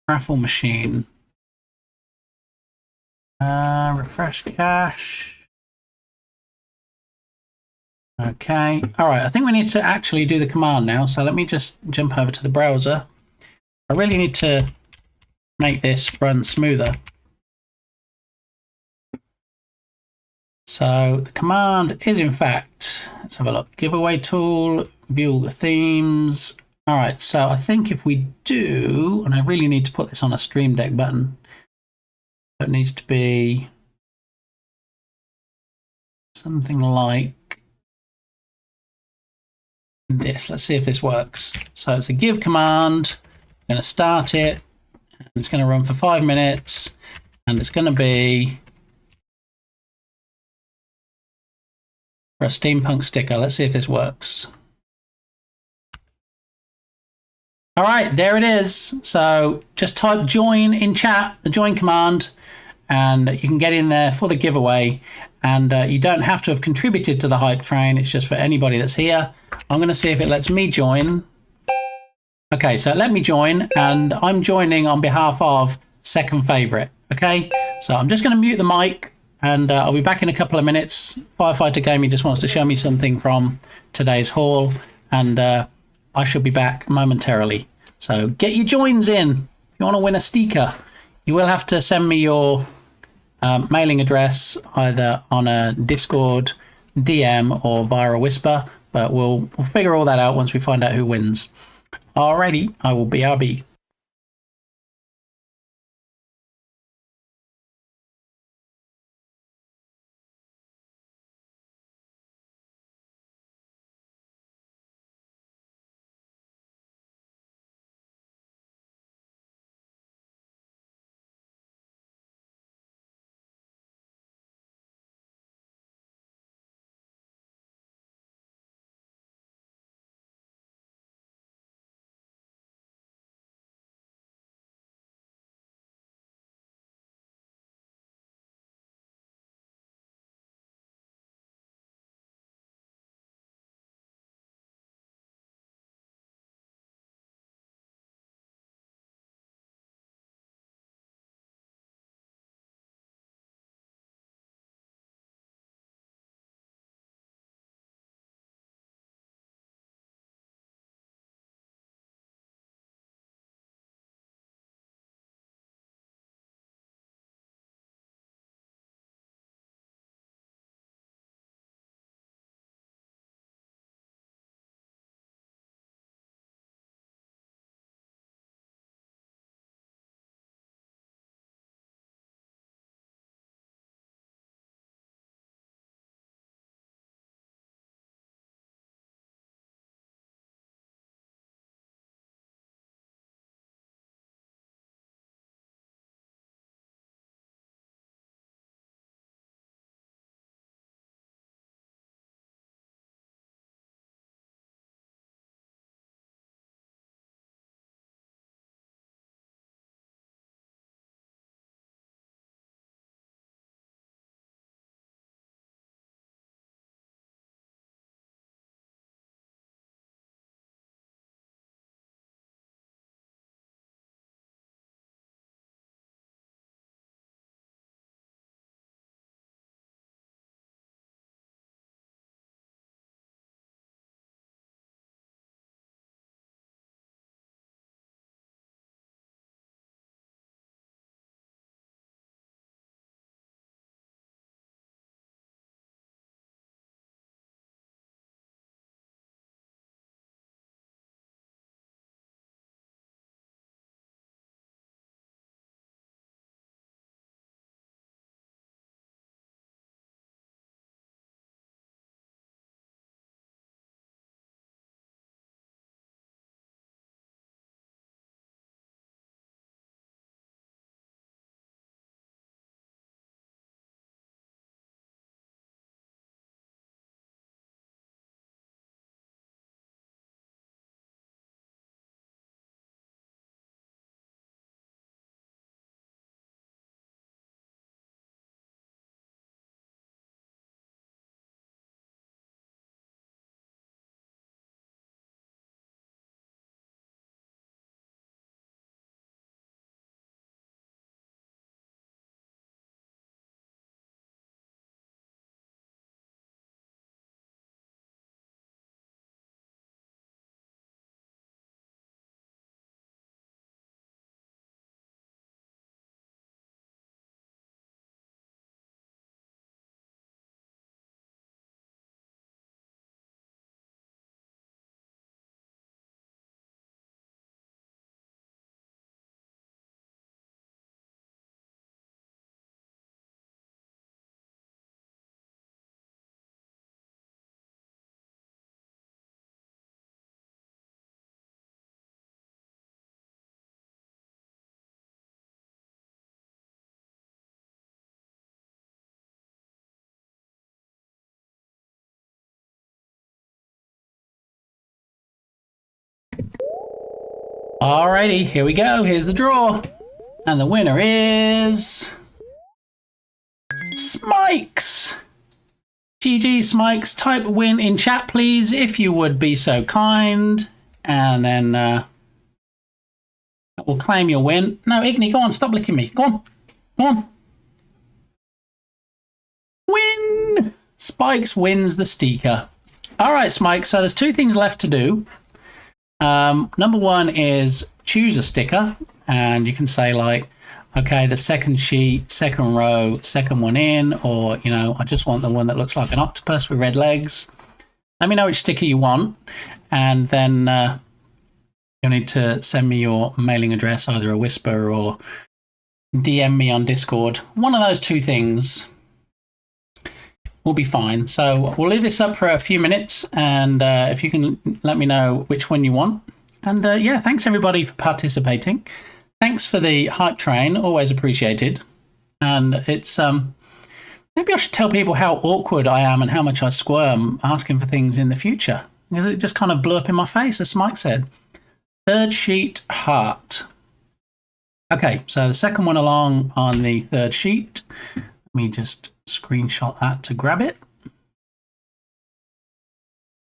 Raffle machine. Refresh cache. Okay. All right, I think we need to actually do the command now. So let me just jump over to the browser. I really need to make this run smoother. So the command is, in fact, let's have a look. Giveaway tool, view all the themes. All right, so I think if we do, and I really need to put this on a Stream Deck button, so it needs to be something like this. Let's see if this works. So it's a give command. I'm going to start it. And it's going to run for 5 minutes, and it's going to be for a steampunk sticker. Let's see if this works. All right, there it is. So just type join in chat, the join command, and you can get in there for the giveaway. And you don't have to have contributed to the hype train. It's just for anybody that's here. I'm going to see if it lets me join. Okay, so let me join, and I'm joining on behalf of second favourite. Okay, so I'm just going to mute the mic, and I'll be back in a couple of minutes. Firefighter Gaming just wants to show me something from today's haul, and I should be back momentarily. So get your joins in. If you want to win a sticker, you will have to send me your mailing address either on a Discord DM or via a whisper, but we'll figure all that out once we find out who wins. Alrighty, I will BRB. Alrighty, here we go. Here's the draw. And the winner is... Smikes! GG, Smikes. Type win in chat, please, if you would be so kind. And then we'll claim your win. No, Igni, go on. Stop licking me. Go on. Go on. Win! Spikes wins the sticker. All right, Smikes. So there's two things left to do. Number one is choose a sticker. And you can say, like, okay, the second sheet, second row, second one in, or, you know, I just want the one that looks like an octopus with red legs. Let me know which sticker you want, and then you'll need to send me your mailing address, either a Whisper or DM me on Discord. One of those two things will be fine. So we'll leave this up for a few minutes, and if you can let me know which one you want. And yeah, thanks everybody for participating. Thanks for the hype train, always appreciated. And it's, maybe I should tell people how awkward I am and how much I squirm asking for things in the future. It just kind of blew up in my face, as Mike said. Third sheet, heart. Okay, so the second one along on the third sheet. Let me just screenshot that to grab it.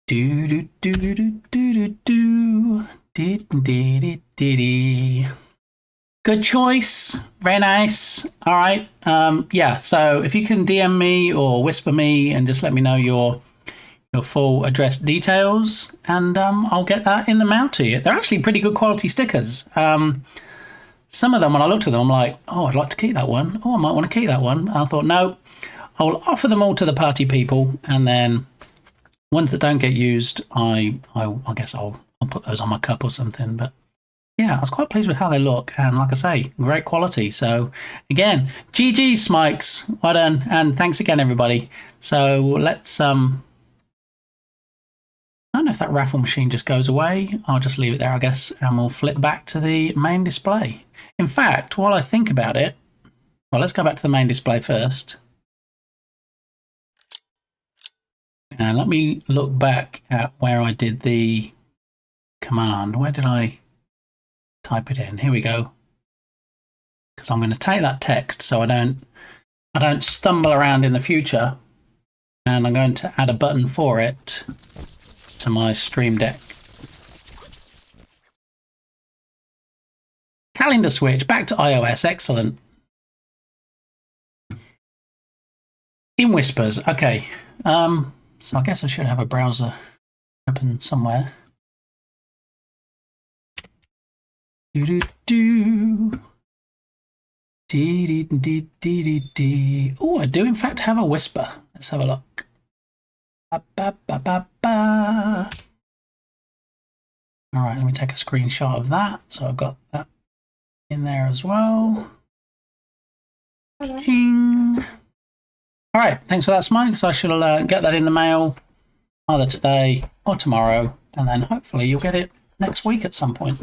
Do do do do do do do. Did did did. Good choice. Very nice. All right. Yeah, so if you can DM me or whisper me and just let me know your full address details, and I'll get that in the mail to you. They're actually pretty good quality stickers. Some of them, when I looked at them, I'm like, oh, I'd like to keep that one. Oh, I might want to keep that one. And I thought, no, I'll offer them all to the party people, and then ones that don't get used, I guess I'll put those on my cup or something. But yeah, I was quite pleased with how they look, and like I say, great quality. So again, GG Smikes, well done, and thanks again everybody. So let's I don't know if that raffle machine just goes away. I'll just leave it there, I guess, and we'll flip back to the main display. In fact, while I think about it, well, let's go back to the main display first. And let me look back at where I did the command. Where did I type it in? Here we go. Because I'm going to take that text so I don't stumble around in the future, and I'm going to add a button for it to my Stream Deck. Calendar switch back to iOS. Excellent. In Whispers. Okay. So I guess I should have a browser open somewhere. Do do do. Dee dee dee dee dee dee. Oh, I do in fact have a Whisper. Let's have a look. Ba ba ba ba ba. All right, let me take a screenshot of that. So I've got that in there as well. Ching. All right, thanks for that, Smike. So I shall get that in the mail either today or tomorrow, and then hopefully you'll get it next week at some point.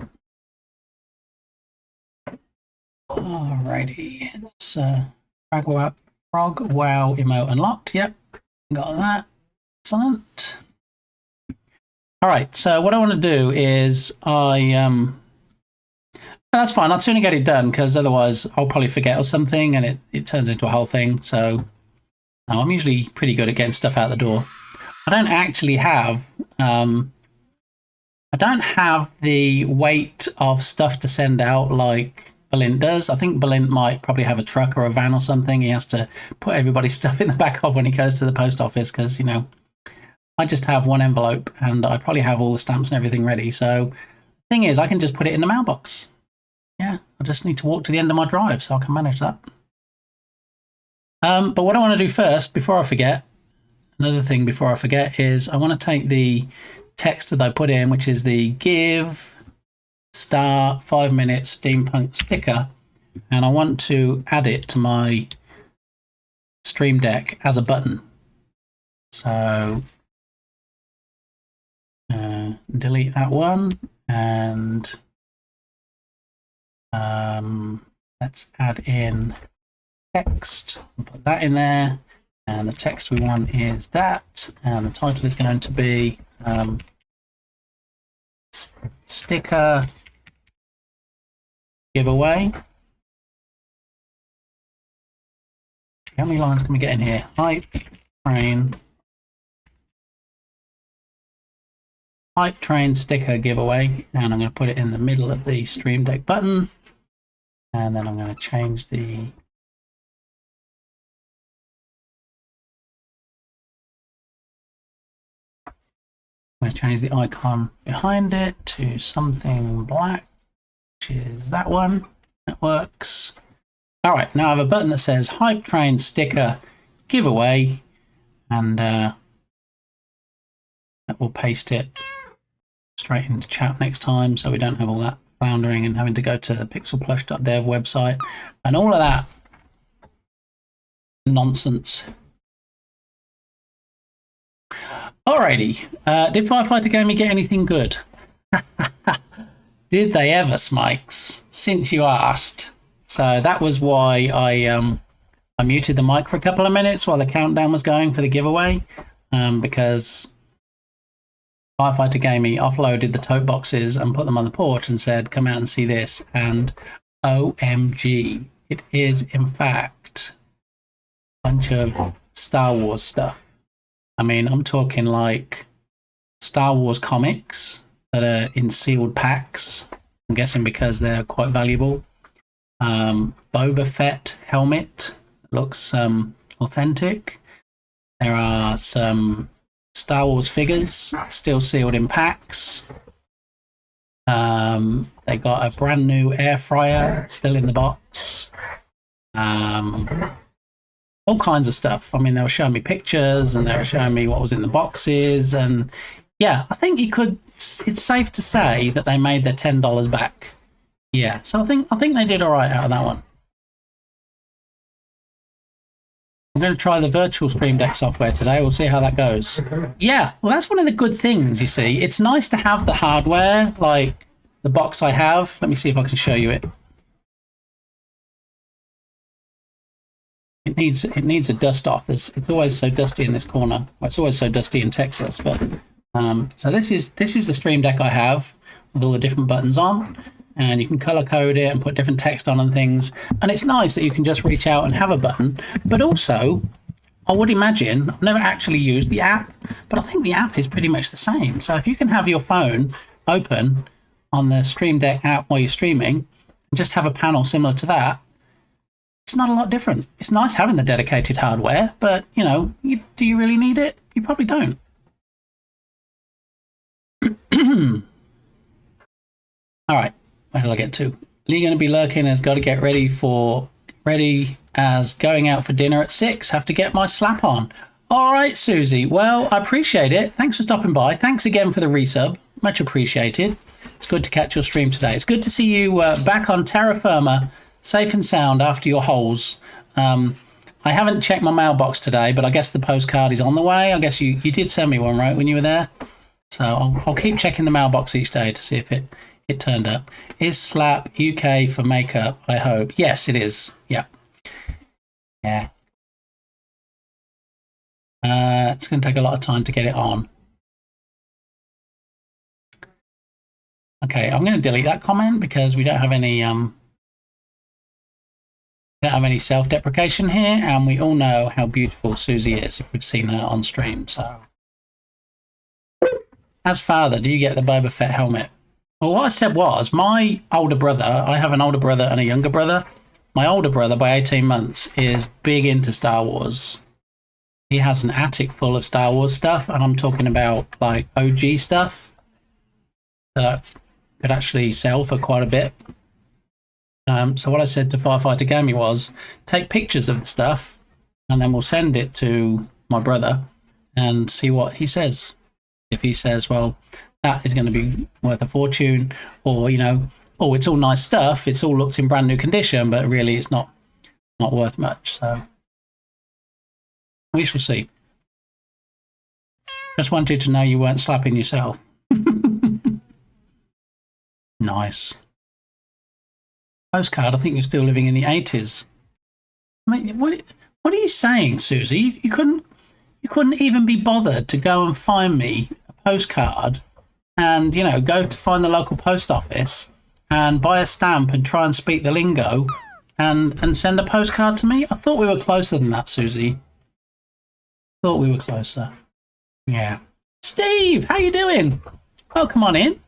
Alrighty, it's Frog Wow emote unlocked. Yep, got that. Excellent. All right, so what I want to do is that's fine. I'll sooner get it done because otherwise I'll probably forget or something, and it turns into a whole thing. So I'm usually pretty good at getting stuff out the door. I don't actually have the weight of stuff to send out like Balint does. I think Balint might probably have a truck or a van or something he has to put everybody's stuff in the back of when he goes to the post office, because, you know, I just have one envelope and I probably have all the stamps and everything ready. So the thing is, I can just put it in the mailbox. Yeah, I just need to walk to the end of my drive, so I can manage that. But what I want to do first, before I forget, another thing before I forget is I want to take the text that I put in, which is the give start 5 minutes steampunk sticker, and I want to add it to my Stream Deck as a button. So delete that one, and let's add in text. Put that in there, and the text we want is that, and the title is going to be sticker giveaway. How many lines can we get in here? Hype train sticker giveaway, and I'm going to put it in the middle of the Stream Deck button, and then I'm going to change the icon behind it to something black, which is that one. That works. All right, now I have a button that says Hype Train sticker giveaway, and that will paste it straight into chat next time, so we don't have all that floundering and having to go to the pixelplush.dev website and all of that nonsense. Alrighty, did Firefighter Gaming get anything good? Did they ever, Smikes? Since you asked. So that was why I muted the mic for a couple of minutes while the countdown was going for the giveaway, because Firefighter Gaming offloaded the tote boxes and put them on the porch and said, come out and see this. And OMG, it is in fact a bunch of Star Wars stuff. I mean, I'm talking like Star Wars comics that are in sealed packs. I'm guessing because they're quite valuable. Boba Fett helmet looks authentic. There are some Star Wars figures still sealed in packs. They got a brand new air fryer still in the box. All kinds of stuff. I mean, they were showing me pictures and they were showing me what was in the boxes, and yeah, I think it's safe to say that they made their $10 back. Yeah, so I think they did all right out of that one. I'm going to try the virtual Stream Deck software today. We'll see how that goes. Yeah, well, that's one of the good things, you see. It's nice to have the hardware, like the box I have. Let me see if I can show you it. It needs a dust off. It's always so dusty in this corner. Well, it's always so dusty in Texas. But so this is the Stream Deck I have with all the different buttons on, and you can color code it and put different text on and things. And it's nice that you can just reach out and have a button. But also, I would imagine, I've never actually used the app, but I think the app is pretty much the same. So if you can have your phone open on the Stream Deck app while you're streaming, and just have a panel similar to that, it's not a lot different. It's nice having the dedicated hardware, but, you know, do you really need it? You probably don't. All right, where did I get to? Lee going to be lurking, has got to get ready as going out for dinner at 6. Have to get my slap on. All right, Susie. Well, I appreciate it. Thanks for stopping by. Thanks again for the resub. Much appreciated. It's good to catch your stream today. It's good to see you back on terra firma, safe and sound after your holes. I haven't checked my mailbox today, but I guess the postcard is on the way. I guess you did send me one, right, when you were there? So I'll keep checking the mailbox each day to see if it turned up. Is Slap UK for makeup, I hope? Yes, it is. Yeah. Yeah. It's going to take a lot of time to get it on. Okay, I'm going to delete that comment because we don't have any self-deprecation here, and we all know how beautiful Susie is if we've seen her on stream. So, as father, do you get the Boba Fett helmet? Well, what I said was, my older brother, I have an older brother and a younger brother. My older brother, by 18 months, is big into Star Wars. He has an attic full of Star Wars stuff, and I'm talking about like OG stuff that could actually sell for quite a bit. So what I said to Firefighter Gaming was, take pictures of the stuff, and then we'll send it to my brother and see what he says. If he says, well, that is going to be worth a fortune, or, you know, oh, it's all nice stuff, it's all looks in brand new condition, but really it's not worth much. So we shall see. Just wanted to know you weren't slapping yourself. Nice. Postcard, I think you're still living in the 80s. I mean, what are you saying, Susie? You couldn't even be bothered to go and find me a postcard and, you know, go to find the local post office and buy a stamp and try and speak the lingo and send a postcard to me? I thought we were closer than that, Susie. Thought we were closer. Yeah. Steve, how you doing? Welcome on in.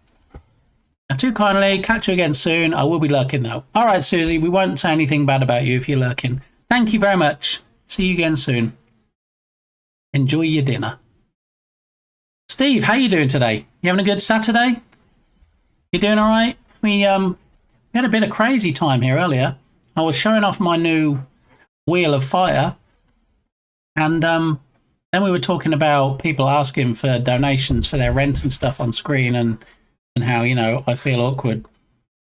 Too kindly, catch you again soon. I will be lurking though. All right, Susie, we won't say anything bad about you if you're lurking. Thank you very much. See you again soon. Enjoy your dinner. Steve, how you doing today? You having a good Saturday? You doing all right? We had a bit of crazy time here earlier. I was showing off my new Wheel of Fire, and then we were talking about people asking for donations for their rent and stuff on screen, and how, you know, I feel awkward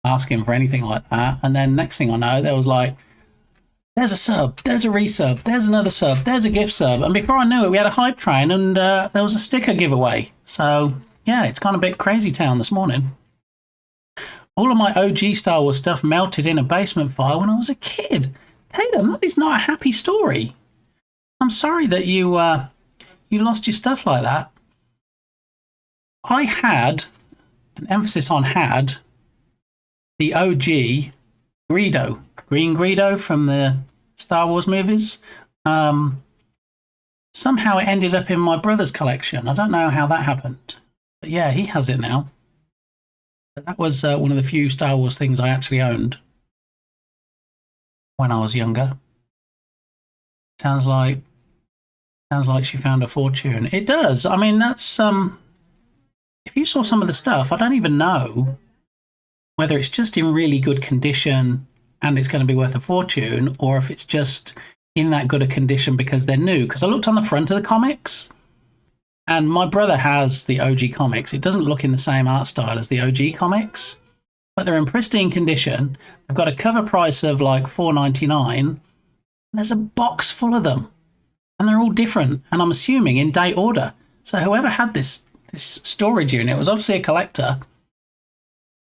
asking for anything like that. And then next thing I know, there was like, there's a sub, there's a resub, there's another sub, there's a gift sub. And before I knew it, we had a hype train, and there was a sticker giveaway. So yeah, it's gone a bit crazy town this morning. All of my OG Star Wars stuff melted in a basement fire when I was a kid. Tatum, that is not a happy story. I'm sorry that you lost your stuff like that. I had, an emphasis on had, the OG Greedo, Green Greedo from the Star Wars movies. Somehow it ended up in my brother's collection. I don't know how that happened. But yeah, he has it now. But that was one of the few Star Wars things I actually owned when I was younger. Sounds like she found a fortune. It does. I mean, that's if you saw some of the stuff, I don't even know whether it's just in really good condition and it's going to be worth a fortune, or if it's just in that good a condition because they're new. Because I looked on the front of the comics, and my brother has the OG comics. It doesn't look in the same art style as the OG comics, but they're in pristine condition. They've got a cover price of like $4.99. There's a box full of them, and they're all different, and I'm assuming in date order. So whoever had this storage unit was obviously a collector.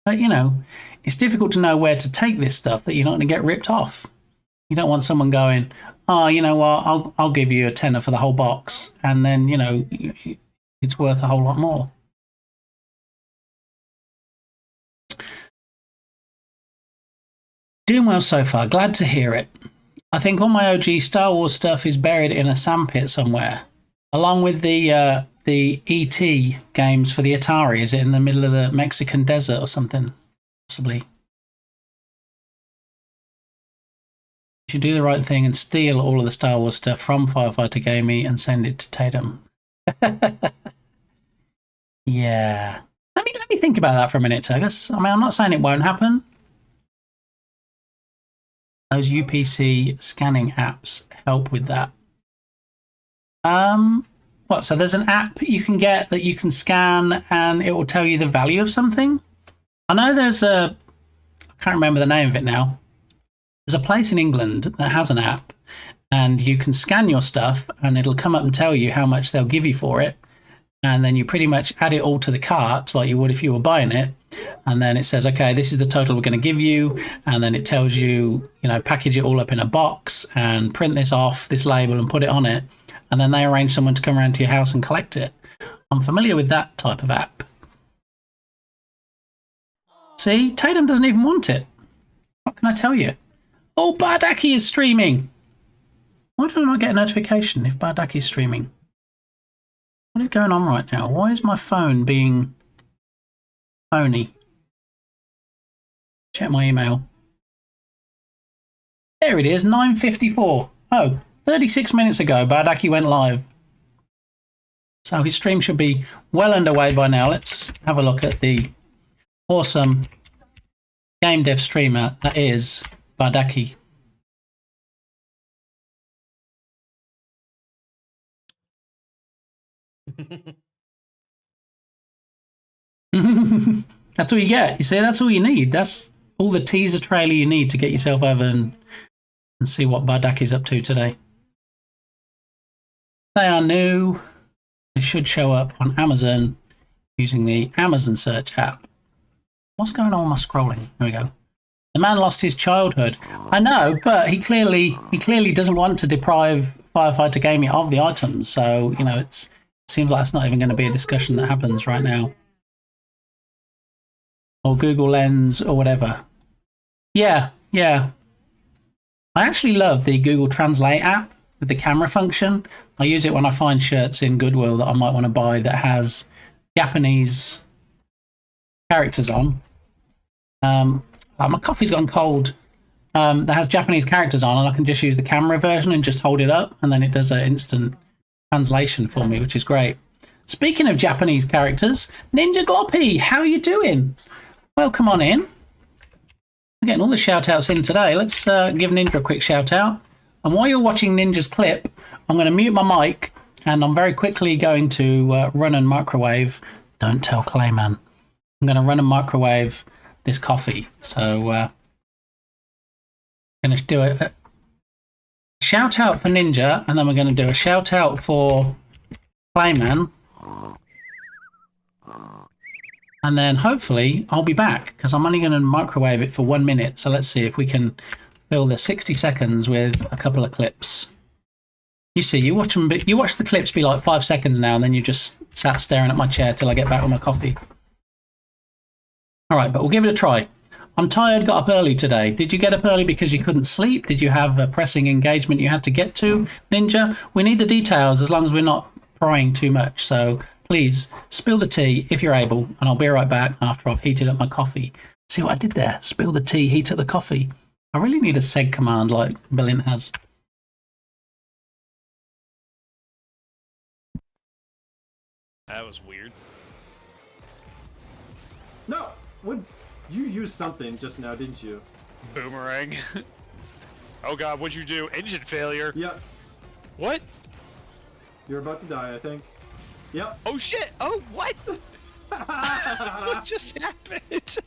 But, you know, it's difficult to know where to take this stuff that you're not going to get ripped off. You don't want someone going, oh, you know what, I'll give you a tenner for the whole box, and then, you know, it's worth a whole lot more. Doing well so far. Glad to hear it. I think all my OG Star Wars stuff is buried in a sandpit somewhere, along with the E.T. games for the Atari. Is it in the middle of the Mexican desert or something? Possibly. You should do the right thing and steal all of the Star Wars stuff from Firefighter Gamey and send it to Tatum. Yeah. Let me think about that for a minute, Turgus. I mean, I'm not saying it won't happen. Those UPC scanning apps help with that. What? So there's an app you can get that you can scan and it will tell you the value of something? I know there's I can't remember the name of it now. There's a place in England that has an app, and you can scan your stuff and it'll come up and tell you how much they'll give you for it. And then you pretty much add it all to the cart like you would if you were buying it. And then it says, okay, this is the total we're going to give you. And then it tells you, you know, package it all up in a box and print this off, this label, and put it on it. And then they arrange someone to come around to your house and collect it. I'm familiar with that type of app. See, Tatum doesn't even want it. What can I tell you? Oh, Bardaki is streaming. Why do I not get a notification if Bardaki is streaming? What is going on right now? Why is my phone being phony? Check my email. There it is, 9:54. Oh, 36 minutes ago, Bardaki went live. So his stream should be well underway by now. Let's have a look at the awesome game dev streamer that is Bardaki. That's all you get. You see, that's all you need. That's all the teaser trailer you need to get yourself over and see what Bardaki's up to today. They are new. They should show up on Amazon using the Amazon search app. What's going on with my scrolling? Here we go. The man lost his childhood. I know, but he clearly doesn't want to deprive Firefighter Gaming of the items. So, you know, it seems like it's not even going to be a discussion that happens right now. or Google Lens or whatever. Yeah. I actually love the Google Translate app with the camera function. I use it when I find shirts in Goodwill that I might want to buy that has Japanese characters on. My coffee's gone cold. That has Japanese characters on, and I can just use the camera version and just hold it up, and then it does an instant translation for me, which is great. Speaking of Japanese characters, Ninja Gloppy, how are you doing? Welcome on in. We're getting all the shout-outs in today. Let's give Ninja a quick shout-out. And while you're watching Ninja's clip, I'm going to mute my mic, and I'm very quickly going to run and microwave. Don't tell Clayman. I'm going to run and microwave this coffee. So I'm going to do a shout-out for Ninja, and then we're going to do a shout-out for Clayman. And then hopefully I'll be back because I'm only going to microwave it for 1 minute. So let's see if we can fill the 60 seconds with a couple of clips. You see, you watch the clips be like 5 seconds now, and then you just sat staring at my chair till I get back with my coffee. All right, but we'll give it a try. I'm tired, got up early today. Did you get up early because you couldn't sleep? Did you have a pressing engagement you had to get to, Ninja? We need the details as long as we're not prying too much. So please spill the tea if you're able, and I'll be right back after I've heated up my coffee. See what I did there? Spill the tea, heat up the coffee. I really need a seg command like Berlin has. That was weird. No! What? You used something just now, didn't you? Boomerang. Oh god, what'd you do? Engine failure. Yep. What? You're about to die, I think. Yep. Oh shit! Oh, what? What just happened?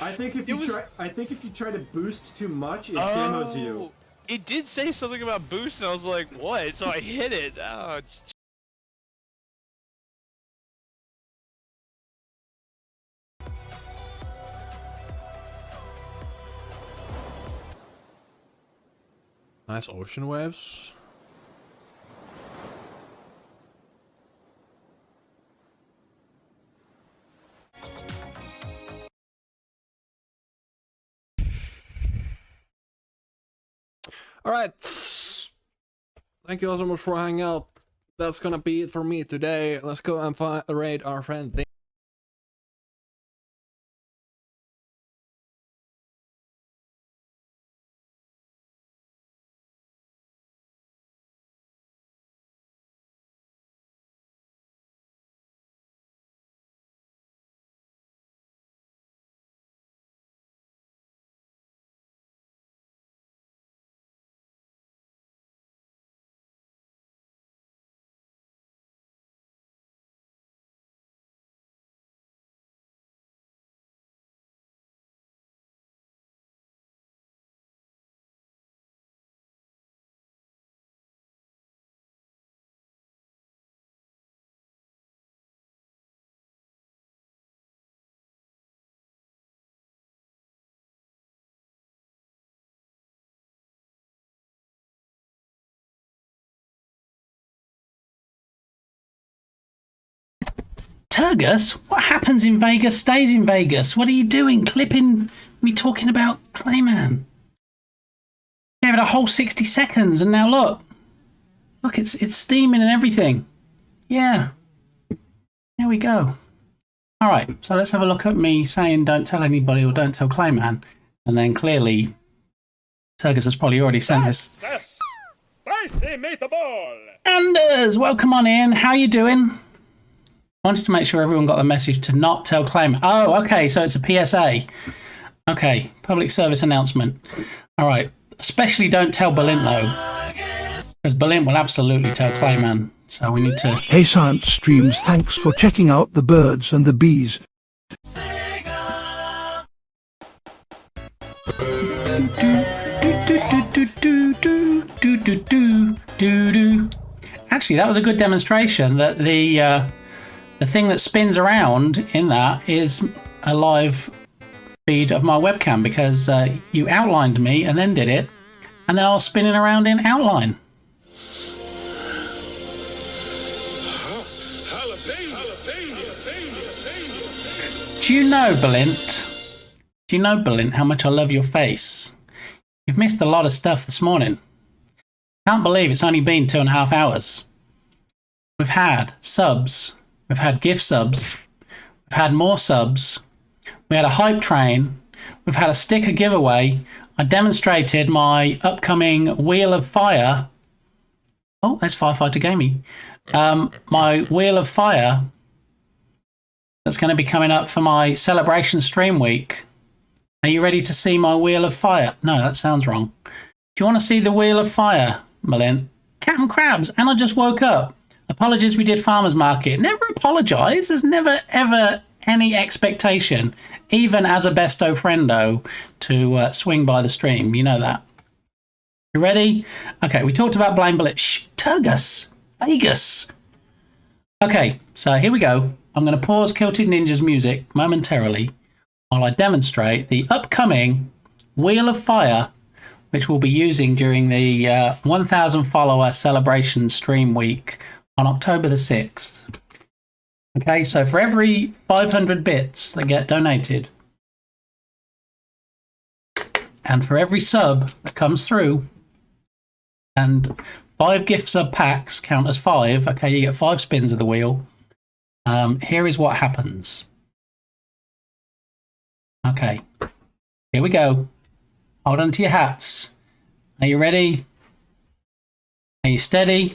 I think if you try to boost too much, it demos you. It did say something about boost, and I was like, what? So I hit it. Oh. Nice ocean waves. Alright. Thank you all so much for hanging out. That's gonna be it for me today. Let's go and raid our friend. Turgus, what happens in Vegas stays in Vegas. What are you doing? Clipping me talking about Clayman. Gave it a whole 60 seconds, and now look. Look, it's steaming and everything. Yeah. There we go. All right, so let's have a look at me saying don't tell anybody or don't tell Clayman. And then clearly, Turgus has probably already sent this. Spicy meatball! Anders, welcome on in. How you doing? I wanted to make sure everyone got the message to not tell Clayman. Oh, okay, so it's a PSA. Okay, public service announcement. All right, especially don't tell Berlin, though. Because Berlin will absolutely tell Clayman. So we need to... Hey Science Streams, thanks for checking out the birds and the bees. Actually, that was a good demonstration that the thing that spins around in that is a live feed of my webcam, because you outlined me and then did it, and then I was spinning around in outline. Do you know, Belint, how much I love your face? You've missed a lot of stuff this morning. Can't believe it's only been 2.5 hours. We've had subs. We've had gift subs. We've had more subs. We had a hype train. We've had a sticker giveaway. I demonstrated my upcoming Wheel of Fire. Oh, there's Firefighter Gaming. My Wheel of Fire that's going to be coming up for my celebration stream week. Are you ready to see my Wheel of Fire? No, that sounds wrong. Do you want to see the Wheel of Fire, Malin? Captain Crabs, and I just woke up. Apologies, we did farmer's market. Never apologise. There's never, ever any expectation, even as a besto friendo, to swing by the stream. You know that. You ready? Okay, we talked about Blame Bullet. Shh, Turgus. Vegas. Okay, so here we go. I'm going to pause Kilted Ninja's music momentarily while I demonstrate the upcoming Wheel of Fire, which we'll be using during the 1,000 follower celebration stream week on October the 6th. Okay, so for every 500 bits that get donated, and for every sub that comes through, and 5 gift sub packs count as 5, okay, you get 5 spins of the wheel. Here is what happens. Okay, here we go. Hold on to your hats. Are you ready? Are you steady?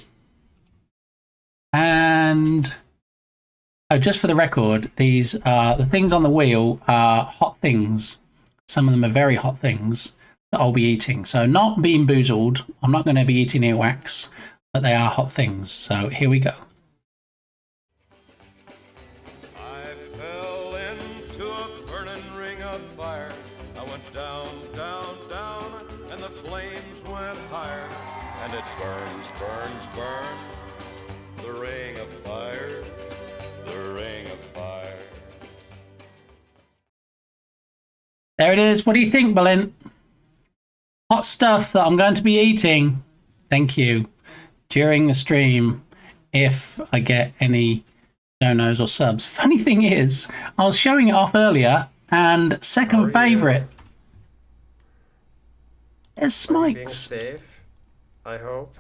And oh, just for the record, these the things on the wheel are hot things. Some of them are very hot things that I'll be eating. So not being boozled. I'm not going to be eating earwax, but they are hot things. So here we go. I fell into a burning ring of fire. I went down, down, down, and the flames went higher. And it burns, burns, burns. The ring of fire, the ring of fire. There it is. What do you think, Belin? Hot stuff that I'm going to be eating. Thank you. During the stream, if I get any donos or subs. Funny thing is, I was showing it off earlier, and second favourite. There's Smikes. Being safe, I hope.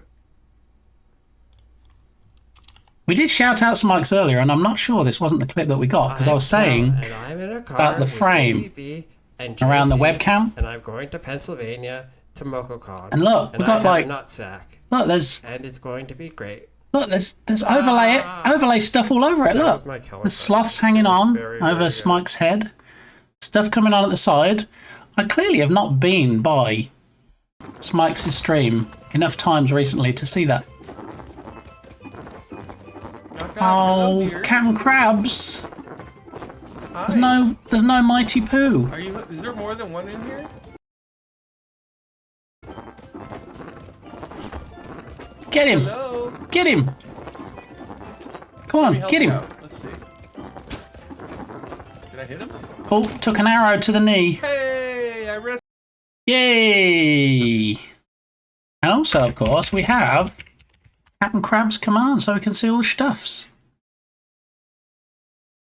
We did shout out Smikes earlier, and I'm not sure this wasn't the clip that we got, because I was saying about the frame around the webcam. And I'm going to Pennsylvania to MocoCon. And look, we've got like nutsack. Look, there's and it's going to be great. Look, there's overlay stuff all over it. Look, the sloths hanging on over Smike's head. Stuff coming on at the side. I clearly have not been by Smike's stream enough times recently to see that. Oh, Captain Crabs. There's no Mighty Poo. Is there more than one in here? Get him! Hello? Get him! Come on, get him! Let's see. Did I hit him? Oh, took an arrow to the knee. Hey, I risked. Yay! And also, of course, we have Captain Crab's command, so we can see all the stuffs.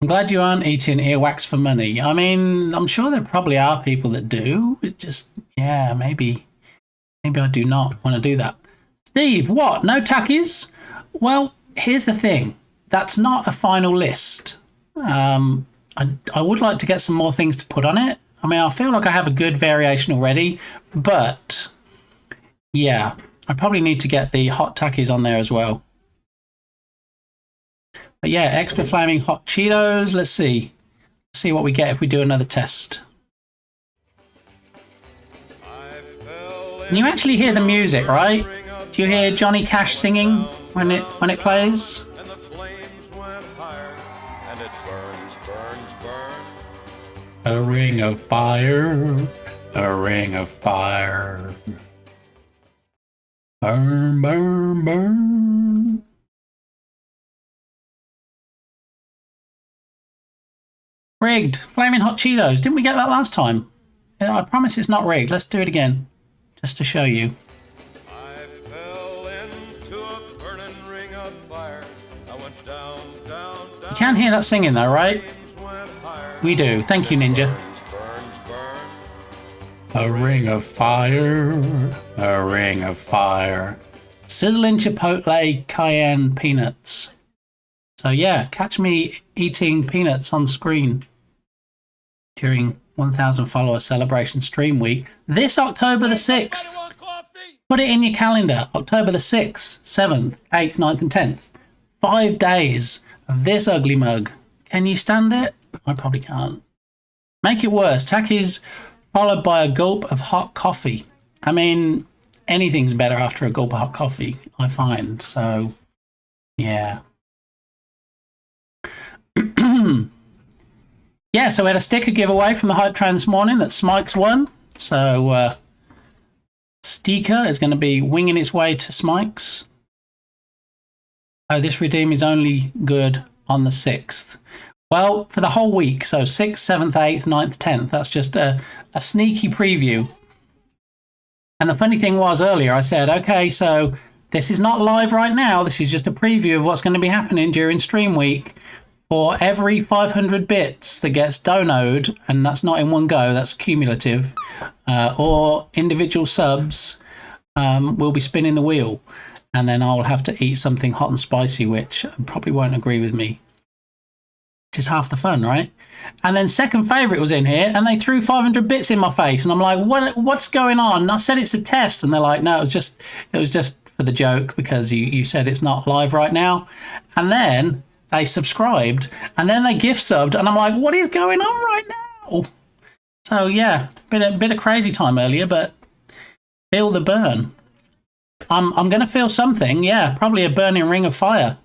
I'm glad you aren't eating earwax for money. I mean, I'm sure there probably are people that do. It just, yeah, maybe I do not want to do that. Steve, what? No Takis? Well, here's the thing. That's not a final list. I would like to get some more things to put on it. I mean, I feel like I have a good variation already, but yeah, I probably need to get the hot Takis on there as well. But yeah, extra flaming hot Cheetos. Let's see. Let's see what we get if we do another test. Can you actually hear the music, right? Do you hear Johnny Cash singing when it plays? A ring of fire, a ring of fire. Burn, burn, burn. Rigged. Flaming hot Cheetos. Didn't we get that last time? Yeah, I promise it's not rigged. Let's do it again. Just to show you. You can hear that singing though, right? We do. Thank you, Ninja. A ring of fire. A ring of fire. Sizzling chipotle cayenne peanuts. So yeah, catch me eating peanuts on screen during 1,000 follower celebration stream week this October the 6th. Put it in your calendar. October the 6th, 7th, 8th, 9th and 10th. 5 days of this ugly mug. Can you stand it? I probably can't. Make it worse. Takis followed by a gulp of hot coffee. I mean, anything's better after a gulp of hot coffee, I find. So, yeah. Yeah, so we had a sticker giveaway from the Hype Train this morning that Smikes won. So, sticker is going to be winging its way to Smikes. Oh, this redeem is only good on the 6th. Well, for the whole week. So 6th, 7th, 8th, 9th, 10th. That's just a sneaky preview. And the funny thing was earlier, I said, okay, so this is not live right now. This is just a preview of what's going to be happening during stream week. For every 500 bits that gets donoed, and that's not in one go, that's cumulative, or individual subs, we'll be spinning the wheel. And then I'll have to eat something hot and spicy, which probably won't agree with me. Which is half the fun, right? And then Second Favourite was in here, and they threw 500 bits in my face. And I'm like, what's going on? And I said it's a test. And they're like, no, it was just for the joke, because you said it's not live right now. And then they subscribed, and then they gift subbed, and I'm like, what is going on right now? So yeah, bit of crazy time earlier, but feel the burn. I'm gonna feel something, yeah, probably a burning ring of fire.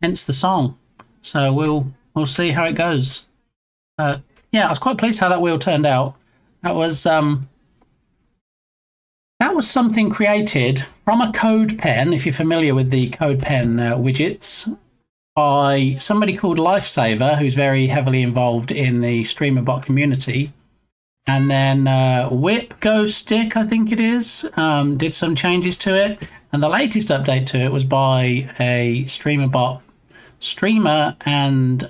Hence the song. So we'll see how it goes. Yeah, I was quite pleased how that wheel turned out. That was something created from a code pen, if you're familiar with the code pen widgets, by somebody called Lifesaver, who's very heavily involved in the streamer bot community. And then Whip Go Stick, I think it is, did some changes to it. And the latest update to it was by a streamer and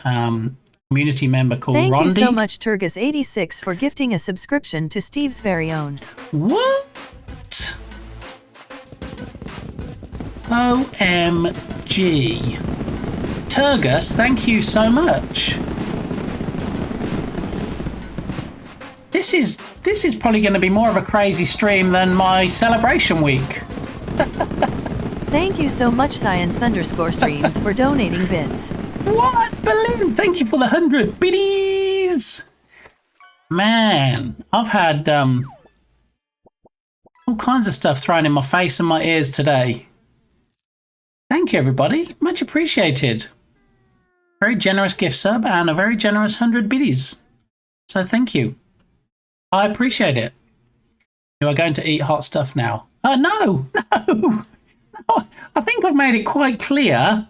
community member called Rondi. Thank you so much, Turgus86, for gifting a subscription to Steve's very own. What? OMG. Turgus, thank you so much. This is probably going to be more of a crazy stream than my celebration week. Thank you so much, Science_streams, for donating bits. What? Balloon, thank you for the 100 biddies. Man, I've had all kinds of stuff thrown in my face and my ears today. Thank you, everybody. Much appreciated. Very generous gift sub and a very generous 100 biddies. So thank you. I appreciate it. You are going to eat hot stuff now. No. I think I've made it quite clear.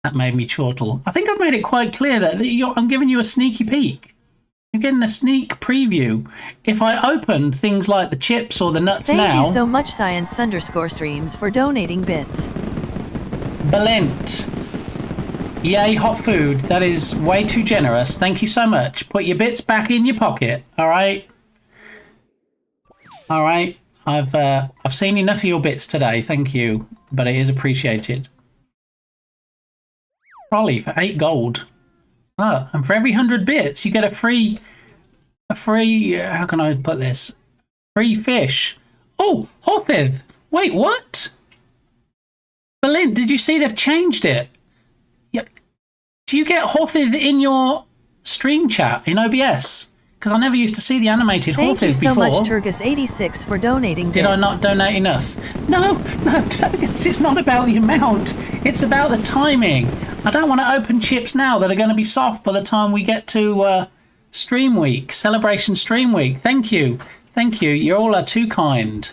That made me chortle. I think I've made it quite clear that I'm giving you a sneaky peek. You're getting a sneak preview. If I opened things like the chips or the nuts now... Thank you so much, Science_streams, for donating bits. Balent. Yay, hot food. That is way too generous. Thank you so much. Put your bits back in your pocket, all right? All right. I've seen enough of your bits today, thank you. But it is appreciated. Trolley for 8 gold. Oh, and for every 100 bits, you get a free, how can I put this? Free fish. Oh, Hothith. Wait, what? Berlin, did you see they've changed it? Yeah. Do you get Hothith in your stream chat in OBS? Because I never used to see the animated Hothith before. Thank you so much, Turgus86, for donating bits. Did I not donate enough? No, Turgus, it's not about the amount. It's about the timing. I don't want to open chips now that are going to be soft by the time we get to stream week, celebration stream week. Thank you. Thank you. You all are too kind.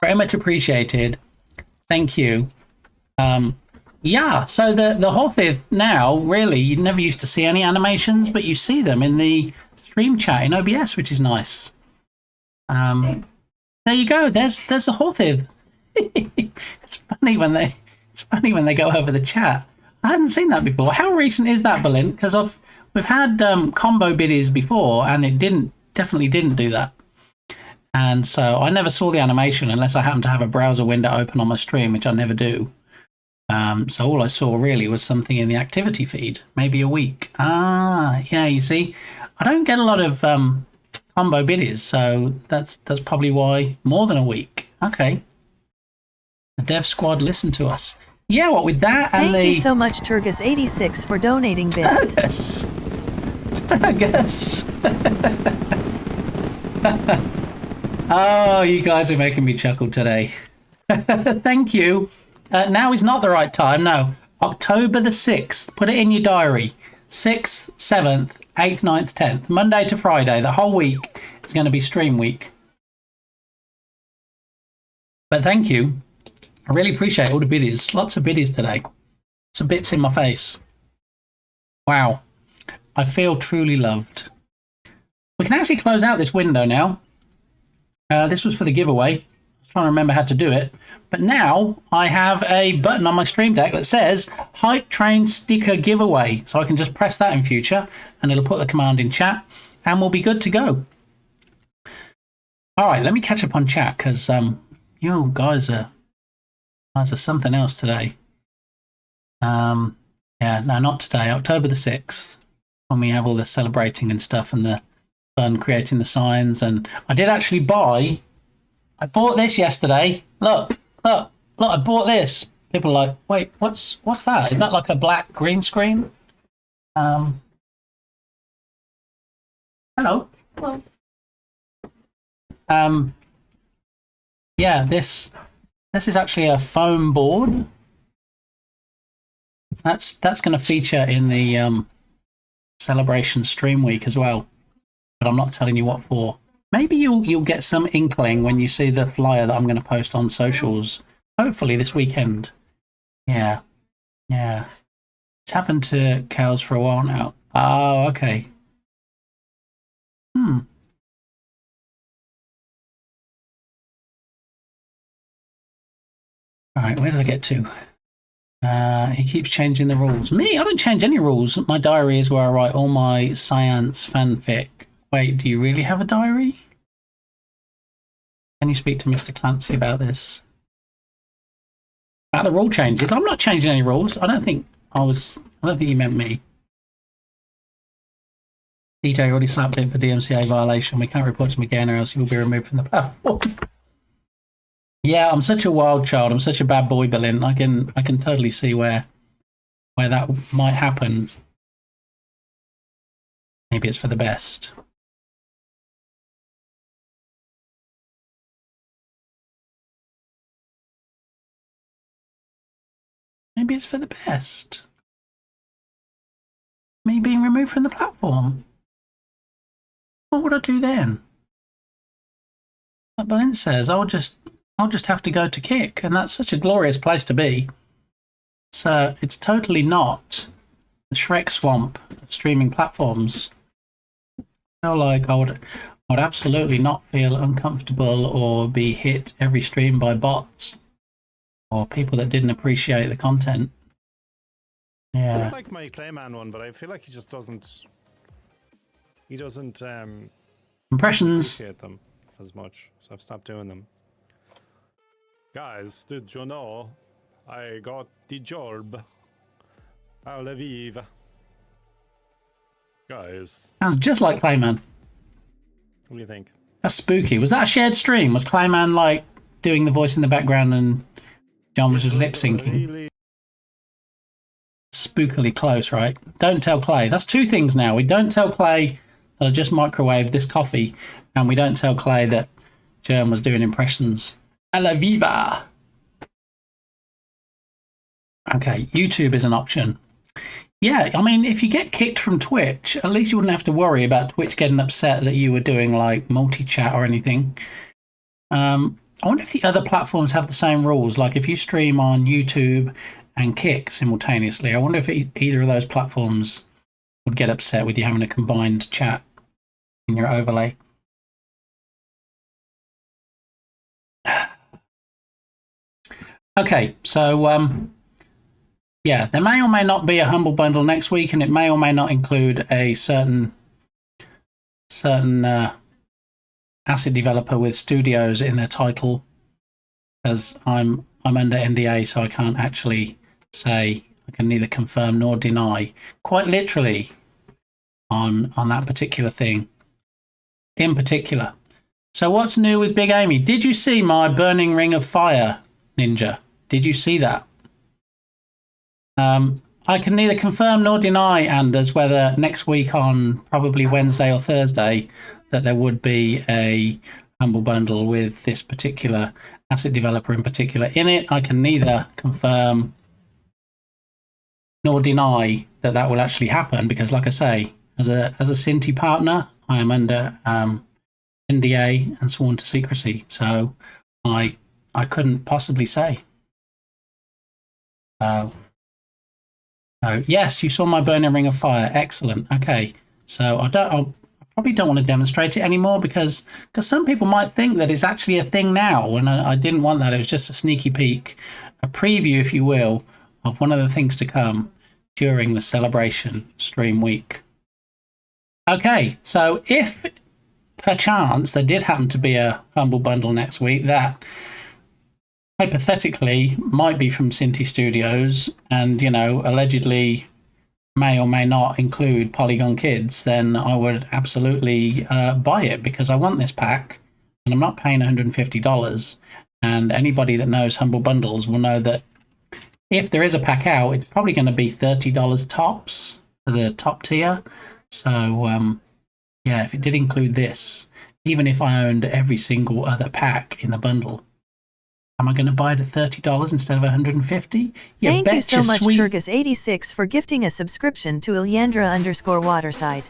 Very much appreciated. Thank you. Yeah, so the Hothith now, really, you never used to see any animations, but you see them in the stream chat in OBS, which is nice. There you go. There's the Hothith. It's funny when they go over the chat. I hadn't seen that before. How recent is that, Berlin? Because we've had combo biddies before, and it definitely didn't do that. And so I never saw the animation unless I happened to have a browser window open on my stream, which I never do. So all I saw really was something in the activity feed, maybe a week. Ah, yeah, you see, I don't get a lot of combo biddies, so that's probably why more than a week. Okay. The dev squad listened to us. Yeah, what with that and Thank you so much, Turgus86, for donating bits. Turgus. Oh, you guys are making me chuckle today. Thank you. Now is not the right time, no. October the 6th. Put it in your diary. 6th, 7th, 8th, 9th, 10th. Monday to Friday. The whole week is going to be stream week. But thank you. I really appreciate all the biddies. Lots of biddies today. Some bits in my face. Wow. I feel truly loved. We can actually close out this window now. This was for the giveaway. I was trying to remember how to do it. But now I have a button on my Stream Deck that says Hype Train Sticker Giveaway. So I can just press that in future and it'll put the command in chat and we'll be good to go. All right, let me catch up on chat because you guys are something else today. Yeah, no, not today. October the 6th when we have all the celebrating and stuff and the fun creating the signs. And I did actually I bought this yesterday. Look, I bought this. People are like, wait, what's that? Is that like a black green screen? Hello. Hello. Yeah, this is actually a foam board. That's going to feature in the celebration stream week as well. But I'm not telling you what for. Maybe you'll get some inkling when you see the flyer that I'm going to post on socials. Hopefully this weekend. Yeah. It's happened to cows for a while now. Oh, okay. All right, where did I get to? He keeps changing the rules. Me? I don't change any rules. My diary is where I write all my science fanfic. Wait, do you really have a diary? Can you speak to Mr. Clancy about this? About the rule changes? I'm not changing any rules. I don't think you meant me. DJ already slapped it for DMCA violation. We can't report him again or else he will be removed from the platform. Yeah, I'm such a wild child. I'm such a bad boy, Berlin. I can totally see where that might happen. Maybe it's for the best. Maybe it's for the best. Me being removed from the platform. What would I do then? Like Berlin says, I'll just have to go to Kick, and that's such a glorious place to be. It's totally not the Shrek swamp of streaming platforms. I feel like I would absolutely not feel uncomfortable or be hit every stream by bots or people that didn't appreciate the content. Yeah. I like my Clayman one, but I feel like he just doesn't. He doesn't impressions appreciate them as much, so I've stopped doing them. Guys, did you know I got the job? How la vive. Guys. Sounds just like Clayman. What do you think? That's spooky. Was that a shared stream? Was Clayman like doing the voice in the background and John was just lip syncing? Really... Spookily close, right? Don't tell Clay. That's two things now. We don't tell Clay that I just microwaved this coffee, and we don't tell Clay that Germ was doing impressions. A la viva! Okay, YouTube is an option. Yeah, I mean, if you get kicked from Twitch, at least you wouldn't have to worry about Twitch getting upset that you were doing, like, multi-chat or anything. I wonder if the other platforms have the same rules. Like, if you stream on YouTube and Kick simultaneously, I wonder if either of those platforms would get upset with you having a combined chat in your overlay. Okay, so, yeah, there may or may not be a Humble Bundle next week, and it may or may not include a certain asset developer with studios in their title, as I'm under NDA, so I can't actually say. I can neither confirm nor deny, quite literally, on that particular thing in particular. So what's new with Big Amy? Did you see my Burning Ring of Fire, Ninja? Did you see that? I can neither confirm nor deny, Anders, whether next week on probably Wednesday or Thursday that there would be a Humble Bundle with this particular asset developer in particular in it. I can neither confirm nor deny that that will actually happen because, like I say, as a Cinti partner, I am under NDA and sworn to secrecy, so I couldn't possibly say. Yes, you saw my Burning Ring of Fire. Excellent. Okay, so I probably don't want to demonstrate it anymore because some people might think that it's actually a thing now, and I didn't want that. It was just a sneaky peek, a preview, if you will, of one of the things to come during the celebration stream week. Okay, so if perchance there did happen to be a Humble Bundle next week that hypothetically might be from Cinti Studios and, you know, allegedly may or may not include Polygon Kids, then I would absolutely buy it because I want this pack and I'm not paying $150. And anybody that knows Humble Bundles will know that if there is a pack out, it's probably going to be $30 tops for the top tier. So, yeah, if it did include this, even if I owned every single other pack in the bundle, am I going to buy it at $30 instead of $150? Thank you so much, Turgus86, for gifting a subscription to Ilyandra_Waterside.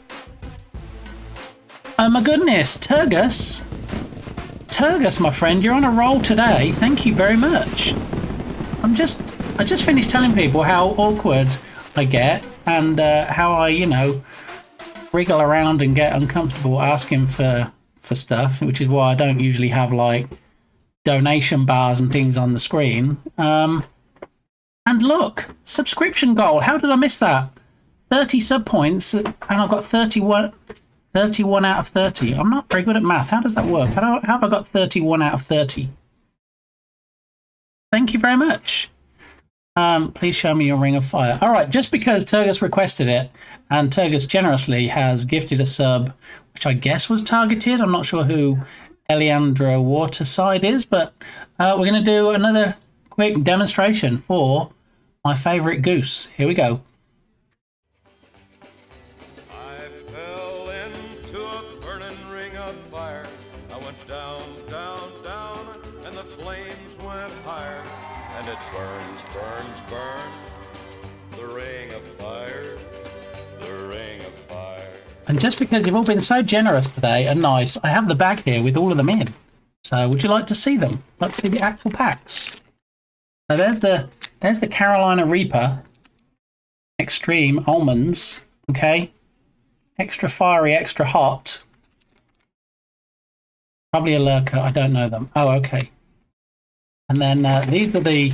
Oh my goodness, Turgus, my friend, you're on a roll today. Thank you very much. I just finished telling people how awkward I get and how I, you know, wriggle around and get uncomfortable asking for stuff, which is why I don't usually have like donation bars and things on the screen. And look, subscription goal. How did I miss that? 30 sub points, and I've got 31 out of 30. I'm not very good at math. How does that work? How have I got 31 out of 30? Thank you very much. Please show me your Ring of Fire. All right, just because Turgus requested it, and Turgus generously has gifted a sub, which I guess was targeted. I'm not sure who Eliandra Waterside is, but we're going to do another quick demonstration for my favorite goose. Here we go. I fell into a burning ring of fire. I went down, down, down, and the flames went higher. And it burns, burns, burns, the ring of fire, the ring of fire. And just because you've all been so generous today and nice, I have the bag here with all of them in. So would you like to see them? Let's see the actual packs. So there's the Carolina Reaper Extreme Almonds, okay? Extra fiery, extra hot. Probably a lurker, I don't know them. Oh, okay. And then these are the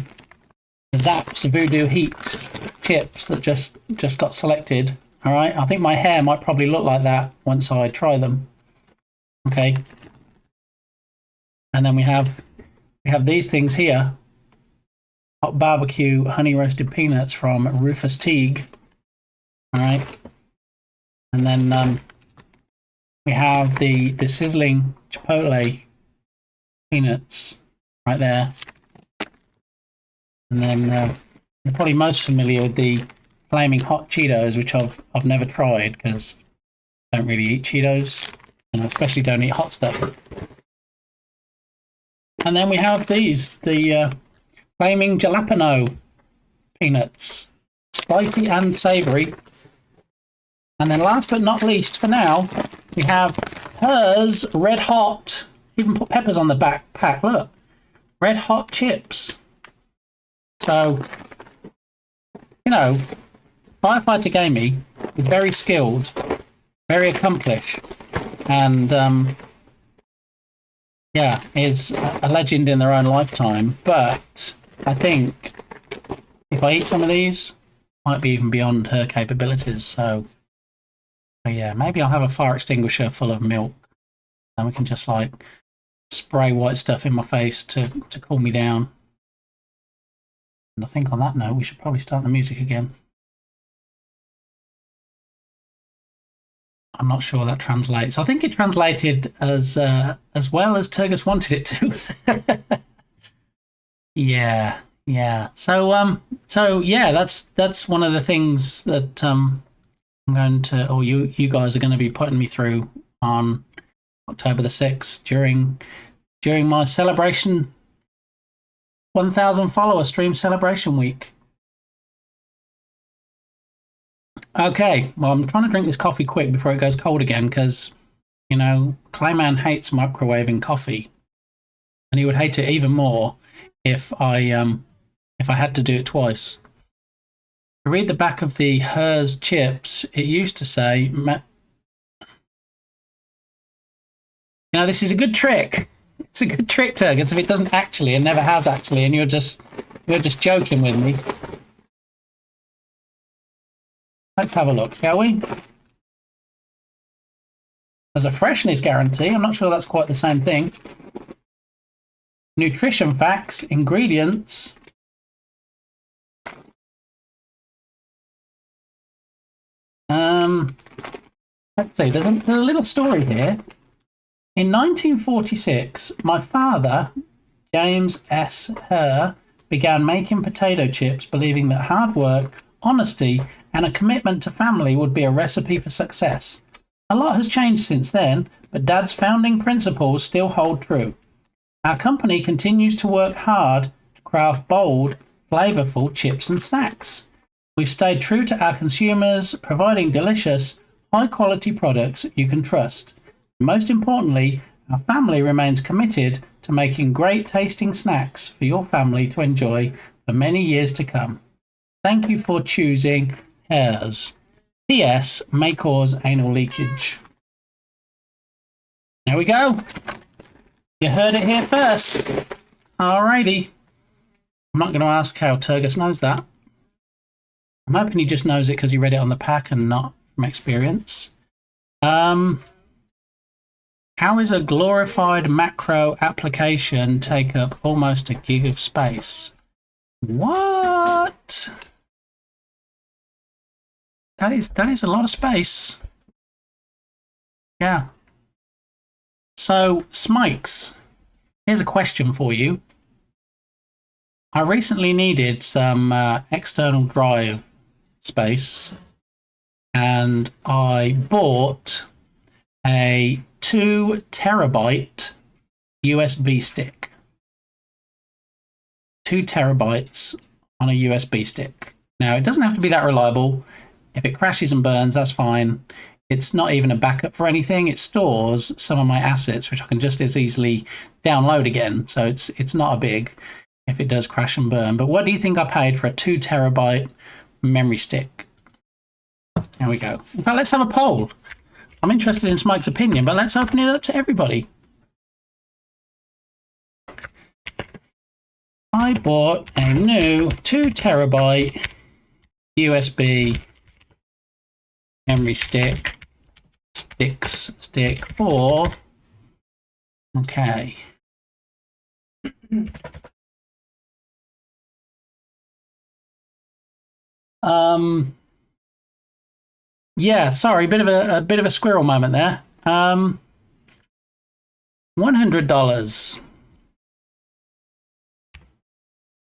Zaps Voodoo Heat chips that just got selected. All right, I think my hair might probably look like that once I try them. Okay. And then we have these things here. Hot barbecue honey roasted peanuts from Rufus Teague. All right. And then we have the sizzling chipotle peanuts right there. And then you're probably most familiar with the flaming hot Cheetos, which I've never tried because I don't really eat Cheetos, and I especially don't eat hot stuff. And then we have these, the flaming jalapeno peanuts, spicy and savory. And then last but not least, for now, we have hers red hot. Even put peppers on the back pack. Look, red hot chips. So, you know, Firefighter Gamey is very skilled, very accomplished, and yeah, is a legend in their own lifetime. But I think if if I eat some of these, might be even beyond her capabilities. So yeah, maybe I'll have a fire extinguisher full of milk, and we can just like spray white stuff in my face to cool me down. And I think on that note, we should probably start the music again. I'm not sure that translates. I think it translated as well as Turgus wanted it to. Yeah. So yeah, that's one of the things that I'm going to, or you guys are going to be putting me through on October the 6th during my celebration 1,000 follower stream celebration week. Okay, well, I'm trying to drink this coffee quick before it goes cold again because, you know, Clayman hates microwaving coffee, and he would hate it even more if I had to do it twice. To read the back of the Hers chips, it used to say, you know, this is a good trick. It's a good trick, Turgus, if it doesn't actually and never has actually, and you're just joking with me. Let's have a look, shall we? There's a freshness guarantee. I'm not sure that's quite the same thing. Nutrition facts, ingredients. Let's see, there's a little story here. In 1946, my father, James S. Herr, began making potato chips, believing that hard work, honesty, and a commitment to family would be a recipe for success. A lot has changed since then, but Dad's founding principles still hold true. Our company continues to work hard to craft bold, flavorful chips and snacks. We've stayed true to our consumers, providing delicious, high-quality products you can trust. Most importantly, our family remains committed to making great-tasting snacks for your family to enjoy for many years to come. Thank you for choosing Hers. P.S. may cause anal leakage. There we go. You heard it here first. Alrighty. I'm not going to ask how Turgus knows that. I'm hoping he just knows it because he read it on the pack and not from experience. How is a glorified macro application take up almost a gig of space? What? That is a lot of space. Yeah. So, Smikes, here's a question for you. I recently needed some external drive space, and I bought a 2 terabyte USB stick. 2 terabytes on a USB stick. Now, it doesn't have to be that reliable. If it crashes and burns, that's fine. It's not even a backup for anything. It stores some of my assets, which I can just as easily download again. So it's not a big if it does crash and burn. But what do you think I paid for a 2 terabyte memory stick? There we go. In fact, let's have a poll. I'm interested in Smike's opinion, but let's open it up to everybody. I bought a new 2 terabyte USB memory stick for, okay. Yeah, sorry, bit of a squirrel moment there. $100.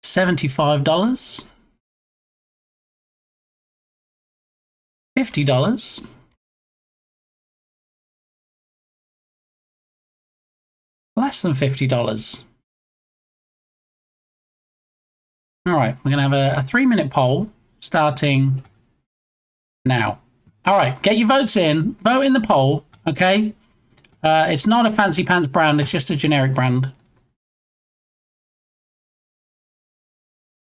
$75. $50. Less than $50. All right, we're going to have a 3-minute poll starting now. All right, get your votes in. Vote in the poll, okay? It's not a fancy pants brand. It's just a generic brand.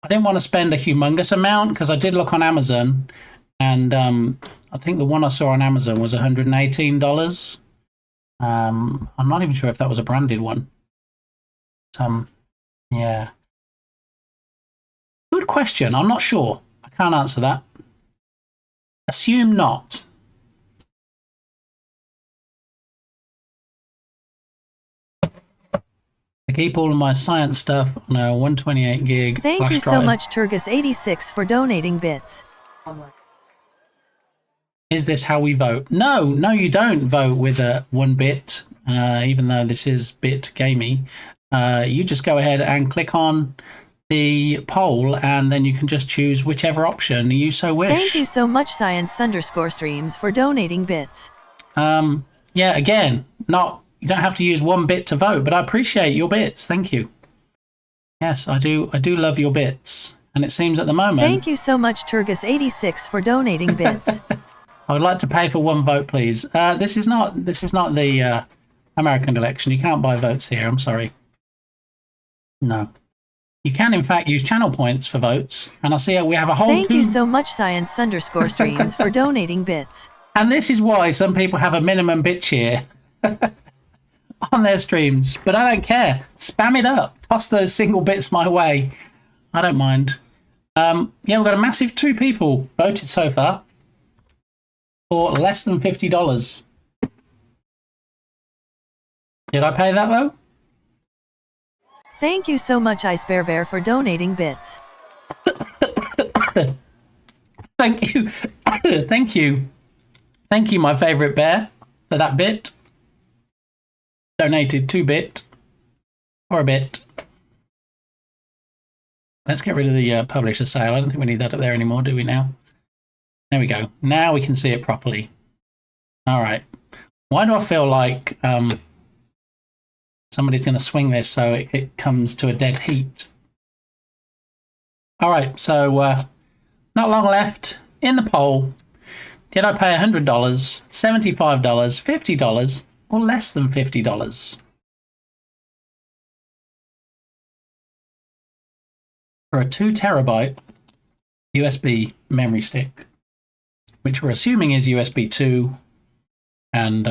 I didn't want to spend a humongous amount because I did look on Amazon, and I think the one I saw on Amazon was $118. I'm not even sure if that was a branded one. Yeah. question. I'm not sure. I can't answer that. Assume not. I keep all of my science stuff on a 128 gig Thank flash you drive. so much, Turgus86, for donating bits. Is this how we vote? No, you don't vote with a 1 bit, even though this is bit gamey. You just go ahead and click on the poll, and then you can just choose whichever option you so wish. Thank you so much, Science_streams, for donating bits. Yeah, again, you don't have to use 1 bit to vote, but I appreciate your bits. Thank you. Yes, I do love your bits. And it seems at the moment... Thank you so much, Turgus86, for donating bits. I would like to pay for 1 vote, please. This is not the American election. You can't buy votes here. I'm sorry. No. You can, in fact, use channel points for votes. And I see we have a whole Thank you so much, Science_streams, for donating bits. And this is why some people have a minimum bit share on their streams. But I don't care. Spam it up. Toss those single bits my way. I don't mind. Yeah, we've got a massive 2 people voted so far for less than $50. Did I pay that, though? Thank you so much, Ice Bear Bear, for donating bits. Thank you. Thank you. Thank you, my favourite bear, for that bit. Donated 2 bit. Or a bit. Let's get rid of the publisher sale. I don't think we need that up there anymore, do we now? There we go. Now we can see it properly. All right. Why do I feel like somebody's going to swing this so it comes to a dead heat? All right. So not long left in the poll. Did I pay $100, $75, $50, or less than $50? For a 2 terabyte USB memory stick, which we're assuming is USB 2 and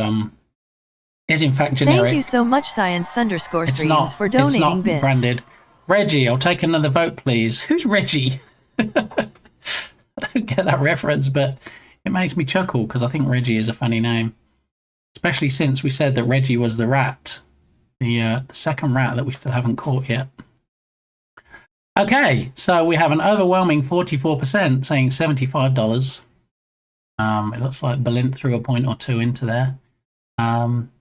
is in fact generic. Thank you so much, Science_streams, for donating it's not bits. branded. Reggie, I'll take another vote, please. Who's Reggie? I don't get that reference, but it makes me chuckle because I think Reggie is a funny name, especially since we said that Reggie was the rat, the second rat that we still haven't caught yet. Okay, so we have an overwhelming 44% saying $75. It looks like Balint threw a point or 2 into there. 22%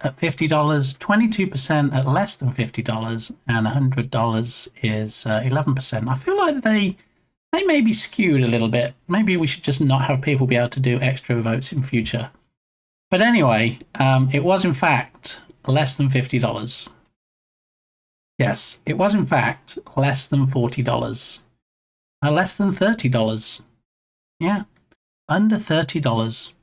at $50, 22% at less than $50, and $100 is 11%. I feel like they may be skewed a little bit. Maybe we should just not have people be able to do extra votes in future. But anyway, it was in fact less than $50. Yes, it was in fact less than $40. Less than $30. Yeah, under $30.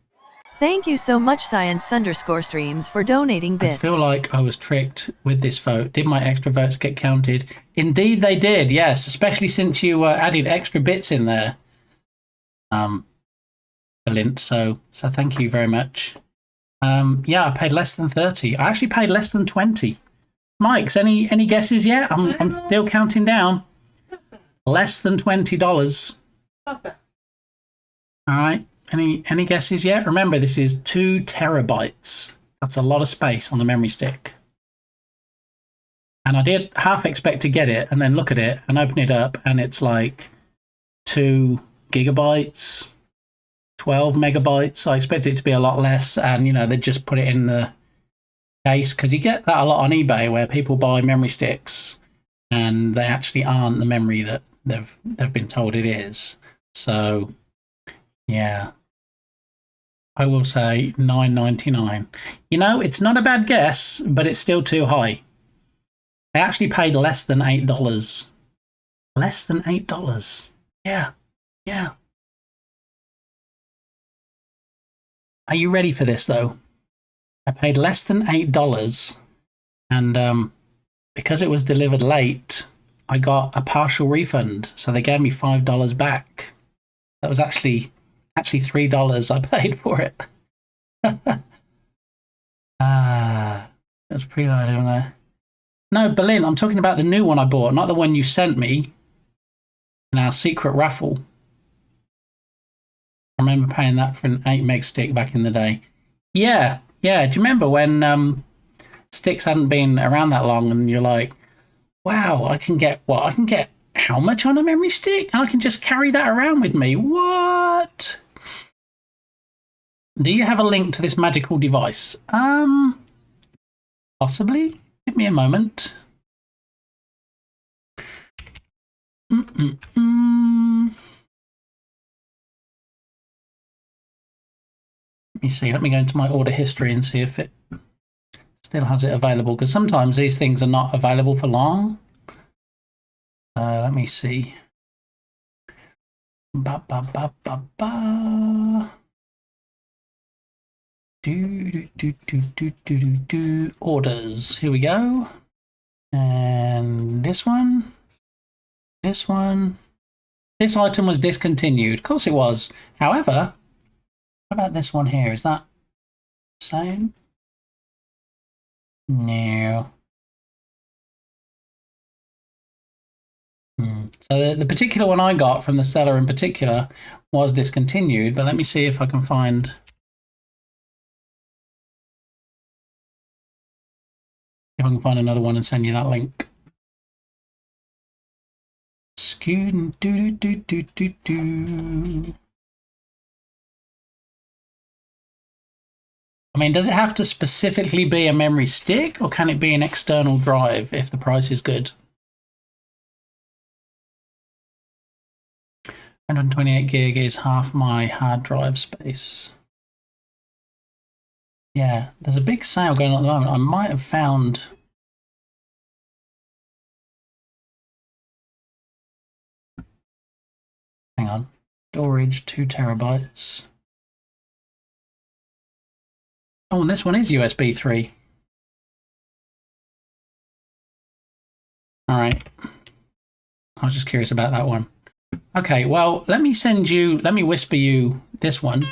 Thank you so much, Science_streams, for donating bits. I feel like I was tricked with this vote. Did my extra votes get counted? Indeed they did, yes, especially since you added extra bits in there. Balint, so thank you very much. Yeah, I paid less than 30. I actually paid less than 20. Mike's, any guesses yet? I'm still counting down. Less than $20. All right. Any guesses yet? Remember, this is 2 terabytes. That's a lot of space on the memory stick. And I did half expect to get it and then look at it and open it up and it's like 2 gigabytes, 12 megabytes. I expect it to be a lot less, and you know, they just put it in the case, because you get that a lot on eBay where people buy memory sticks and they actually aren't the memory that they've been told it is. So yeah, I will say $9.99. You know, it's not a bad guess, but it's still too high. I actually paid less than $8. Less than $8. Yeah. Are you ready for this, though? I paid less than $8, and because it was delivered late, I got a partial refund. So they gave me $5 back. That was actually $3 I paid for it. It was pretty low, didn't I? No, Berlin, I'm talking about the new one I bought, not the one you sent me in our secret raffle. I remember paying that for an 8 meg stick back in the day. Yeah. Do you remember when sticks hadn't been around that long and you're like, wow, I can get how much on a memory stick? And I can just carry that around with me. What? Do you have a link to this magical device? Possibly. Give me a moment. Let me see. Let me go into my order history and see if it still has it available, because sometimes these things are not available for long. Let me see. Orders. Here we go. And this one. This one. This item was discontinued. Of course it was. However, what about this one here? Is that the same? No. So the particular one I got from the seller in particular was discontinued, but let me see if I can find... If I can find another one and send you that link. I mean, does it have to specifically be a memory stick, or can it be an external drive if the price is good? 128 gig is half my hard drive space. Yeah, there's a big sale going on at the moment. I might have found... Hang on. Storage, 2 terabytes. Oh, and this one is USB 3. All right. I was just curious about that one. Okay, well, let me whisper you this one.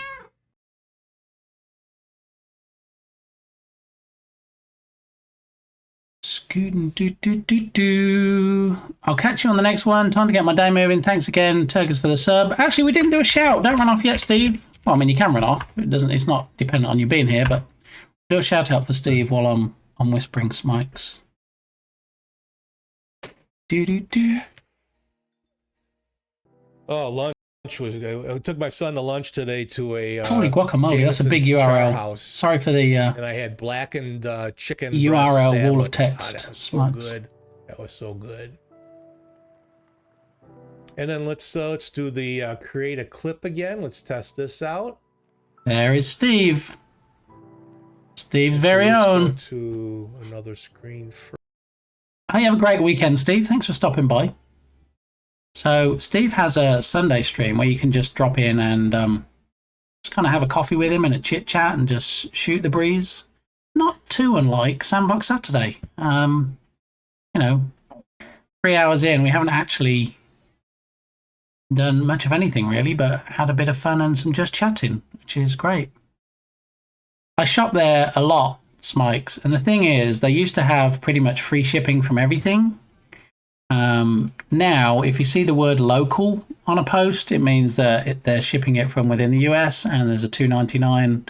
I'll catch you on the next one. Time to get my day moving. Thanks again, Turkers, for the sub. Actually, we didn't do a shout. Don't run off yet, Steve. Well, I mean, you can run off. It's not dependent on you being here, but do a shout out for Steve while I'm whispering smikes. Oh, lunch was. I took my son to lunch today to a. Holy guacamole! That's a big URL. House. Sorry for the. And I had blackened chicken. URL wall of text. Oh, that was so good. That was so good. And then let's do the create a clip again. Let's test this out. There is Steve. Steve's very own. Go to another screen. Hey, have a great weekend, Steve. Thanks for stopping by. So Steve has a Sunday stream where you can just drop in and just kind of have a coffee with him and a chit chat and just shoot the breeze. Not too unlike Sandbox Saturday. 3 hours in, we haven't actually done much of anything really, but had a bit of fun and some just chatting, which is great. I shop there a lot, Smikes, and the thing is, they used to have pretty much free shipping from everything. Now, if you see the word local on a post, it means that they're shipping it from within the US, and there's a $2.99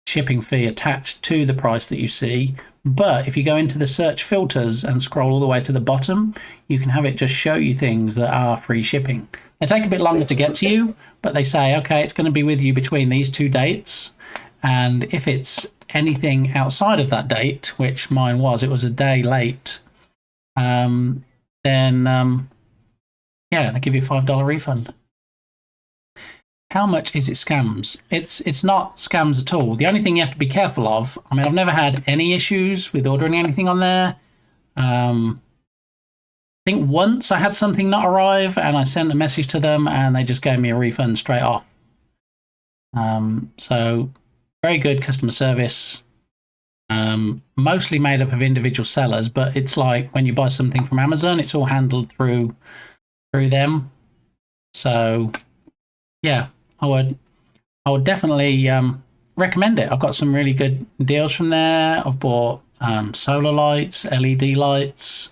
shipping fee attached to the price that you see. But if you go into the search filters and scroll all the way to the bottom, you can have it just show you things that are free shipping. They take a bit longer to get to you, but they say, okay, it's going to be with you between these 2 dates. And if it's anything outside of that date, which mine was, it was a day late, then yeah, they give you a $5 refund. How much is it scams? It's not scams at all. The only thing you have to be careful of, I mean, I've never had any issues with ordering anything on there. I think once I had something not arrive and I sent a message to them and they just gave me a refund straight off. So very good customer service. Mostly made up of individual sellers, but it's like when you buy something from Amazon, it's all handled through them. So yeah, I would definitely recommend it. I've got some really good deals from there. I've bought solar lights, LED lights,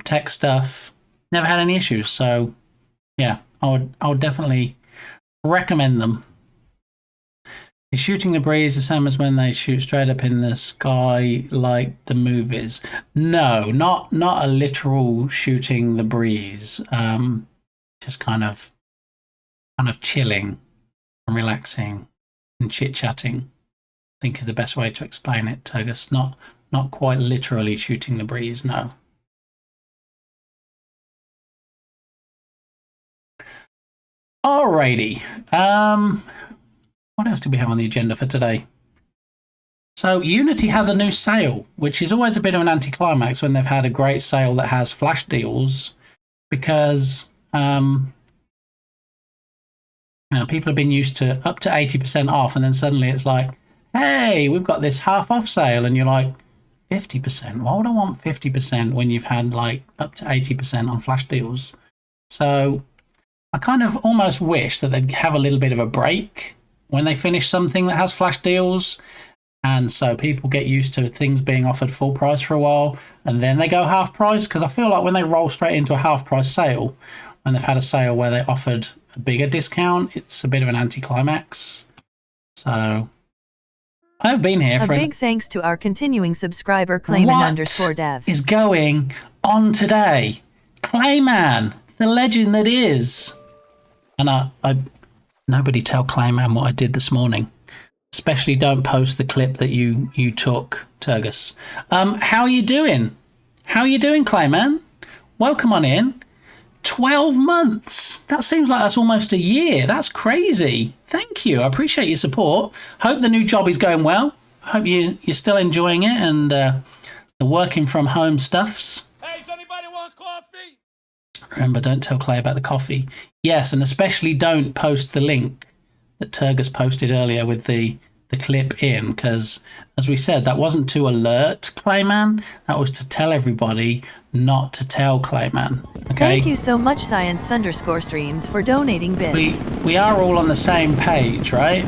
tech stuff. Never had any issues. So yeah, I would definitely recommend them. Is shooting the breeze the same as when they shoot straight up in the sky like the movies? No, not a literal shooting the breeze. Just kind of chilling and relaxing and chit-chatting, I think is the best way to explain it, Turgus. Not quite literally shooting the breeze, no. Alrighty. What else do we have on the agenda for today? So Unity has a new sale, which is always a bit of an anticlimax when they've had a great sale that has flash deals, because people have been used to up to 80% off, and then suddenly it's like, hey, we've got this half off sale, and you're like, 50%? Why would I want 50% when you've had like up to 80% on flash deals? So I kind of almost wish that they'd have a little bit of a break when they finish something that has flash deals, and so people get used to things being offered full price for a while, and then they go half price, because I feel like when they roll straight into a half price sale, when they've had a sale where they offered a bigger discount, it's a bit of an anticlimax. So I've been here for a big thanks to our continuing subscriber Clayman_dev. What is going on today? Clayman, the legend that is. And I nobody tell Clayman what I did this morning. Especially don't post the clip that you took, Turgus. How are you doing? How are you doing, Clayman? Welcome on in. 12 months. That seems like that's almost a year. That's crazy. Thank you. I appreciate your support. Hope the new job is going well. Hope you're still enjoying it, and the working from home stuffs. Hey, does anybody want coffee? Remember, don't tell Clay about the coffee. Yes, and especially don't post the link that Turgus posted earlier with the clip in, because, as we said, that wasn't to alert Clayman. That was to tell everybody not to tell Clayman. Okay? Thank you so much, Science_streams, for donating bits. We are all on the same page, right?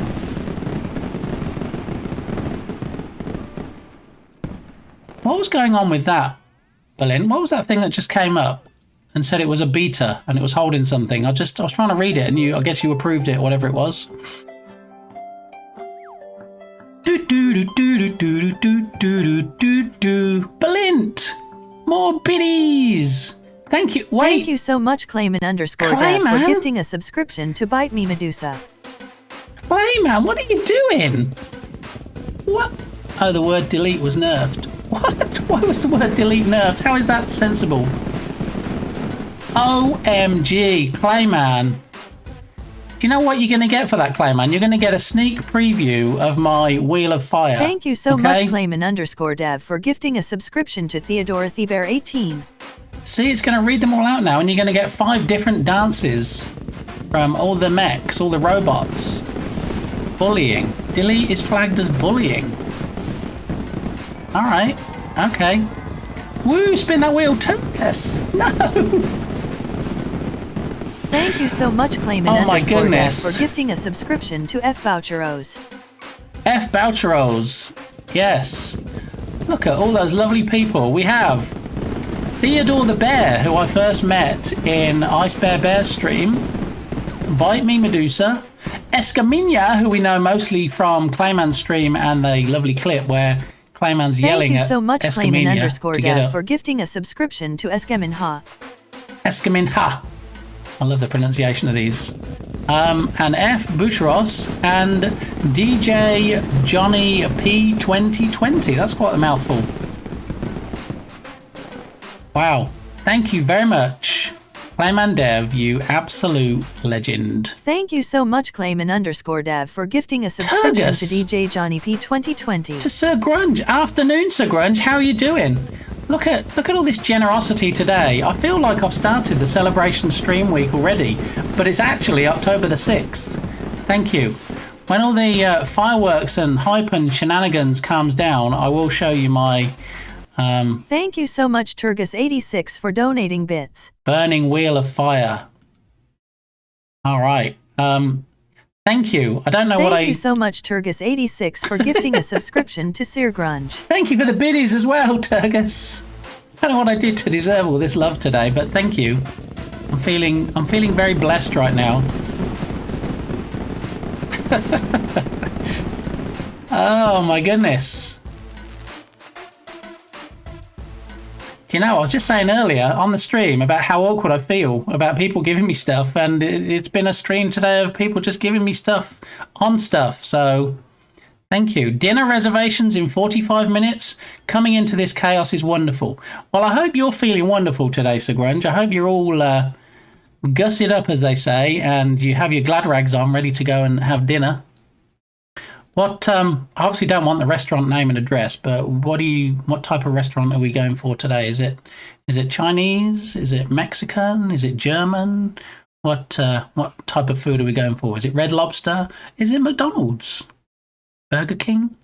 What was going on with that, Berlin? What was that thing that just came up and said it was a beta and it was holding something? I was trying to read it, and I guess you approved it, whatever it was. Blint! More biddies! Thank you. Wait. Thank you so much, Clayman_dev, for gifting a subscription to Bite Me Medusa. Clayman, what are you doing? What? Oh, the word delete was nerfed. What? Why was the word delete nerfed? How is that sensible? OMG, Clayman. Do you know what you're going to get for that, Clayman? You're going to get a sneak preview of my Wheel of Fire. Thank you so much, Clayman_dev, for gifting a subscription to Theodore Thebear 18. See, it's going to read them all out now, and you're going to get 5 different dances from all the mechs, all the robots. Bullying. Delete is flagged as bullying. All right. Okay. Woo, spin that wheel too. Yes. No. Thank you so much, Clayman_dev, for gifting a subscription to F Boucheros. F Boucheros. Yes. Look at all those lovely people. We have Theodore the Bear, who I first met in Ice Bear Bear's stream. Bite Me Medusa. Escaminia, who we know mostly from Clayman's stream and the lovely clip where Clayman's yelling at Escaminia. Thank you so much, Clayman_dev, for gifting a subscription to Escaminha. Escaminha. I love the pronunciation of these. And F. Boucheros and DJ Johnny P 2020. That's quite a mouthful. Wow. Thank you very much, Clayman Dev, you absolute legend. Thank you so much, Clayman_dev, for gifting a subscription to DJ Johnny P 2020. To Sir Grunge. Afternoon, Sir Grunge. How are you doing? Look at all this generosity today. I feel like I've started the celebration stream week already, but it's actually October the 6th. Thank you. When all the fireworks and hype and shenanigans calms down, I will show you my... Thank you so much, Turgus86, for donating bits. Burning Wheel of Fire. All right. Thank you. I don't know what I... Thank you so much, Turgus86, for gifting a subscription to Sear Grunge. Thank you for the biddies as well, Turgus. I don't know what I did to deserve all this love today, but thank you. I'm feeling very blessed right now. Oh my goodness. Do you know, I was just saying earlier on the stream about how awkward I feel about people giving me stuff, and it's been a stream today of people just giving me stuff on stuff, so thank you. Dinner reservations in 45 minutes. Coming into this chaos is wonderful. Well, I hope you're feeling wonderful today, Sir Grunge. I hope you're all gussied up, as they say, and you have your glad rags on, ready to go and have dinner. What? I obviously don't want the restaurant name and address, but what type of restaurant are we going for today? Is it Chinese? Is it Mexican? Is it German? What type of food are we going for? Is it Red Lobster? Is it McDonald's? Burger King?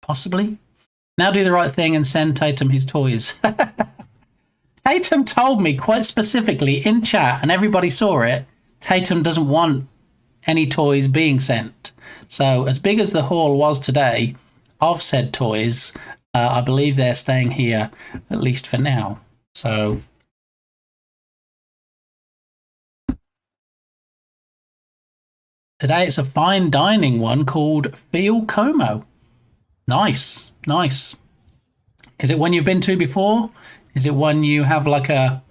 Possibly. Now do the right thing and send Tatum his toys. Tatum told me quite specifically in chat, and everybody saw it, Tatum doesn't want any toys being sent. So as big as the haul was today of said toys, I believe they're staying here, at least for now. So today it's a fine dining one called Feel Como. Nice, nice. Is it one you've been to before? Is it one you have like a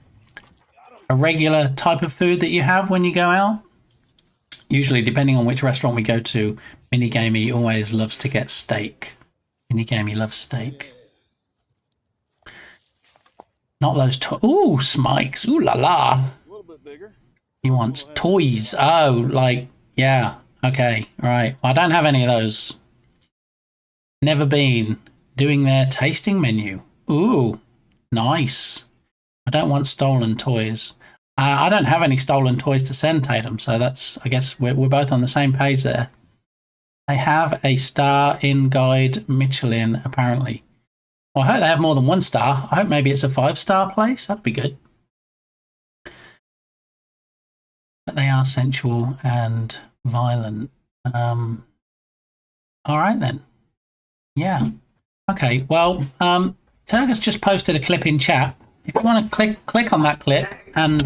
regular type of food that you have when you go out? Usually, depending on which restaurant we go to, Minigamey always loves to get steak. Minigamey loves steak. Not those ooh, Smikes. Ooh la la. A little bit bigger. He wants toys. Oh, like, yeah. Okay, right. Well, I don't have any of those. Never been. Doing their tasting menu. Ooh, nice. I don't want stolen toys. I don't have any stolen toys to send Tatum, so that's, I guess we're both on the same page there. They have a star in Guide Michelin, apparently. Well, I hope they have more than one star. I hope maybe it's a 5-star place. That'd be good. But they are sensual and violent. All right, then. Yeah. Okay, well, Turgus just posted a clip in chat. If you want to click on that clip and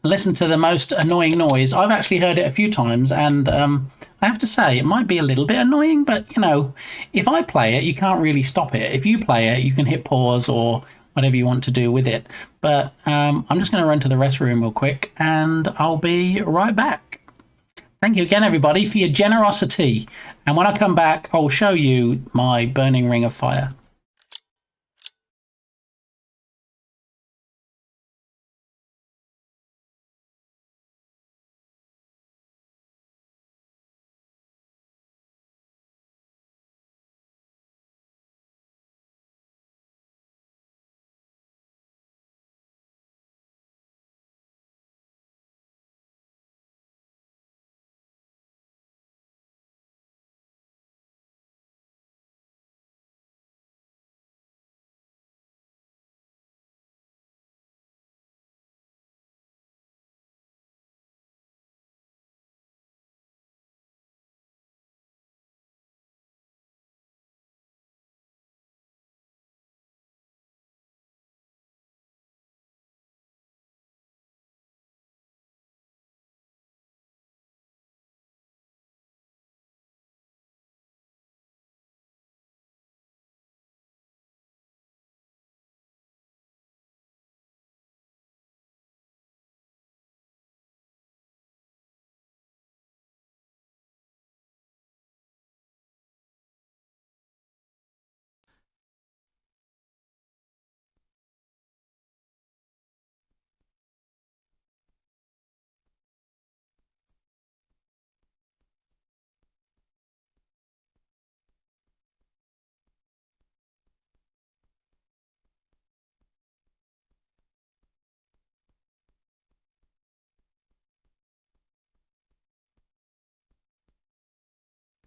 listen to the most annoying noise, I've actually heard it a few times, and I have to say it might be a little bit annoying, but you know, if I play it, you can't really stop it. If you play it, you can hit pause or whatever you want to do with it. But I'm just going to run to the restroom real quick, and I'll be right back. Thank you again, everybody, for your generosity. And when I come back, I'll show you my burning ring of fire.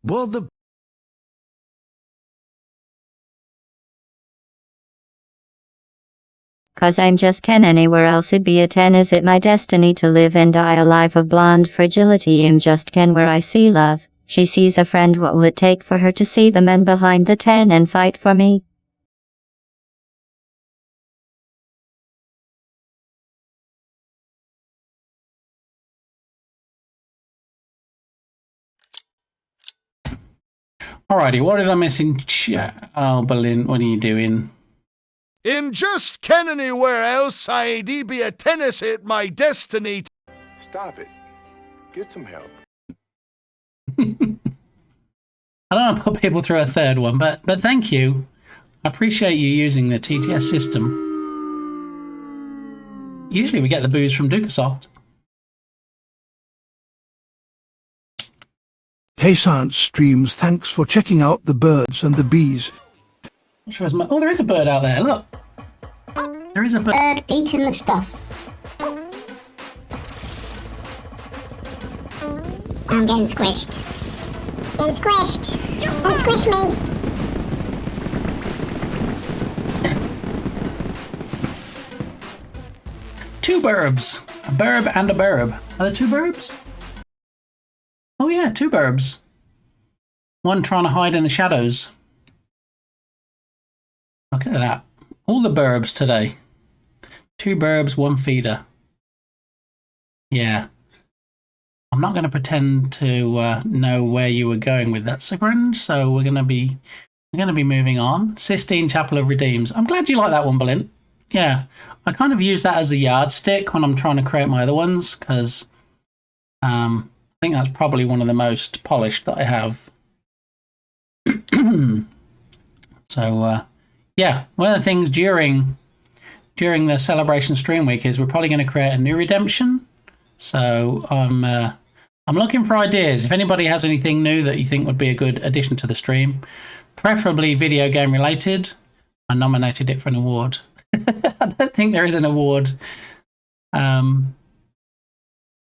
Well, the 'Cause I'm just Ken, anywhere else it'd be a 10. Is it my destiny to live and die a life of blonde fragility? I'm just Ken where I see love. She sees a friend, what will it take for her to see the men behind the 10 and fight for me? Alrighty, what did I miss in chat? Oh, Berlin, what are you doing? In just Ken anywhere else, I'd be a tennis it my destiny. Stop it. Get some help. I don't want to put people through a third one, but thank you. I appreciate you using the TTS system. Usually we get the booze from Ducasoft. Hey Science Streams, thanks for checking out the birds and the bees. Oh, there is a bird out there, look. There is a bird eating the stuff. I'm getting squished. Getting squished. Don't squish me. Two burbs. A burb and a burb. Are there two burbs? Oh yeah, two burbs. One trying to hide in the shadows. Look at that. All the burbs today. Two burbs, one feeder. Yeah. I'm not going to pretend to know where you were going with that, Sigrand, so we're going to be moving on. Sistine Chapel of Redeems. I'm glad you like that one, Belint. Yeah. I kind of use that as a yardstick when I'm trying to create my other ones, because I think that's probably one of the most polished that I have. So, yeah, one of the things during the Celebration Stream Week is we're probably going to create a new redemption. So I'm looking for ideas. If anybody has anything new that you think would be a good addition to the stream, preferably video game related, I nominated it for an award. I don't think there is an award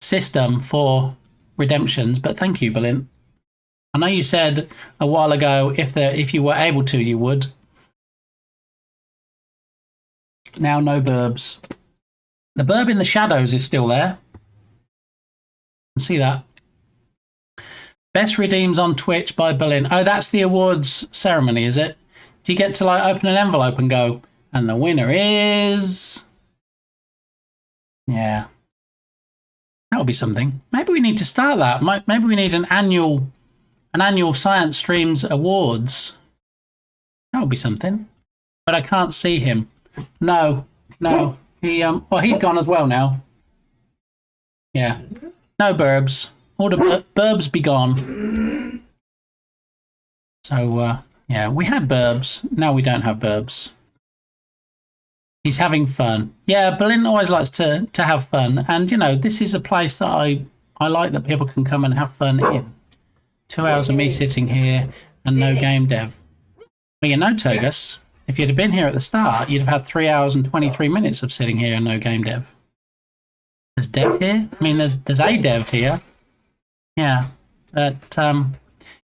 system for redemptions, but thank you, Berlin. I know you said a while ago if you were able to, you would. Now no burbs. The burb in the shadows is still there. You can see that. Best redeems on Twitch by Berlin. Oh, that's the awards ceremony, is it? Do you get to like open an envelope and go, and the winner is... Yeah. That would be something. Maybe we need to start that. Maybe we need an annual Science Streams Awards. That would be something. But I can't see him. No. He well, he's gone as well now. Yeah. No burbs. All the burbs be gone. So yeah, we had burbs. Now we don't have burbs. He's having fun. Yeah, Berlin always likes to have fun, and you know, this is a place that I like that people can come and have fun in. 2 hours of me sitting here and no game dev. Well, you know, Turgus, if you'd have been here at the start, you'd have had 3 hours and 23 minutes of sitting here and no game dev. There's dev here. I mean, there's a dev here. Yeah, but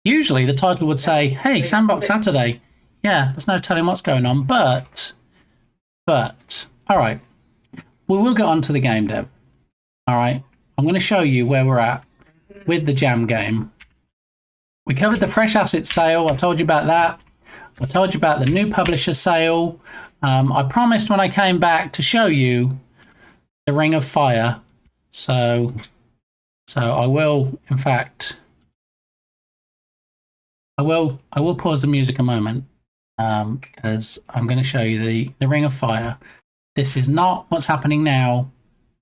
usually the title would say, "Hey, Sandbox Saturday." Yeah, there's no telling what's going on, but all right, we will get on to the game dev. All right, I'm going to show you where we're at with the Jam game. We covered the fresh asset sale. I told you about that. I told you about the new publisher sale. I promised when I came back to show you the Ring of Fire. So I will, in fact, I will pause the music a moment because I'm going to show you the Ring of Fire. This is not what's happening now.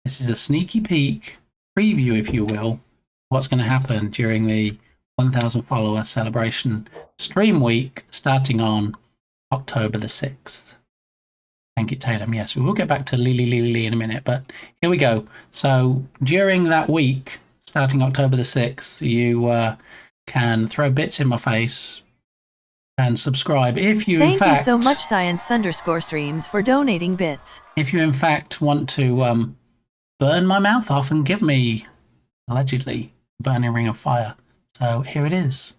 This is a sneaky peek preview, if you will, what's going to happen during the 1,000 follower celebration stream week starting on October the 6th. Thank you, Tatum. Yes, we will get back to Lee in a minute, but here we go. So during that week, starting October the 6th, you can throw bits in my face and subscribe. If you, Thank you so much, Science_streams, for donating bits. If you, in fact, want to burn my mouth off and give me, allegedly, burning Ring of Fire. So here it is.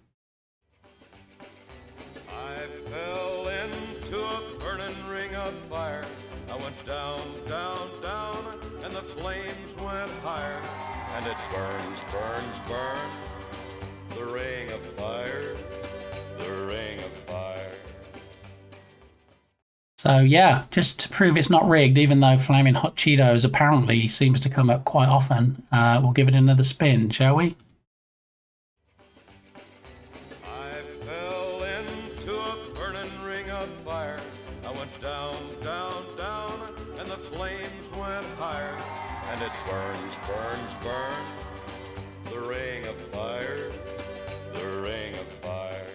I fell into a burning ring of fire. I went down, down, down, and the flames went higher. And it burns, burns, burns, the ring of fire, the ring of fire. So yeah, just to prove it's not rigged, even though Flaming Hot Cheetos apparently seems to come up quite often, we'll give it another spin, shall we? I fell into a burning ring of fire. I went down, down, down, and the flames went higher. And it burns, burns, burns, the ring of fire, the ring of fire.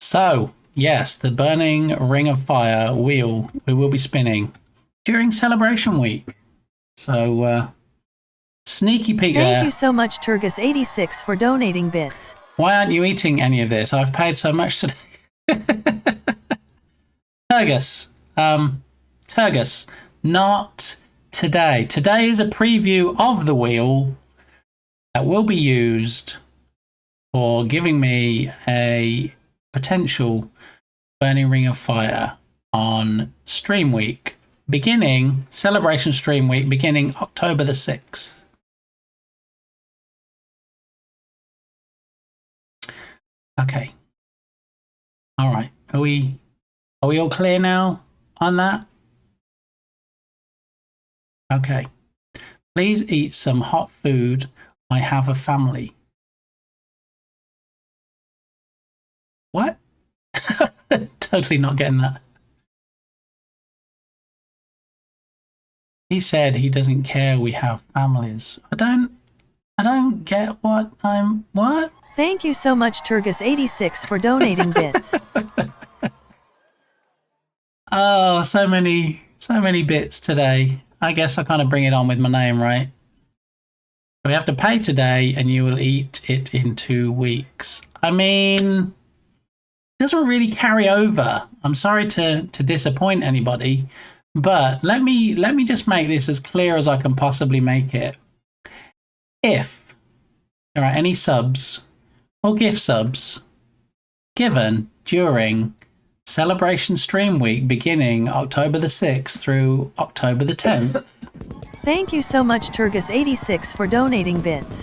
So, yes, the Burning Ring of Fire wheel we will be spinning during Celebration Week. So, sneaky peek there. Thank you so much, Turgus86, for donating bits. Why aren't you eating any of this? I've paid so much today. Turgus. Turgus. Not today. Today is a preview of the wheel that will be used for giving me a potential Burning Ring of Fire on Stream Week, beginning Celebration Stream Week, beginning October the 6th. Okay. All right. Are we all clear now on that? Okay. Please eat some hot food. I have a family. What? Totally not getting that. He said he doesn't care we have families. I don't get what. Thank you so much, Turgus86, for donating bits. Oh, so many bits today. I guess I kind of bring it on with my name, right? We have to pay today and you will eat it in 2 weeks. I mean, it doesn't really carry over. I'm sorry to disappoint anybody, but let me just make this as clear as I can possibly make it. If there are any subs or gift subs given during Celebration Stream Week beginning October the 6th through October the 10th. Thank you so much, Turgus86, for donating bits.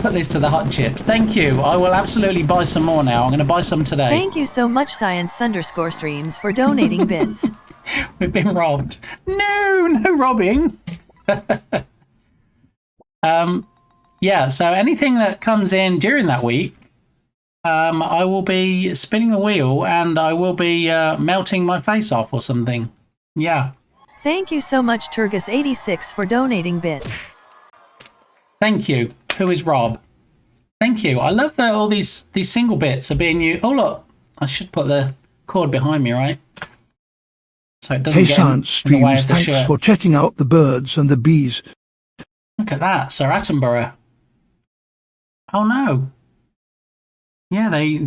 Put this to the hot chips. Thank you. I will absolutely buy some more now. I'm going to buy some today. Thank you so much, Science_streams, for donating bits. We've been robbed. No robbing. Yeah, so anything that comes in during that week, I will be spinning the wheel and I will be melting my face off or something. Yeah. Thank you so much, Turgus86, for donating bits. Thank you. Who is Rob? Thank you. I love that all these single bits are being used. Oh, look. I should put the cord behind me, right? So it doesn't get in the way of the Thanks shirt. for checking out the birds and the bees. Look at that, Sir Attenborough. Oh no. Yeah, they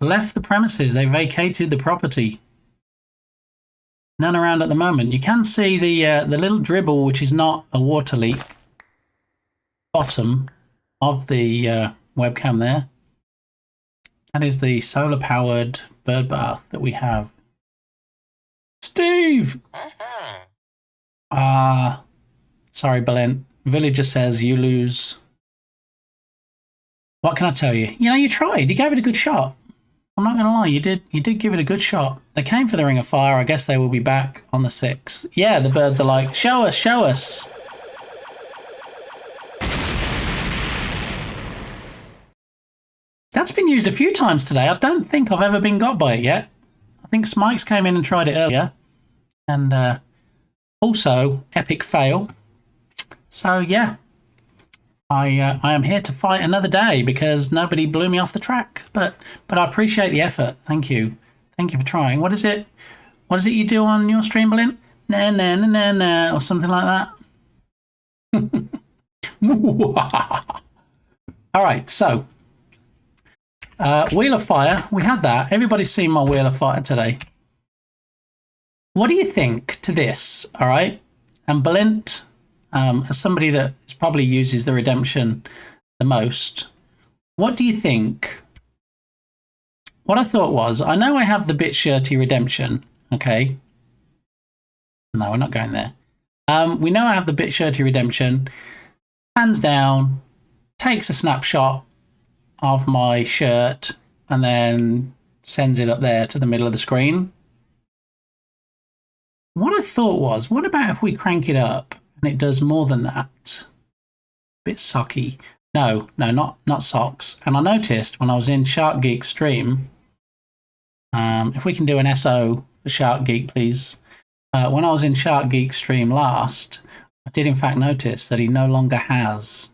left the premises. They vacated the property. None around at the moment. You can see the little dribble, which is not a water leak, bottom of the webcam there. That is the solar-powered bird bath that we have. Steve! Sorry, Belen. Villager says you lose. What can I tell you? You know, you tried. You gave it a good shot. I'm not going to lie. You did give it a good shot. They came for the Ring of Fire. I guess they will be back on the 6th. Yeah, the birds are like, show us, show us. That's been used a few times today. I don't think I've ever been got by it yet. I think Smikes came in and tried it earlier. And also, epic fail. So, yeah. I am here to fight another day because nobody blew me off the track. But I appreciate the effort. Thank you. Thank you for trying. What is it you do on your stream, Blint? Nah, nah, nah, nah, nah, or something like that. All right, so Wheel of Fire. We had that. Everybody's seen my Wheel of Fire today. What do you think to this? All right, and Blint, as somebody that probably uses the redemption the most, what do you think? What I thought was, I know I have the bit shirty redemption, Okay. No, we're not going there. We know I have the bit shirty redemption. Hands down, takes a snapshot of my shirt and then sends it up there to the middle of the screen. What I thought was, what about if we crank it up and it does more than that? Bit socky. No, not socks. And I noticed when I was in Shark Geek stream, if we can do an SO for Shark Geek, please. When I was in Shark Geek stream last, I did in fact notice that he no longer has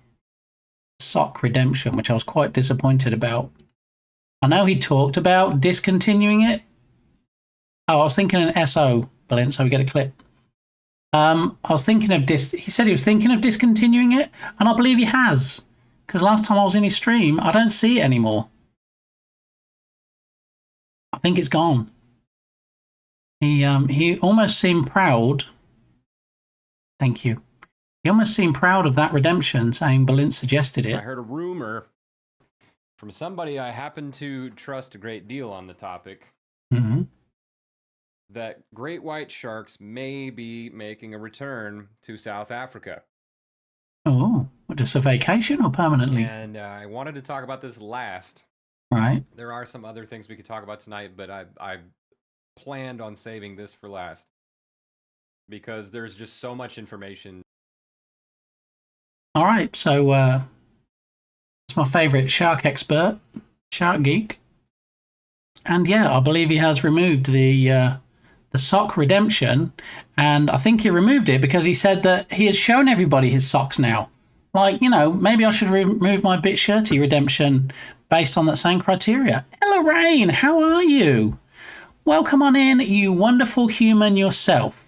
sock redemption, which I was quite disappointed about. I know he talked about discontinuing it. Oh, I was thinking an SO, Brilliant, so we get a clip. I was thinking of he said he was thinking of discontinuing it, and I believe he has. Because last time I was in his stream, I don't see it anymore. I think it's gone. He almost seemed proud. Thank you. He almost seemed proud of that redemption, saying Balint suggested it. I heard a rumor from somebody I happen to trust a great deal on the topic that great white sharks may be making a return to South Africa. Oh, just a vacation or permanently? And I wanted to talk about this last. Right. There are some other things we could talk about tonight, but I planned on saving this for last because there's just so much information. All right, so it's my favorite shark expert, Shark Geek, and yeah, I believe he has removed the sock redemption, and I think he removed it because he said that he has shown everybody his socks now. Like, you know, maybe I should remove my bit shirty redemption based on that same criteria. Ella Rain, how are you? Welcome on in, you wonderful human yourself.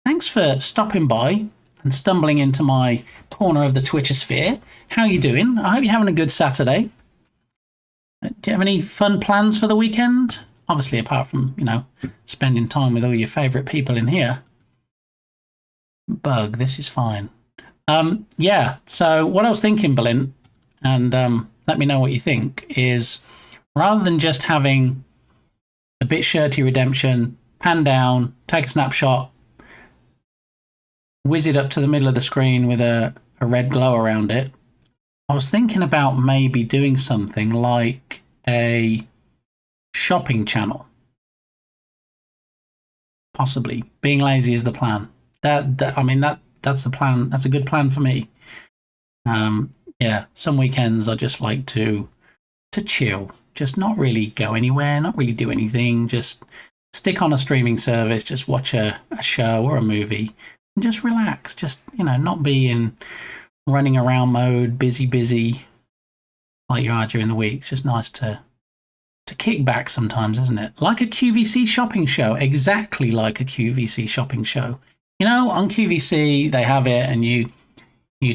Thanks for stopping by and stumbling into my corner of the Twitchosphere. How you doing? I hope you're having a good Saturday. Do you have any fun plans for the weekend? Obviously, apart from, you know, spending time with all your favourite people in here. Bug, this is fine. Yeah, so what I was thinking, Balint, and let me know what you think, is rather than just having a bit shirty redemption, pan down, take a snapshot, whiz it up to the middle of the screen with a red glow around it, I was thinking about maybe doing something like a shopping channel. Possibly. Being lazy is the plan. I mean, that's the plan. That's a good plan for me. Yeah, some weekends I just like to chill. Just not really go anywhere, not really do anything. Just stick on a streaming service, just watch a show or a movie, and just relax. Just, you know, not be in running around mode, busy, like you are during the week. It's just nice to kick back sometimes, isn't it? Like a QVC shopping show, exactly like a QVC shopping show. You know, on QVC, they have it and you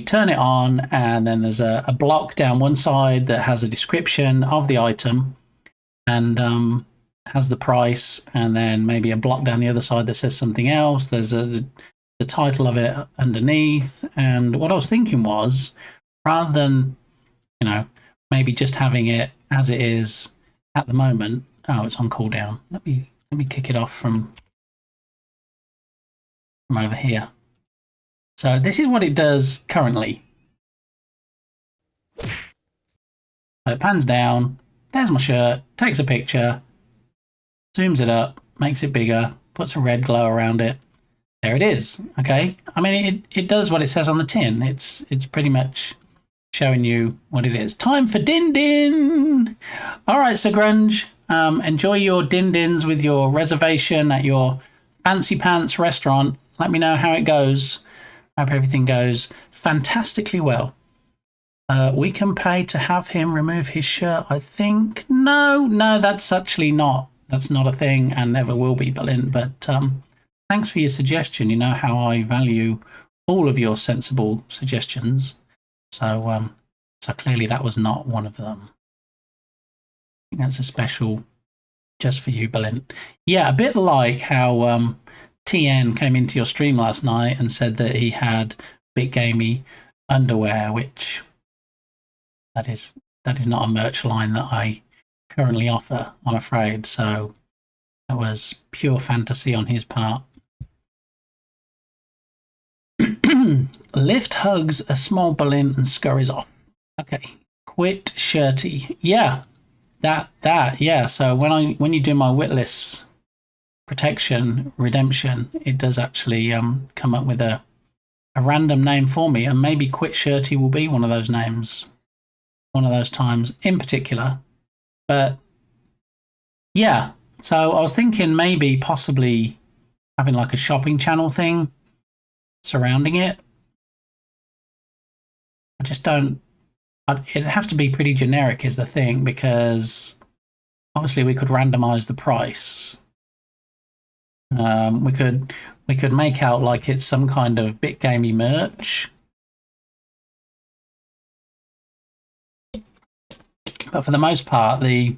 turn it on and then there's a block down one side that has a description of the item and has the price, and then maybe a block down the other side that says something else. There's the title of it underneath. And what I was thinking was, rather than, you know, maybe just having it as it is at the moment. Oh, it's on cooldown. Let me kick it off from over here. So this is what it does currently. So it pans down. There's my shirt. Takes a picture. Zooms it up. Makes it bigger. Puts a red glow around it. There it is. Okay. I mean, it does what it says on the tin. It's pretty much showing you what it is. Time for Din Din! Alright, Sir Grunge. Enjoy your Din Dins with your reservation at your fancy pants restaurant. Let me know how it goes. I hope everything goes fantastically well. We can pay to have him remove his shirt, I think. No, that's actually not. That's not a thing and never will be, Balint. But thanks for your suggestion. You know how I value all of your sensible suggestions. So clearly that was not one of them. I think that's a special just for you, Balint. Yeah, a bit like how TN came into your stream last night and said that he had Big Gamey underwear, which that is not a merch line that I currently offer, I'm afraid. So That was pure fantasy on his part. Lift hugs a small balloon and scurries off. Okay. Quit shirty. Yeah. Yeah. So when you do my witless protection redemption, it does actually come up with a random name for me, and maybe quit shirty will be one of those names, one of those times in particular. But yeah, so I was thinking maybe possibly having like a shopping channel thing surrounding it. I just don't. It'd have to be pretty generic is the thing, because obviously we could randomize the price. We could make out like it's some kind of bit gamey merch. But for the most part, the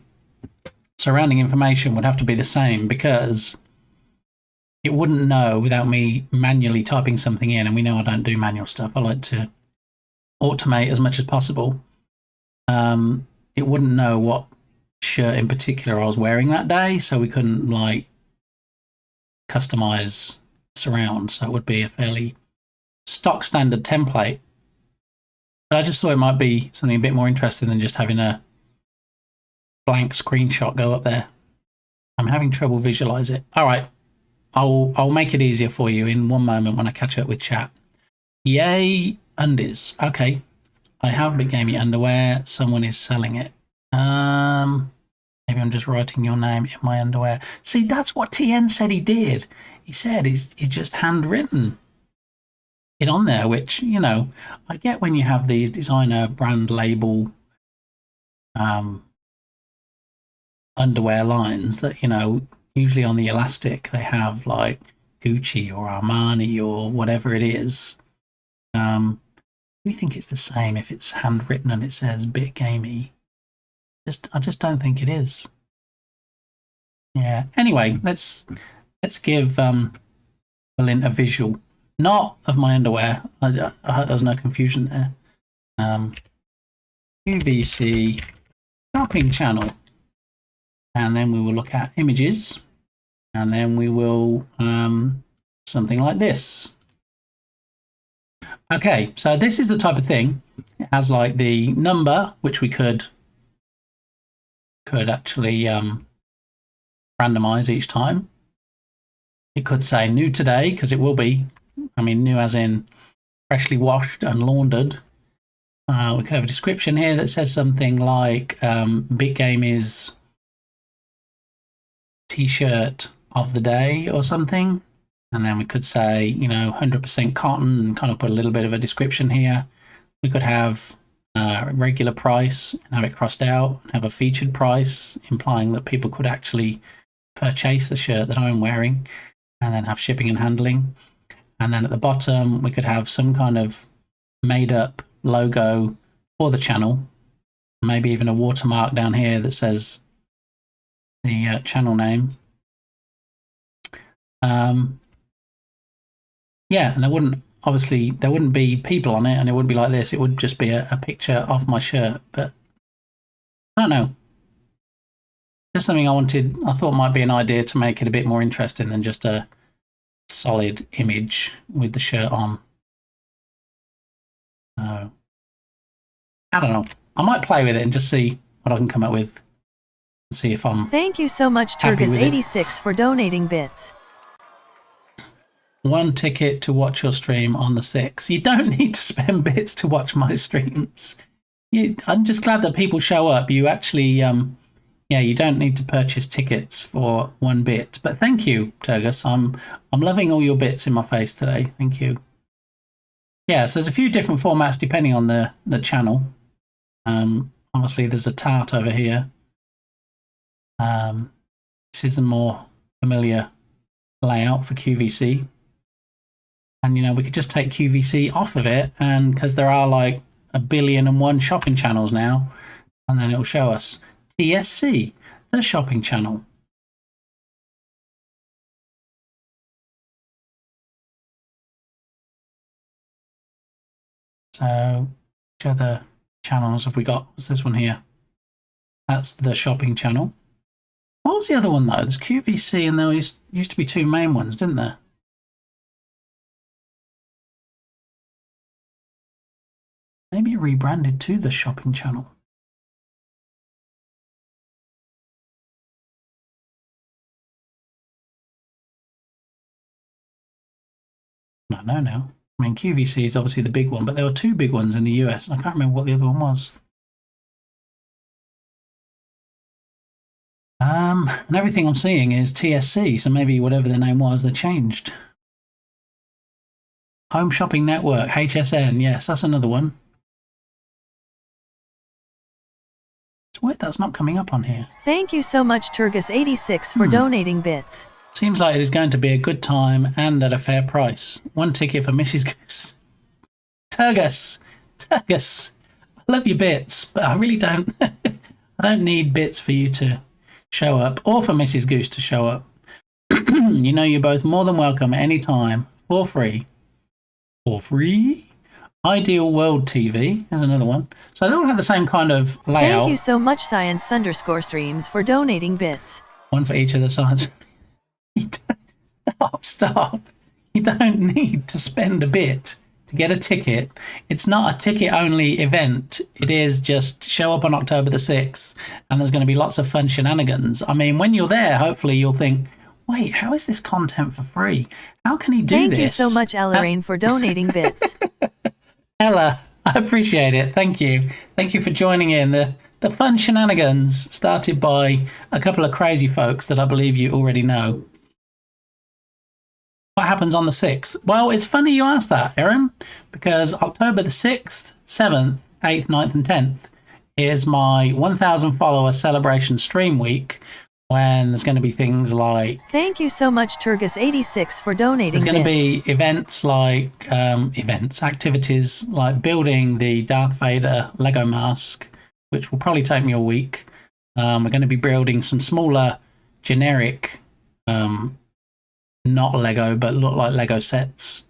surrounding information would have to be the same, because it wouldn't know without me manually typing something in, and we know I don't do manual stuff. I like to automate as much as possible. It wouldn't know what shirt in particular I was wearing that day, so we couldn't like customize surround. So it would be a fairly stock standard template. But I just thought it might be something a bit more interesting than just having a blank screenshot go up there. I'm having trouble visualize it. All right, I'll make it easier for you in one moment when I catch up with chat. Yay undies. Okay, I have big gamey underwear. Someone is selling it. Maybe I'm just writing your name in my underwear. See, that's what TN said he did. He said he's just handwritten it on there, which, you know, I get when you have these designer brand label underwear lines that, you know, usually on the elastic they have like Gucci or Armani or whatever it is. We think it's the same if it's handwritten and it says bit gamey. I just don't think it is. Yeah. Anyway, let's give Berlin a visual, not of my underwear. I hope there was no confusion there. QVC shopping channel, and then we will look at images, and then we will something like this. Okay, so this is the type of thing. It has like the number, which we could actually randomize each time. It could say new today, because it will be, I mean, new as in freshly washed and laundered. We could have a description here that says something like Big Game is t-shirt of the day or something. And then we could say, you know, 100% cotton, and kind of put a little bit of a description here. We could have regular price and have it crossed out, and have a featured price, implying that people could actually purchase the shirt that I'm wearing, and then have shipping and handling. And then at the bottom, we could have some kind of made up logo for the channel, maybe even a watermark down here that says the channel name. Yeah, and there wouldn't be people on it, and it wouldn't be like this. It would just be a picture of my shirt. But I don't know. Just something I thought might be an idea to make it a bit more interesting than just a solid image with the shirt on. I don't know. I might play with it and just see what I can come up with. See if I'm Thank you so much, Turgus86, for donating bits. 1 ticket to watch your stream on the 6th. You don't need to spend bits to watch my streams. I'm just glad that people show up. You actually, you don't need to purchase tickets for 1 bit. But thank you, Turgus. I'm loving all your bits in my face today. Thank you. Yeah, so there's a few different formats depending on the channel. Obviously, there's a tart over here. This is a more familiar layout for QVC. And, you know, we could just take QVC off of it, and because there are like 1,000,000,001 shopping channels now, and then it'll show us TSC, the shopping channel. So, which other channels have we got? What's this one here? That's the shopping channel. What was the other one though? There's QVC and there used to be two main ones, didn't there? Maybe it rebranded to the shopping channel. I don't know now. I mean, QVC is obviously the big one, but there were two big ones in the US. And I can't remember what the other one was. And everything I'm seeing is TSC, so maybe whatever the name was, they changed. Home Shopping Network, HSN, yes, that's another one. It's weird that's not coming up on here. Thank you so much, Turgus86, for donating bits. Seems like it is going to be a good time and at a fair price. One ticket for Mrs. Goose. Turgus, I love your bits, but I really don't. I don't need bits for you to show up or for Mrs. Goose to show up. You know, you're both more than welcome anytime for free. For free? Ideal World TV. There's another one. So they all have the same kind of layout. Thank you so much, Science_streams, for donating bits. One for each of the sides. Stop. You don't need to spend a bit to get a ticket. It's not a ticket-only event. It is just show up on October the 6th, and there's going to be lots of fun shenanigans. I mean, when you're there, hopefully you'll think, wait, how is this content for free? How can he do this? Thank you so much, Elleraine, for donating bits. Ella, I appreciate it. Thank you. Thank you for joining in. The fun shenanigans started by a couple of crazy folks that I believe you already know. What happens on the 6th? Well, it's funny you asked that, Erin, because October the 6th, 7th, 8th, 9th and 10th is my 1,000 follower celebration stream week, when there's going to be things like... Thank you so much, Turgus86, for donating There's going to bits. be events like... activities like building the Darth Vader Lego mask, which will probably take me a week. We're going to be building some smaller, generic... not Lego, but look like Lego sets.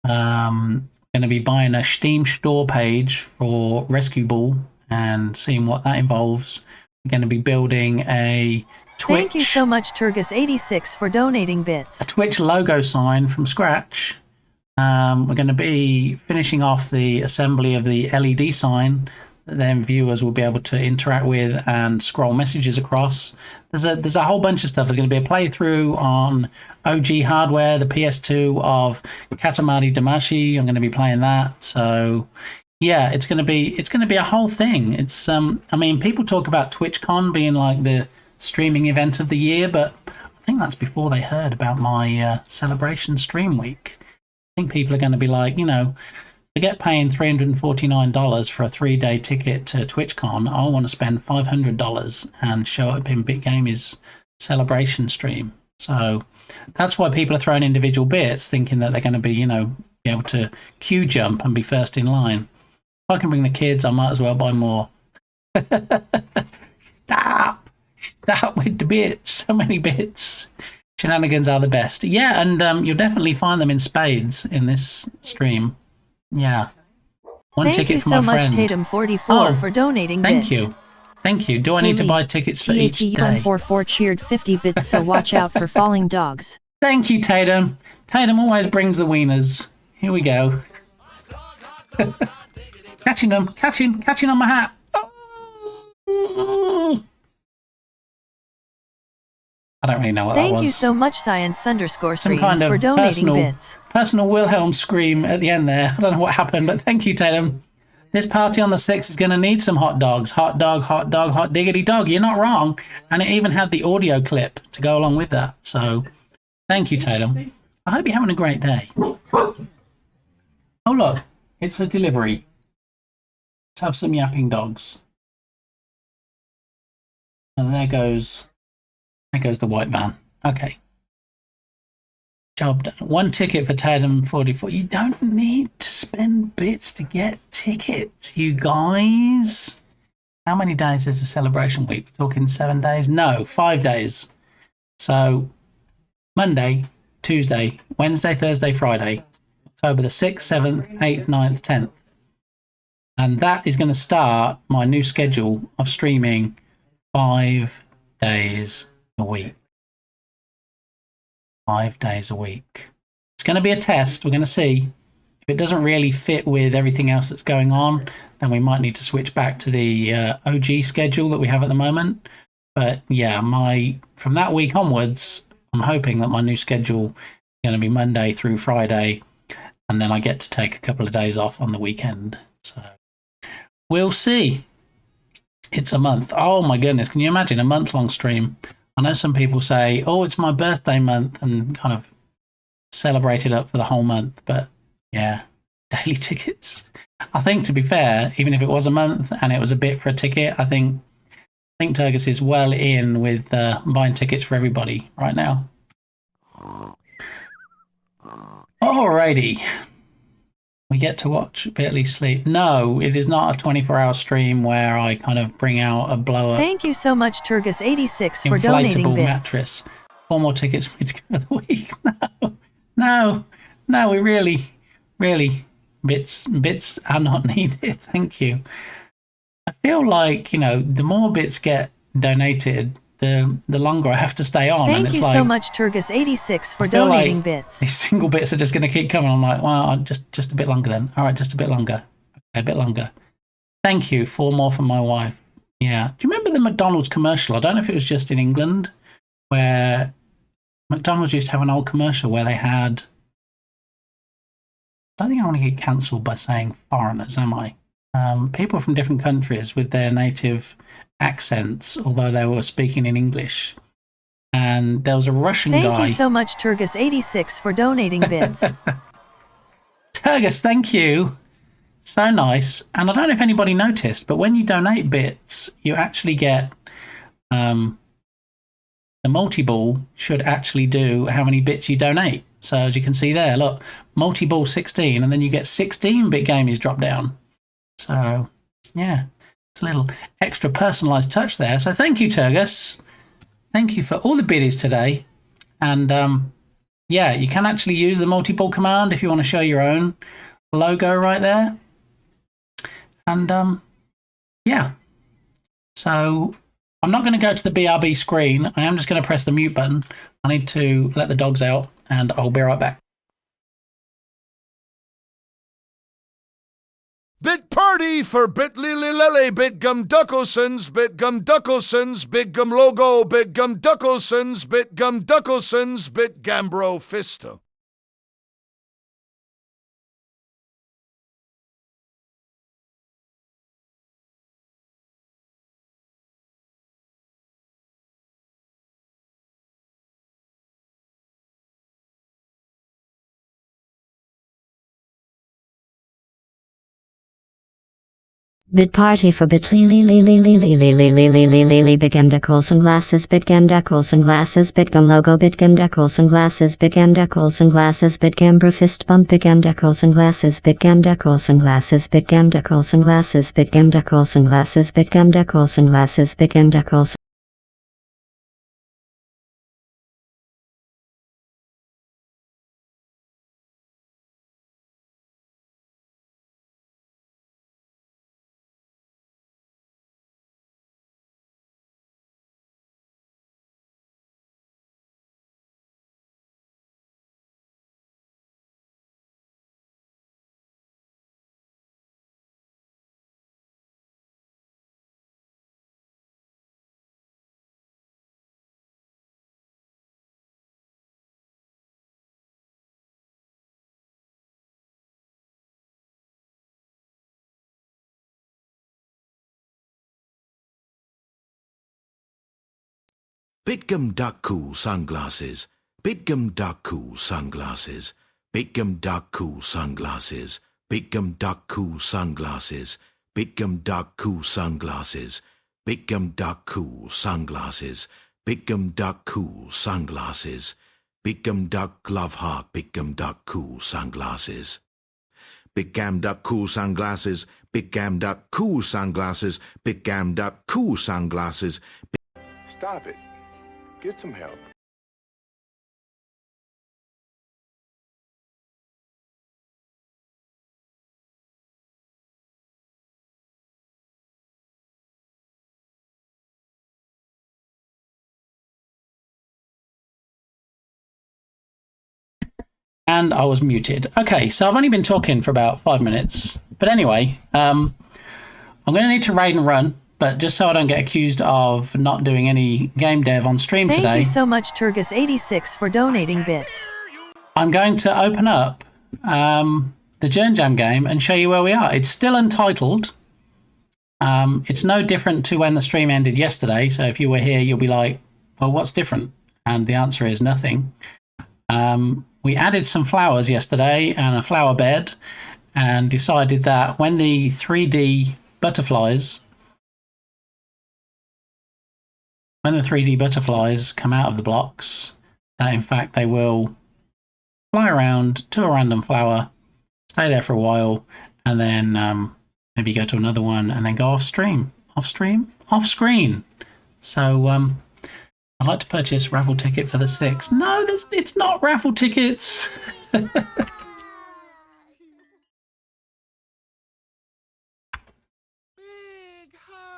Going to be buying a Steam store page for Rescue Ball and seeing what that involves. We're going to be building a Twitch... Thank you so much, Turgus86, for donating bits. A Twitch logo sign from scratch. We're going to be finishing off the assembly of the LED sign that then viewers will be able to interact with and scroll messages across. There's a whole bunch of stuff. There's going to be a playthrough on OG hardware, the PS2 of Katamari Damacy. I'm going to be playing that. So yeah, it's going to be a whole thing. It's I mean, people talk about TwitchCon being like the streaming event of the year, but I think that's before they heard about my celebration stream week. I think people are going to be like, you know, forget paying $349 for a 3-day ticket to TwitchCon. I want to spend $500 and show up in Big Gamey's celebration stream. So that's why people are throwing individual bits, thinking that they're going to be, you know, be able to queue jump and be first in line. If I can bring the kids, I might as well buy more. Stop with the bits. So many bits. Shenanigans are the best. Yeah, and you'll definitely find them in spades in this stream. Yeah. One ticket for my friend. Thank you so much, Tatum44, for donating bits. Thank you. Thank you. Do I need to buy tickets for each day? THE144 cheered 50 bits, so watch out for falling dogs. Thank you, Tatum. Tatum always brings the wieners. Here we go. Catching them. Catching on my hat. Oh. I don't really know what that was. Thank you so much, Science_streams, Some kind of for donating bits. Personal Wilhelm scream at the end there. I don't know what happened, but thank you, Tatum. This party on the 6th is going to need some hot dogs. Hot dog, hot diggity dog. You're not wrong. And it even had the audio clip to go along with that. So thank you, Tatum. I hope you're having a great day. Oh, look. It's a delivery. Let's have some yapping dogs. And there goes the white van. Okay. Job done. One ticket for Tatum 44. You don't need to spend bits to get tickets, you guys. How many days is the celebration week? We're talking 7 days? No, 5 days. So Monday, Tuesday, Wednesday, Thursday, Friday, October the 6th, 7th, 8th, 9th, 10th. And that is going to start my new schedule of streaming 5 days a week. 5 days a week. It's going to be a test. We're going to see. If it doesn't really fit with everything else that's going on, then we might need to switch back to the OG schedule that we have at the moment. But yeah, from that week onwards, I'm hoping that my new schedule is going to be Monday through Friday, and then I get to take a couple of days off on the weekend. So we'll see. It's a month. Oh my goodness, can you imagine a month-long stream? I know some people say, oh, it's my birthday month, and kind of celebrate it up for the whole month, but yeah, daily tickets. I think, to be fair, even if it was a month and it was a bit for a ticket, I think Turgis is well in with buying tickets for everybody right now. Alrighty. We get to watch Bitly sleep. No, it is not a 24-hour stream where I kind of bring out a blow-up Thank you so much, Turgus86, for donating inflatable bits. mattress. 4 more tickets for me to go for the week. No, we really, bits are not needed. Thank you. I feel like, the more bits get donated, the longer I have to stay on. Thank you so much, Turgus86, for donating like bits. These single bits are just going to keep coming. I'm like, well, just a bit longer then. All right, just a bit longer. Okay, a bit longer. Thank you. 4 more from my wife. Yeah. Do you remember the McDonald's commercial? I don't know if it was just in England, where McDonald's used to have an old commercial where they had... I don't think I want to get cancelled by saying foreigners, am I? People from different countries with their native accents, although they were speaking in English. And there was a Russian guy. Thank you so much, Turgus86, for donating bits. Turgus, thank you. So nice. And I don't know if anybody noticed, but when you donate bits, you actually get the multi-ball should actually do how many bits you donate. So as you can see there, look, multi-ball 16, and then you get 16-bit gamies drop down. So yeah, it's a little extra personalised touch there. So thank you, Turgus. Thank you for all the biddies today. And yeah, you can actually use the multi-ball command if you want to show your own logo right there. And yeah, so I'm not going to go to the BRB screen. I am just going to press the mute button. I need to let the dogs out, and I'll be right back. Bit party for Bit Lily Lily, Bit Gum Duckelsons, Bit Gum Duckelsons, Bit Gum Logo, Bit Gum Duckelsons, Bit Gum Duckelsons, Bit Gambro Fisto. Bit party for bit lily lily lily lily lily lily bitgum decals and glasses bitgum decals and glasses bitgum logo bitgum decals and glasses bitgum decals and glasses bitgum fist bump bitgum decals and glasses bitgum decals and glasses bitgum decals and glasses bitgum decals and glasses bitgum decals and glasses bitgum decals. Bitgum Duck Cool Sunglasses. Bitgum Duck Cool Sunglasses. Bitgum Duck Cool Sunglasses. Bitgum Duck Cool Sunglasses. Bitgum Duck Cool Sunglasses. Bitgum Duck Cool Sunglasses. Bitgum Duck Cool Sunglasses. Bitgum Duck Glove Heart. Bitgum Duck Cool Sunglasses. Big Gam Duck Cool Sunglasses. Big Gam Duck Cool Sunglasses. Big Gam Duck Cool Sunglasses. Stop it. Get some help. And I was muted. Okay, so I've only been talking for about 5 minutes. But anyway, I'm going to need to raid and run. But just so I don't get accused of not doing any game dev on stream today. Thank you so much, Turgus86, for donating bits. I'm going to open up the Jern Jam game and show you where we are. It's still untitled. It's no different to when the stream ended yesterday. So if you were here, you'll be like, well, what's different? And the answer is nothing. We added some flowers yesterday and a flower bed and decided that when the 3D butterflies come out of the blocks, that in fact they will fly around to a random flower, stay there for a while, and then maybe go to another one and then go off screen. So I'd like to purchase raffle ticket for the 6. No, it's not raffle tickets.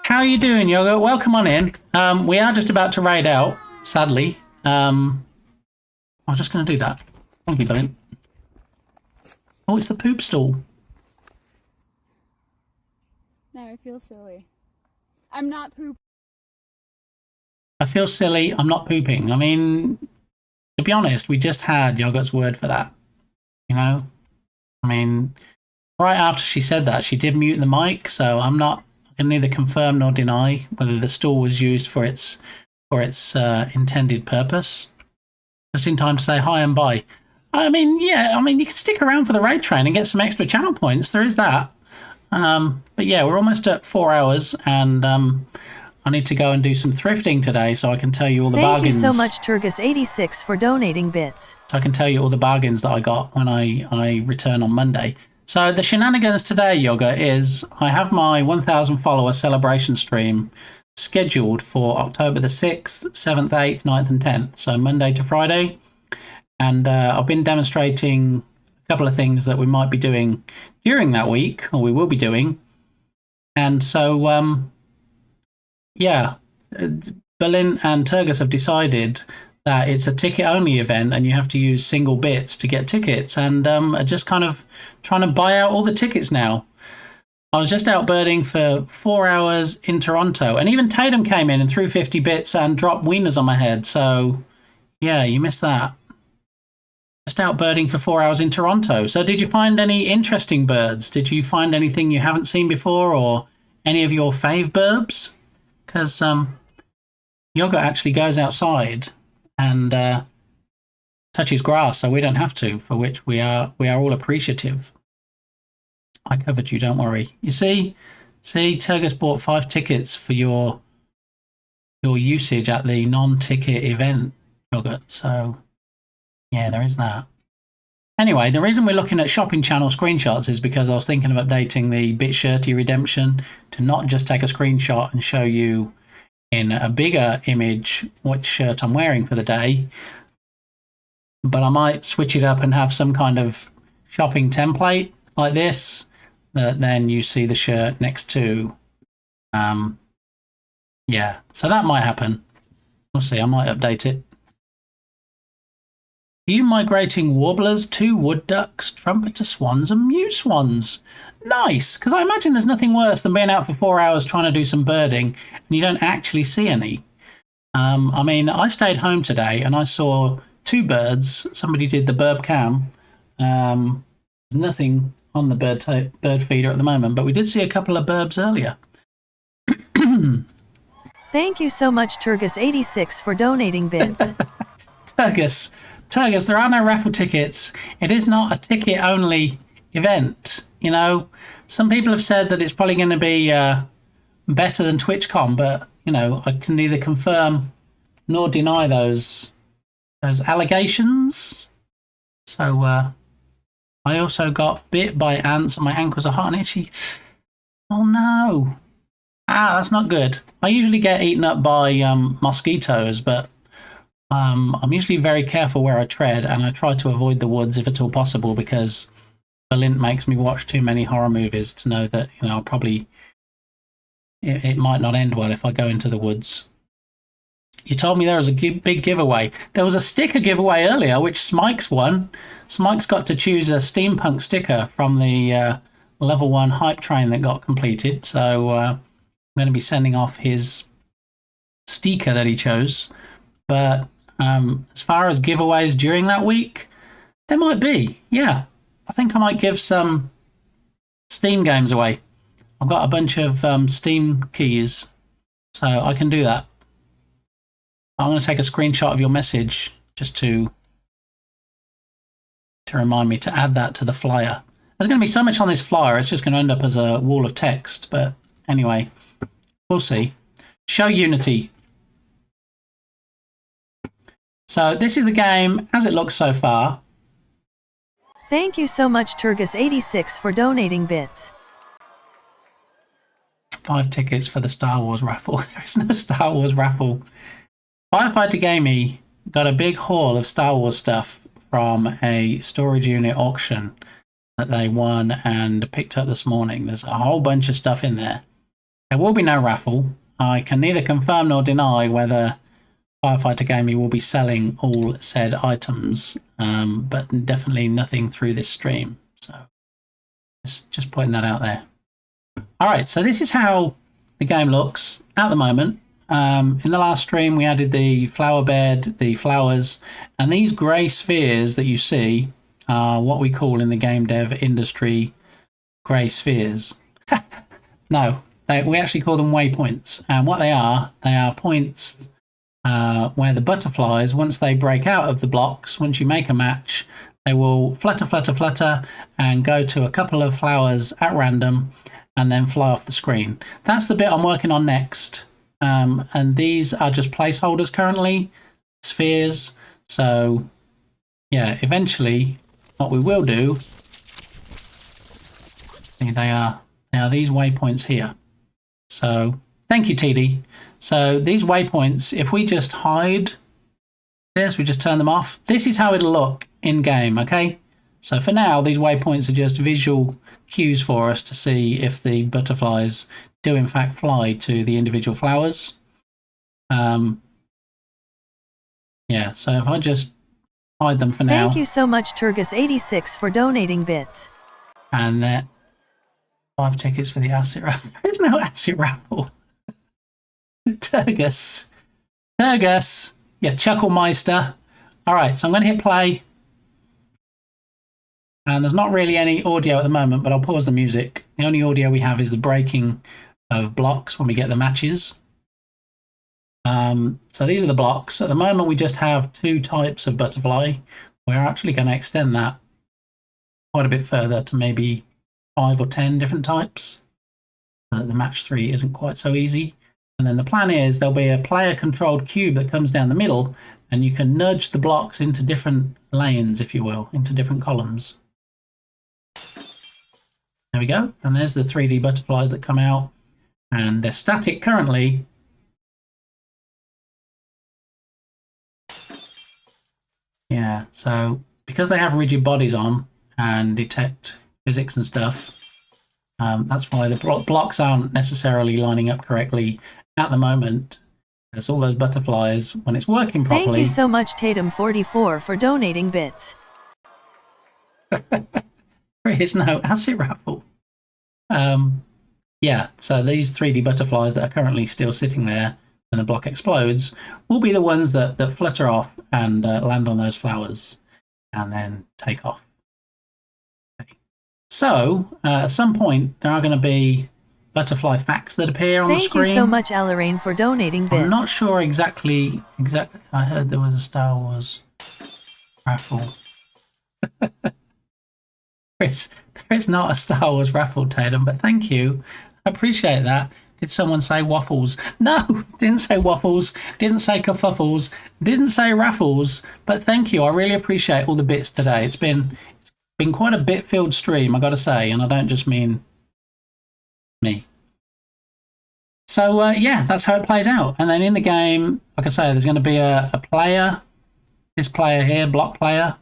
How are you doing, Yoga? Welcome on in. We are just about to raid out, sadly. I'm just going to do that. Thank you, Brilliant. Oh, it's the poop stool. Now I feel silly. I'm not poop. I feel silly. I'm not pooping. I mean, to be honest, we just had Yogurt's word for that. You know? I mean, right after she said that, she did mute the mic, so I can neither confirm nor deny whether the stool was used for its intended purpose. Just in time to say hi and bye. I mean, yeah, you can stick around for the raid train and get some extra channel points. There is that. But yeah, we're almost at 4 hours, and I need to go and do some thrifting today, so I can tell you all the bargains. Thank you so much, Turgus86, for donating bits. So I can tell you all the bargains that I got when I return on Monday. So the shenanigans today, Yoga, is I have my 1,000 follower celebration stream scheduled for October the 6th, 7th, 8th, 9th and 10th. So Monday to Friday. And I've been demonstrating a couple of things that we might be doing during that week, or we will be doing. And so, yeah, Berlin and Turgus have decided that it's a ticket-only event and you have to use single bits to get tickets, and are just kind of trying to buy out all the tickets now. I was just out birding for 4 hours in Toronto, and even Tatum came in and threw 50 bits and dropped wieners on my head, so yeah, you missed that. Just out birding for 4 hours in Toronto. So did you find any interesting birds? Did you find anything you haven't seen before, or any of your fave burbs? Because Yoga actually goes outside and touches grass, so we don't have to, for which we are all appreciative. I covered you, don't worry. You see, Turgus bought 5 tickets for your usage at the non-ticket event, Yogurt. So yeah, there is that. Anyway, the reason we're looking at shopping channel screenshots is because I was thinking of updating the BitShirty redemption to not just take a screenshot and show you in a bigger image which shirt I'm wearing for the day, but I might switch it up and have some kind of shopping template like this that then you see the shirt next to. Yeah, so that might happen. We'll see. I might update it. Are you migrating warblers to wood ducks, trumpeter swans and mute swans? Nice, because I imagine there's nothing worse than being out for 4 hours trying to do some birding and you don't actually see any. I mean, I stayed home today and I saw 2 birds. Somebody did the burb cam. There's nothing on the bird feeder at the moment, but we did see a couple of burbs earlier. Thank you so much, Turgus86, for donating bits. Turgus, there are no raffle tickets. It is not a ticket-only event. You know, some people have said that it's probably going to be better than TwitchCon, but you know, I can neither confirm nor deny those allegations. So I also got bit by ants and my ankles are hot and itchy. Oh no. That's not good. I usually get eaten up by mosquitoes, but I'm usually very careful where I tread, and I try to avoid the woods if at all possible, because Berlin makes me watch too many horror movies to know that, you know, I'll probably it might not end well if I go into the woods. You told me there was a big giveaway. There was a sticker giveaway earlier, which Smike's won. Smike's got to choose a steampunk sticker from the level 1 hype train that got completed. So I'm going to be sending off his sticker that he chose. But as far as giveaways during that week, there might be. Yeah, I think I might give some Steam games away. I've got a bunch of Steam keys, so I can do that. I'm going to take a screenshot of your message just to remind me to add that to the flyer. There's going to be so much on this flyer, it's just going to end up as a wall of text. But anyway, we'll see. Show Unity. So this is the game as it looks so far. Thank you so much Turgus86 for donating bits. 5 tickets for the Star Wars raffle. There is no Star Wars raffle. Firefighter Gamey got a big haul of Star Wars stuff from a storage unit auction that they won and picked up this morning. There's a whole bunch of stuff in there. There will be no raffle. I can neither confirm nor deny whether Firefighter Gamey will be selling all said items, but definitely nothing through this stream. So just putting that out there. All right, so this is how the game looks at the moment. In the last stream, we added the flower bed, the flowers, and these grey spheres that you see are what we call in the game dev industry grey spheres. No, we actually call them waypoints. And what they are points where the butterflies, once they break out of the blocks, once you make a match, they will flutter, flutter, flutter, and go to a couple of flowers at random, and then fly off the screen. That's the bit I'm working on next. And these are just placeholders currently, spheres. So, yeah, eventually what we will do, they are these waypoints here. So, thank you, TD. So these waypoints, if we just hide this, we just turn them off, this is how it'll look in game, okay? So for now, these waypoints are just visual cues for us to see if the butterflies do in fact fly to the individual flowers. Yeah, so if I just hide them for now. Thank you so much Turgus86 for donating bits. And 5 tickets for the asset raffle. There is no asset raffle. Turgus, yeah, Chucklemeister. All right, so I'm going to hit play. And there's not really any audio at the moment, but I'll pause the music. The only audio we have is the breaking of blocks when we get the matches. So these are the blocks. At the moment, we just have 2 types of butterfly. We're actually going to extend that quite a bit further to maybe 5 or 10 different types. The match 3 isn't quite so easy. And then the plan is there'll be a player-controlled cube that comes down the middle, and you can nudge the blocks into different lanes, if you will, into different columns. There we go. And there's the 3D butterflies that come out, and they're static currently. Yeah, so because they have rigid bodies on and detect physics and stuff, that's why the blocks aren't necessarily lining up correctly at the moment. There's all those butterflies when it's working properly. Thank you so much Tatum44 for donating bits. There is no asset raffle. Yeah, so these 3D butterflies that are currently still sitting there when the block explodes will be the ones that flutter off and land on those flowers and then take off. Okay. So, at some point, there are going to be butterfly facts that appear on the screen. Thank you so much, Alarain, for donating bits. I'm not sure exactly. I heard there was a Star Wars raffle. There is not a Star Wars raffle, Tatum, but thank you. I appreciate that. Did someone say waffles? No, didn't say waffles, didn't say kerfuffles, didn't say raffles, but thank you. I really appreciate all the bits today. It's been quite a bit-filled stream, I got to say, and I don't just mean me. So, yeah, that's how it plays out. And then in the game, like I say, there's going to be a player, this player here, block player.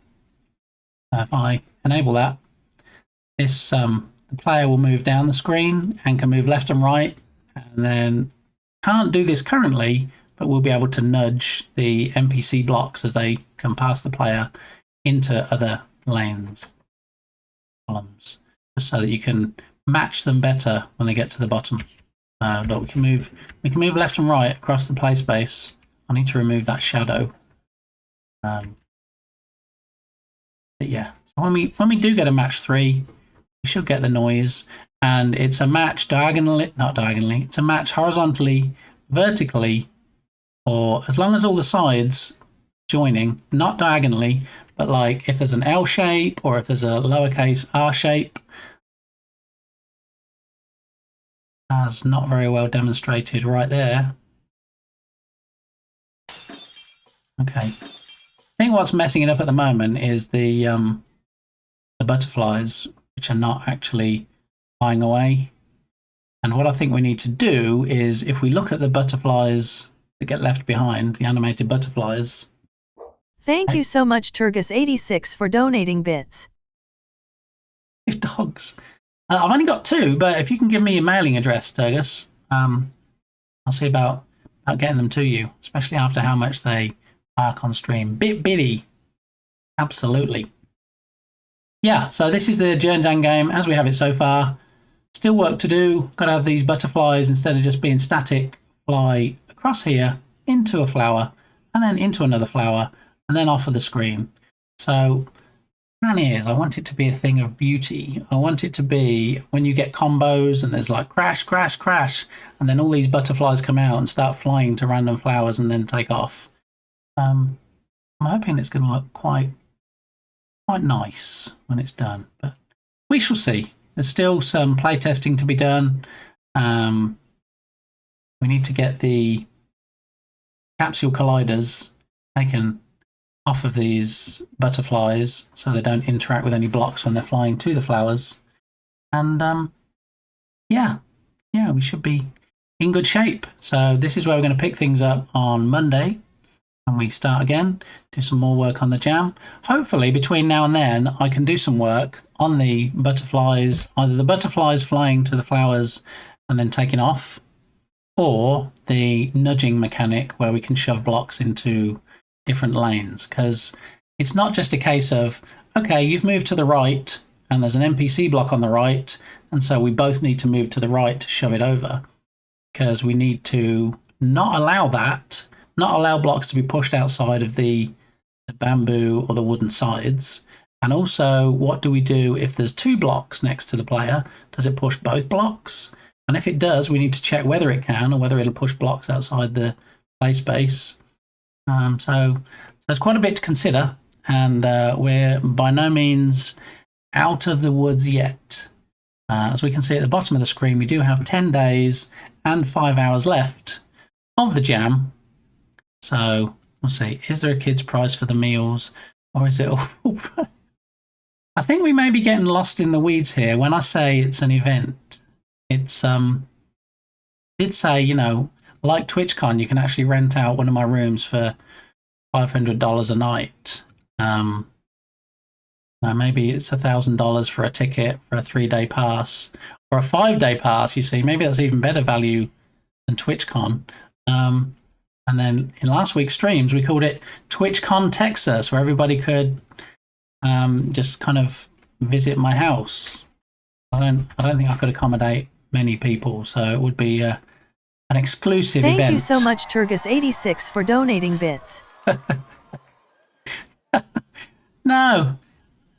If I enable that, this the player will move down the screen and can move left and right. And then can't do this currently, but we'll be able to nudge the NPC blocks as they come past the player into other lanes, columns, just so that you can match them better when they get to the bottom. Look, we can move left and right across the play space. I need to remove that shadow. But yeah, so when we do get a match 3, we should get the noise, and it's a match not diagonally, it's a match horizontally, vertically, or as long as all the sides joining, not diagonally, but like if there's an L shape or if there's a lowercase r shape, as not very well demonstrated right there. Okay. I think what's messing it up at the moment is the butterflies, which are not actually flying away. And what I think we need to do is, if we look at the butterflies that get left behind, the animated butterflies. Thank you so much, Turgus86, for donating bits. 5 dogs. I've only got 2, but if you can give me your mailing address, Turgus, I'll see about getting them to you, especially after how much they bark on stream. Bitty. Absolutely. Yeah, so this is the Jerndan game as we have it so far. Still work to do. Got to have these butterflies, instead of just being static, fly across here into a flower and then into another flower and then off of the screen. So plan is, I want it to be a thing of beauty. I want it to be when you get combos and there's like crash, crash, crash, and then all these butterflies come out and start flying to random flowers and then take off. I'm hoping it's going to look quite nice when it's done, but we shall see. There's still some playtesting to be done. We need to get the capsule colliders taken off of these butterflies so they don't interact with any blocks when they're flying to the flowers. And yeah, we should be in good shape. So this is where we're going to pick things up on Monday. And we start again, do some more work on the jam. Hopefully between now and then I can do some work on the butterflies, either the butterflies flying to the flowers and then taking off, or the nudging mechanic where we can shove blocks into different lanes. Because it's not just a case of, okay, you've moved to the right and there's an NPC block on the right, and so we both need to move to the right to shove it over, because we need to not allow that. Not allow blocks to be pushed outside of the bamboo or the wooden sides. And also, what do we do if there's 2 blocks next to the player? Does it push both blocks? And if it does, we need to check whether it can or whether it'll push blocks outside the play space. So there's quite a bit to consider, and we're by no means out of the woods yet. As we can see at the bottom of the screen, we do have 10 days and 5 hours left of the jam. So we'll see. Is there a kid's prize for the meals, or is it all? I think we may be getting lost in the weeds here. When I say it's an event, it's did say, you know, like TwitchCon, you can actually rent out one of my rooms for $500 a night. Now maybe it's $1,000 for a ticket for a 3-day pass, or a 5-day pass. You see, maybe that's even better value than TwitchCon. And then in last week's streams, we called it TwitchCon Texas, where everybody could just kind of visit my house. I don't think I could accommodate many people, so it would be an exclusive event. Thank you so much, Turgus86, for donating bits. No,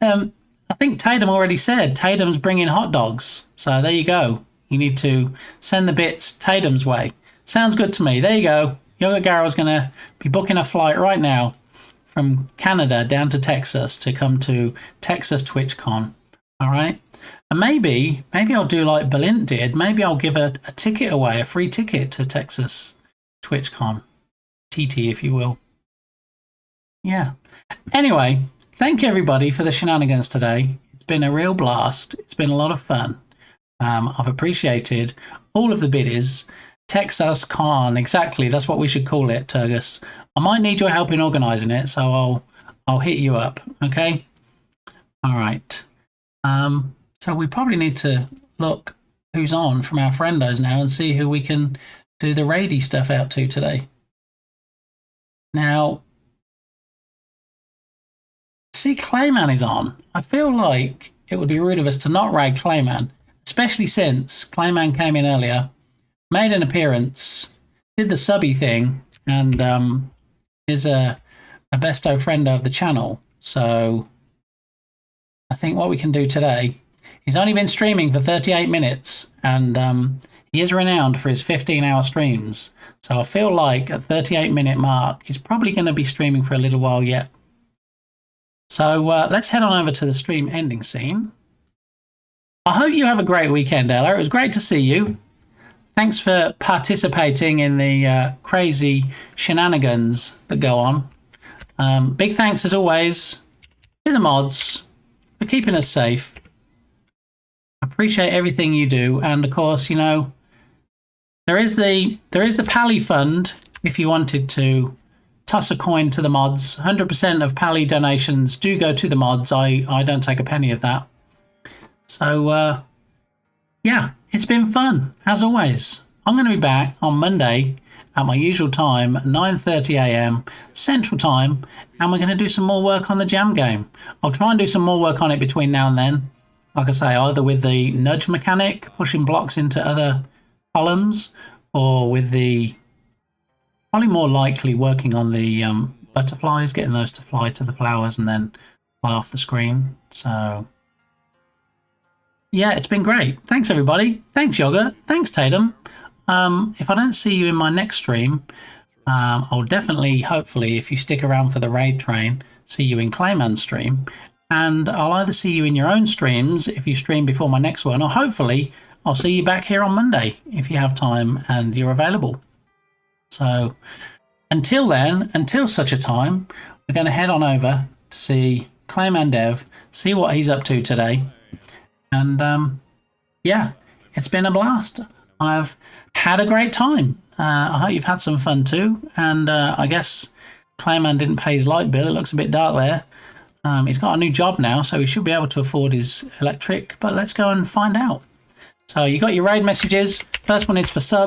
I think Tatum already said Tatum's bringing hot dogs. So there you go. You need to send the bits Tatum's way. Sounds good to me. There you go. Yoga Garo's going to be booking a flight right now from Canada down to Texas to come to Texas TwitchCon. All right. And maybe I'll do like Balint did. Maybe I'll give a ticket away, a free ticket to Texas TwitchCon. TT, if you will. Yeah. Anyway, thank you everybody for the shenanigans today. It's been a real blast. It's been a lot of fun. I've appreciated all of the biddies. Texas Con, exactly. That's what we should call it, Turgus. I might need your help in organising it, so I'll hit you up. Okay. All right. So we probably need to look who's on from our friendos now and see who we can do the raidy stuff out to today. Now, see, Clayman is on. I feel like it would be rude of us to not raid Clayman, especially since Clayman came in earlier, made an appearance, did the subby thing, and is a besto friend of the channel. So I think what we can do today, he's only been streaming for 38 minutes, and he is renowned for his 15-hour streams. So I feel like at 38-minute mark, he's probably going to be streaming for a little while yet. So let's head on over to the stream ending scene. I hope you have a great weekend, Ella. It was great to see you. Thanks for participating in the crazy shenanigans that go on. Big thanks, as always, to the mods for keeping us safe. I appreciate everything you do. And, of course, you know, there is the Pally Fund if you wanted to toss a coin to the mods. 100% of Pally donations do go to the mods. I don't take a penny of that. So, yeah, it's been fun, as always. I'm going to be back on Monday at my usual time, 9:30 a.m. Central Time, and we're going to do some more work on the jam game. I'll try and do some more work on it between now and then. Like I say, either with the nudge mechanic, pushing blocks into other columns, or with the, probably more likely working on the butterflies, getting those to fly to the flowers and then fly off the screen. So, yeah, it's been great. Thanks, everybody. Thanks, Yoga. Thanks, Tatum. If I don't see you in my next stream, I'll definitely, hopefully, if you stick around for the raid train, see you in Clayman's stream. And I'll either see you in your own streams if you stream before my next one, or hopefully I'll see you back here on Monday if you have time and you're available. So until then, until such a time, we're going to head on over to see Clayman Dev, see what he's up to today. And yeah, it's been a blast. I've had a great time. I hope you've had some fun too. And I guess Clayman didn't pay his light bill. It looks a bit dark there. He's got a new job now, so he should be able to afford his electric. But let's go and find out. So you got your raid messages. First one is for sub.